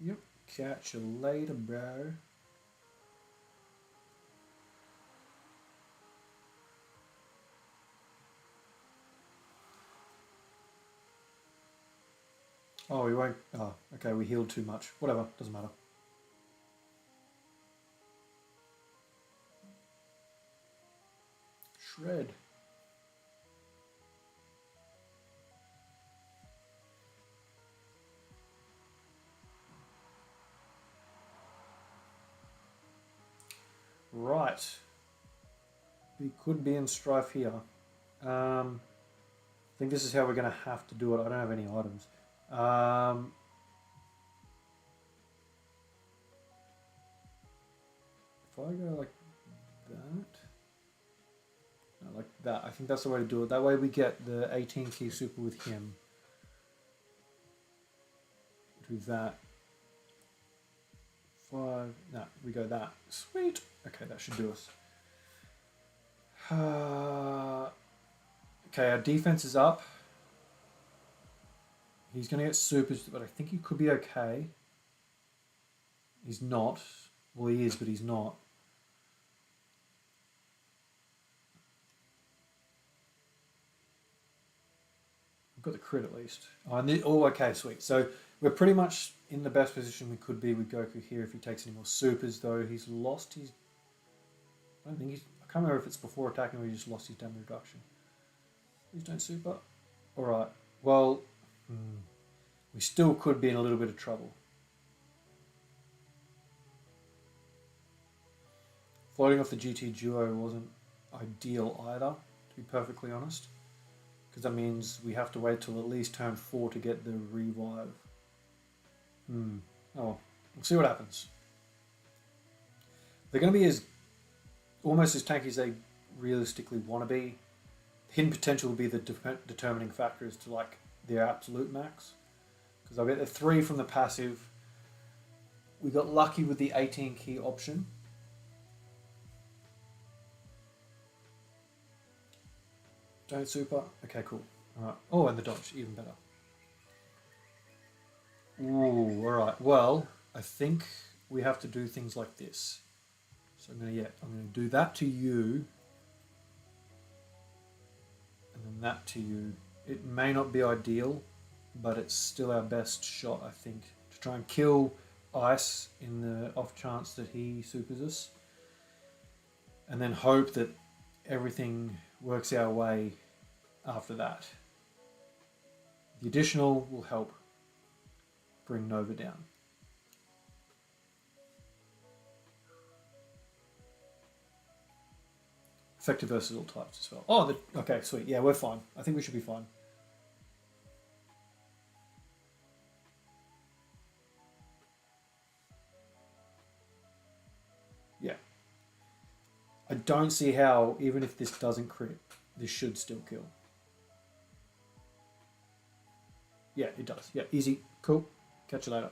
Yep, catch you later, bro. Oh, we won't. Oh, okay, we healed too much. Whatever, doesn't matter. shred. Right. We could be in strife here. I think this is how we're going to have to do it. I don't have any items. If I go like that, no, like that, I think that's the way to do it. That way we get the 18 key super with him. Do that. 5, no, we go that. Sweet. Okay, that should do us. Okay, our defense is up. He's going to get supers, but I think he could be okay. He's not. Well, he is, but he's not. Got the crit at least. Oh, okay, sweet. So we're pretty much in the best position we could be with Goku here. If he takes any more supers, though, he's lost his. I don't think he's. I can't remember if it's before attacking or he just lost his damage reduction. Please don't super. All right. Well, we still could be in a little bit of trouble. Floating off the GT duo wasn't ideal either, to be perfectly honest. Because that means we have to wait till at least turn 4 to get the revive. Oh, we'll see what happens. They're going to be almost as tanky as they realistically want to be. Hidden potential will be the determining factor as to like their absolute max. Because I'll get the 3 from the passive. We got lucky with the 18 key option. Don't super. Okay, cool. Alright. Oh, and the dodge, even better. Ooh, alright. Well, I think we have to do things like this. So I'm gonna do that to you. And then that to you. It may not be ideal, but it's still our best shot, I think. To try and kill Ice in the off chance that he supers us. And then hope that everything works our way after that. The additional will help bring Nova down. Effective versus all types as well. Oh, okay, sweet. Yeah, we're fine. I think we should be fine. Yeah. I don't see how, even if this doesn't crit, this should still kill. Yeah, it does. Yeah, easy. Cool. Catch you later.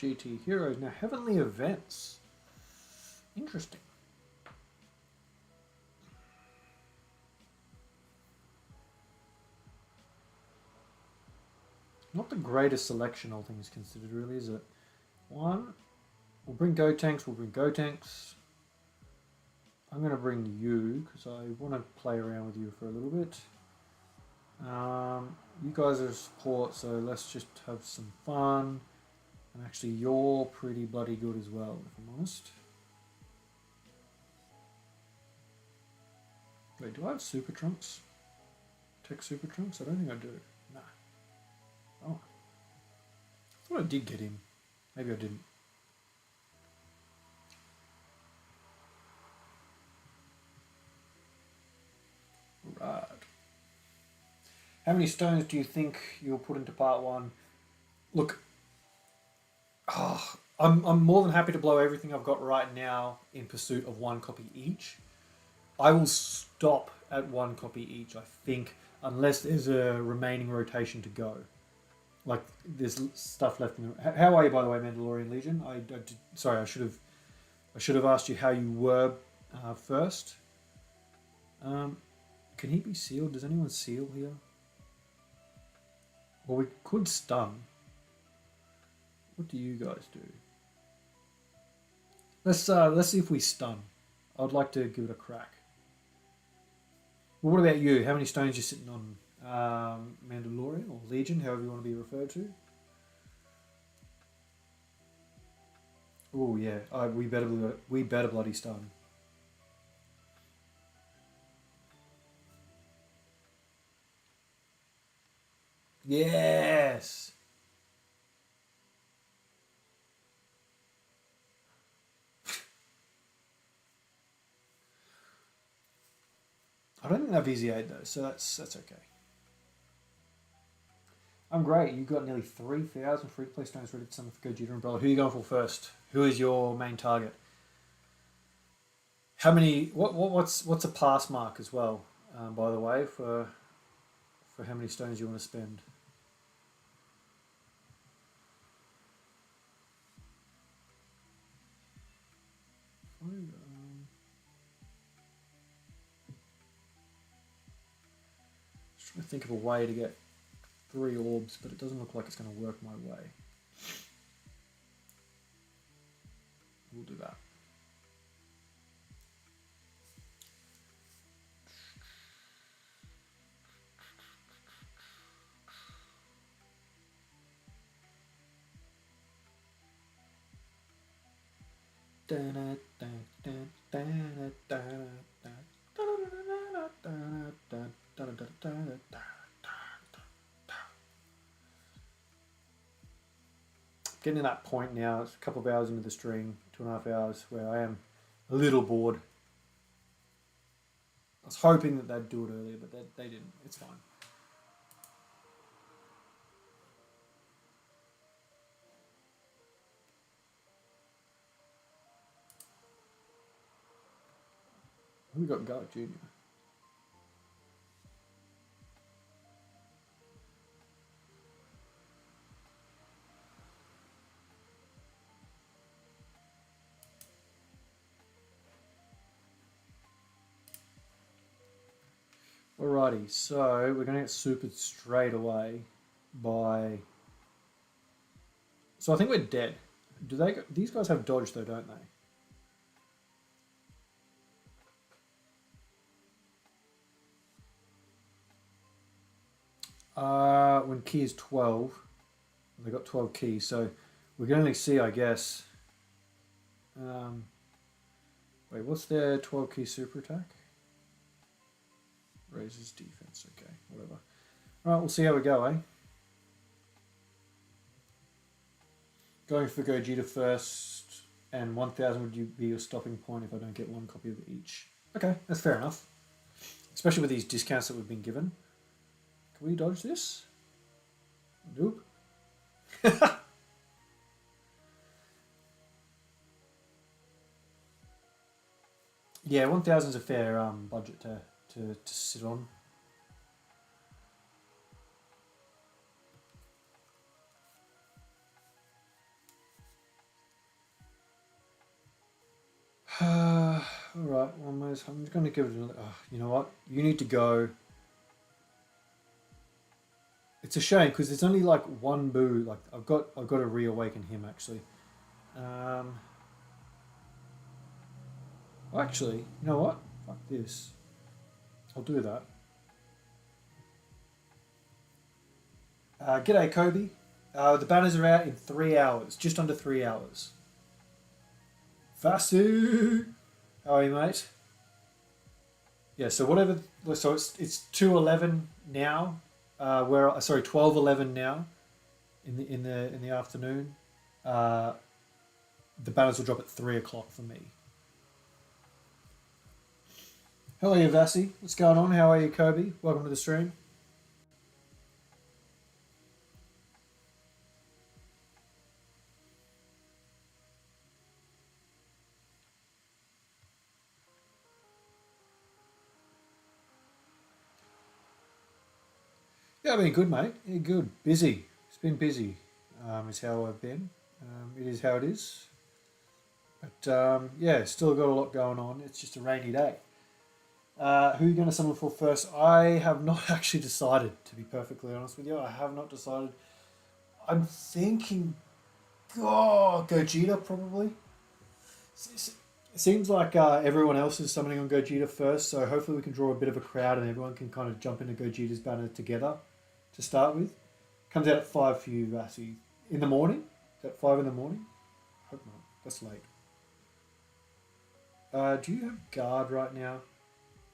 GT Heroes. Now, Heavenly Events. Interesting. Not the greatest selection, all things considered, really, is it? One, we'll bring Gotenks, I'm going to bring you, because I want to play around with you for a little bit. You guys are support, so let's just have some fun. And actually, you're pretty bloody good as well, if I'm honest. Wait, do I have Super Trunks? Tech Super Trunks? I don't think I do. Nah. Oh. I thought I did get him. Maybe I didn't. Right. How many stones do you think you'll put into part 1? Look, I'm more than happy to blow everything I've got right now in pursuit of 1 copy each. I will stop at 1 copy each, I think, unless there's a remaining rotation to go. like there's stuff left in the. How are you, by the way, Mandalorian Legion? Sorry, I should have asked you how you were first. Can he be sealed? Does anyone seal here? Well, we could stun. What do you guys do? Let's see if we stun. I'd like to give it a crack. Well, what about you? How many stones you sitting on, Mandalorian or Legion, however you want to be referred to? Oh yeah, we better bloody stun. Yes. I don't think they've easy aid though, so that's okay. I'm great. You've got nearly 3,000 free play stones ready to summon for Gogeta Umbrella. Who are you going for first? Who is your main target? How many? What's a pass mark as well? By the way, for how many stones you want to spend? Just trying to think of a way to get 3 orbs, but it doesn't look like it's going to work my way. We'll do that. Getting to that point now, it's a couple of hours into the stream, 2.5 hours, where I am a little bored. I was hoping that they'd do it earlier, but they didn't. It's fine. We got Garlic Jr. Alrighty, so we're going to get supered straight away by... So I think we're dead. These guys have dodge though, don't they? When key is 12, they got 12 keys, so we can only see, I guess. Wait, what's their 12 key super attack? Raises defense, okay, whatever. Alright, we'll see how we go, eh? Going for Gogeta first, and 1,000 would be your stopping point if I don't get 1 copy of each. Okay, that's fair enough. Especially with these discounts that we've been given. Can we dodge this? Nope. Yeah, 1,000 is a fair budget to sit on. Alright, almost. I'm just going to give it another... you know what? You need to go. It's a shame because there's only like 1 boo. Like I've got to reawaken him actually. Actually, you know what? Fuck this. I'll do that. G'day, Kobe. The banners are out in 3 hours, just under 3 hours. Vasu, how are you, mate? Yeah, so whatever. So it's 2:11 now. 12:11 now. In the afternoon. The banners will drop at 3 o'clock for me. Hello, you Vasi. What's going on? How are you, Kobe? Welcome to the stream. Yeah, I've been good, mate. Yeah, good. Busy. It's been busy, is how I've been. It is how it is. But yeah, still got a lot going on. It's just a rainy day. Who are you going to summon for first? I have not actually decided, to be perfectly honest with you. I have not decided. I'm thinking, Gogeta probably. It seems like everyone else is summoning on Gogeta first, so hopefully we can draw a bit of a crowd and everyone can kind of jump into Gogeta's banner together to start with. Comes out at 5 for you, Vassie. In the morning? Is that 5 in the morning? Hope not. That's late. Do you have guard right now?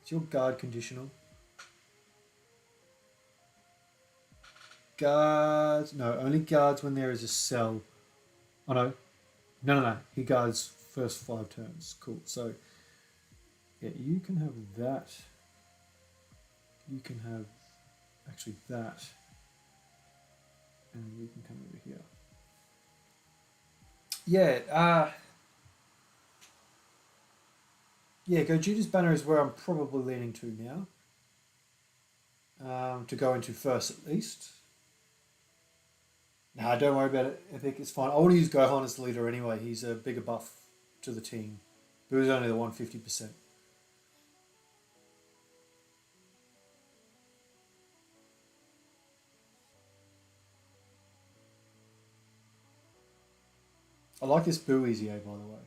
Is your guard conditional? Guards. No, only guards when there is a cell. Oh no. No. He guards first 5 turns. Cool. So, yeah, you can have that. You can have actually that. And you can come over here. Yeah, Gogeta's banner is where I'm probably leaning to now. To go into first at least. Nah, don't worry about it. Epic, it's fine. I want to use Gohan as the leader anyway. He's a bigger buff to the team. But he's only the 150%. I like this Boo EZA, by the way.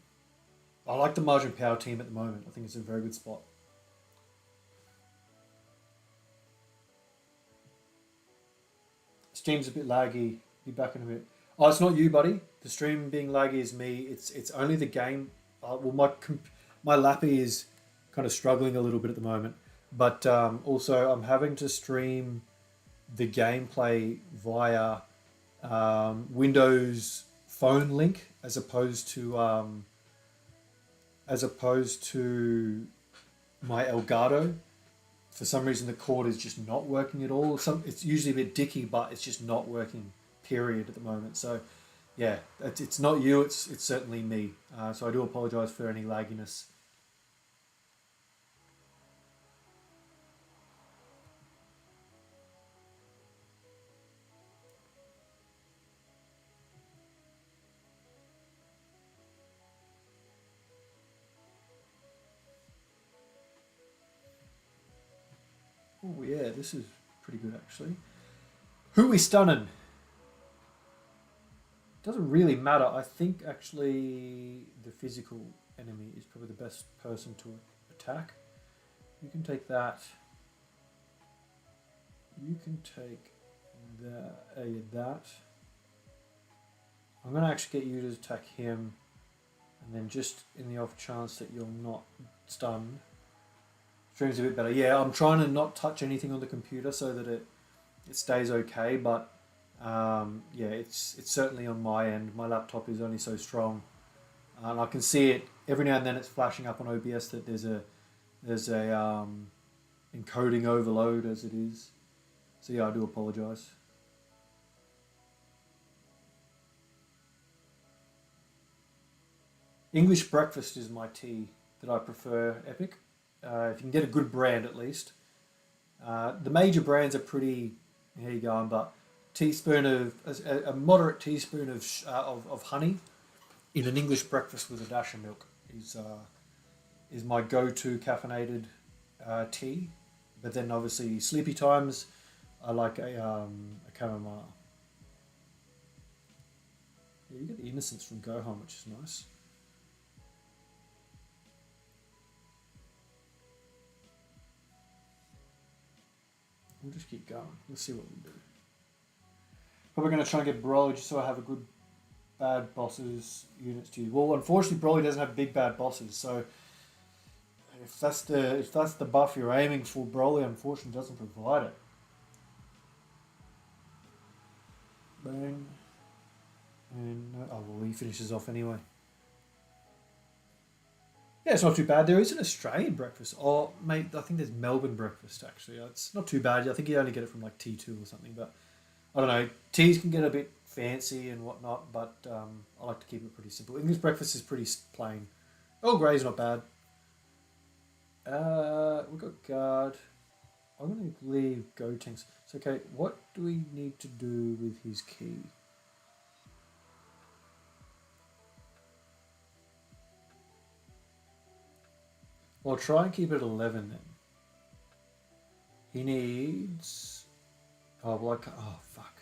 I like the Margin Power team at the moment. I think it's a very good spot. Stream's a bit laggy. Be back in a bit. Oh, it's not you, buddy. The stream being laggy is me. It's only the game. Well, my lappy is kind of struggling a little bit at the moment. But also, I'm having to stream the gameplay via Windows phone link as opposed to my Elgato. For some reason, the cord is just not working at all. It's usually a bit dicky, but it's just not working. Period at the moment. So, yeah, it's not you. It's certainly me. So I do apologise for any lagginess. Oh yeah, this is pretty good actually. Who we stunning? Doesn't really matter. I think actually the physical enemy is probably the best person to attack. You can take that. You can take that. I'm going to actually get you to attack him. And then just in the off chance that you're not stunned. Stream's a bit better. Yeah, I'm trying to not touch anything on the computer so that it stays okay. But yeah, it's certainly on my end. My laptop is only so strong. And I can see it every now and then. It's flashing up on OBS that there's a encoding overload as it is. So yeah, I do apologise. English breakfast is my tea that I prefer, Epic. If you can get a good brand at least. The major brands are pretty here going, but a moderate teaspoon of honey in an English breakfast with a dash of milk is my go-to caffeinated tea. But then obviously sleepy times, I like a chamomile. Yeah, you get the innocence from Gohan, which is nice. We'll just keep going. Let's see what we do. Probably going to try and get Broly just so I have a good bad bosses units to use. Well, unfortunately, Broly doesn't have big bad bosses, so if that's the buff you're aiming for, Broly unfortunately doesn't provide it. Bang. And oh well, he finishes off anyway. Yeah, it's not too bad. There is an Australian breakfast. Oh, mate, I think there's Melbourne breakfast, actually. It's not too bad. I think you only get it from, like, T2 or something. But, I don't know. Teas can get a bit fancy and whatnot, but I like to keep it pretty simple. English breakfast is pretty plain. Earl Grey's not bad. We've got guard. I'm going to leave Gotenks. It's okay. What do we need to do with his key? Well, try and keep it at 11 then. He needs... Oh, well, oh, fuck.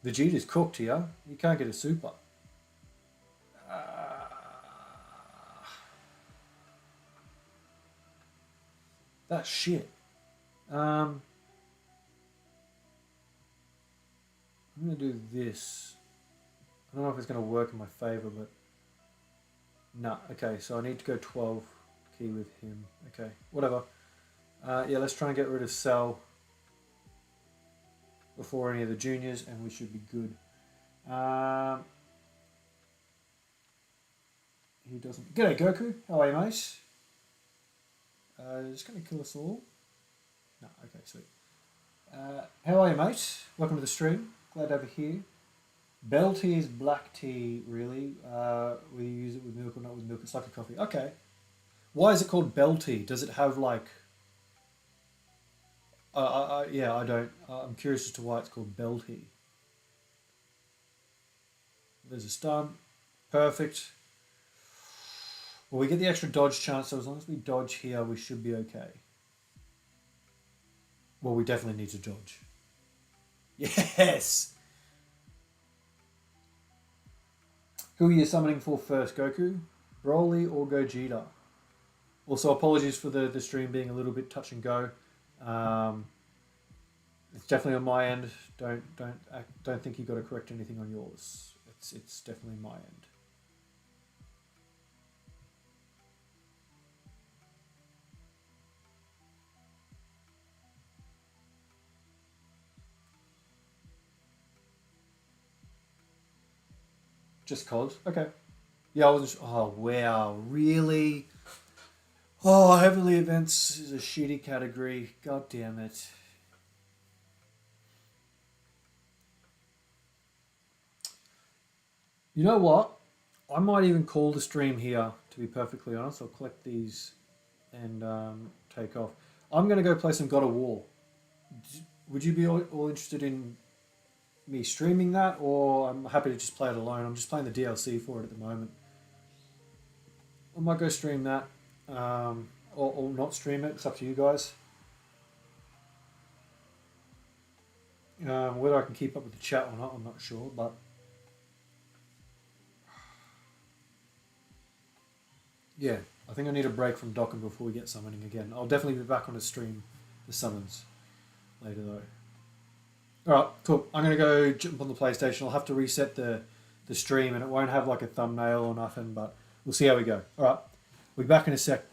Vegeta's cooked here. You can't get a super. That's shit. I'm going to do this. I don't know if it's going to work in my favour, but... Nah, okay, so I need to go 12 key with him. Okay, whatever. Yeah, let's try and get rid of Cell before any of the juniors, and we should be good. He doesn't... G'day, Goku. How are you, mate? Just going to kill us all. No, okay, sweet. How are you, mate? Welcome to the stream. Glad to have you here. Bell tea is black tea, really. We use it with milk or not with milk. It's like a coffee. Okay. Why is it called bell tea? Does it have like... yeah, I don't... I'm curious as to why it's called bell tea. There's a stun. Perfect. Well, we get the extra dodge chance, so as long as we dodge here, we should be okay. Well, we definitely need to dodge. Yes! Who are you summoning for first, Goku? Broly or Gogeta? Also, apologies for the stream being a little bit touch and go. It's definitely on my end. Don't think you got to correct anything on yours. It's definitely my end. Just cause? Okay. Yeah, I wasn't... Oh, wow. Really? Oh, Heavenly Events is a shitty category. God damn it. You know what? I might even call the stream here, to be perfectly honest. I'll collect these and take off. I'm going to go play some God of War. Would you be all interested in me streaming that, or I'm happy to just play it alone? I'm just playing the DLC for it at the moment. I might go stream that, or not stream it. It's up to you guys. Whether I can keep up with the chat or not, I'm not sure, but yeah, I think I need a break from Dokkan before we get summoning again. I'll definitely be back on the stream, the summons, later though. Alright, cool. I'm going to go jump on the PlayStation. I'll have to reset the stream and it won't have like a thumbnail or nothing, but we'll see how we go. Alright, we'll be back in a sec.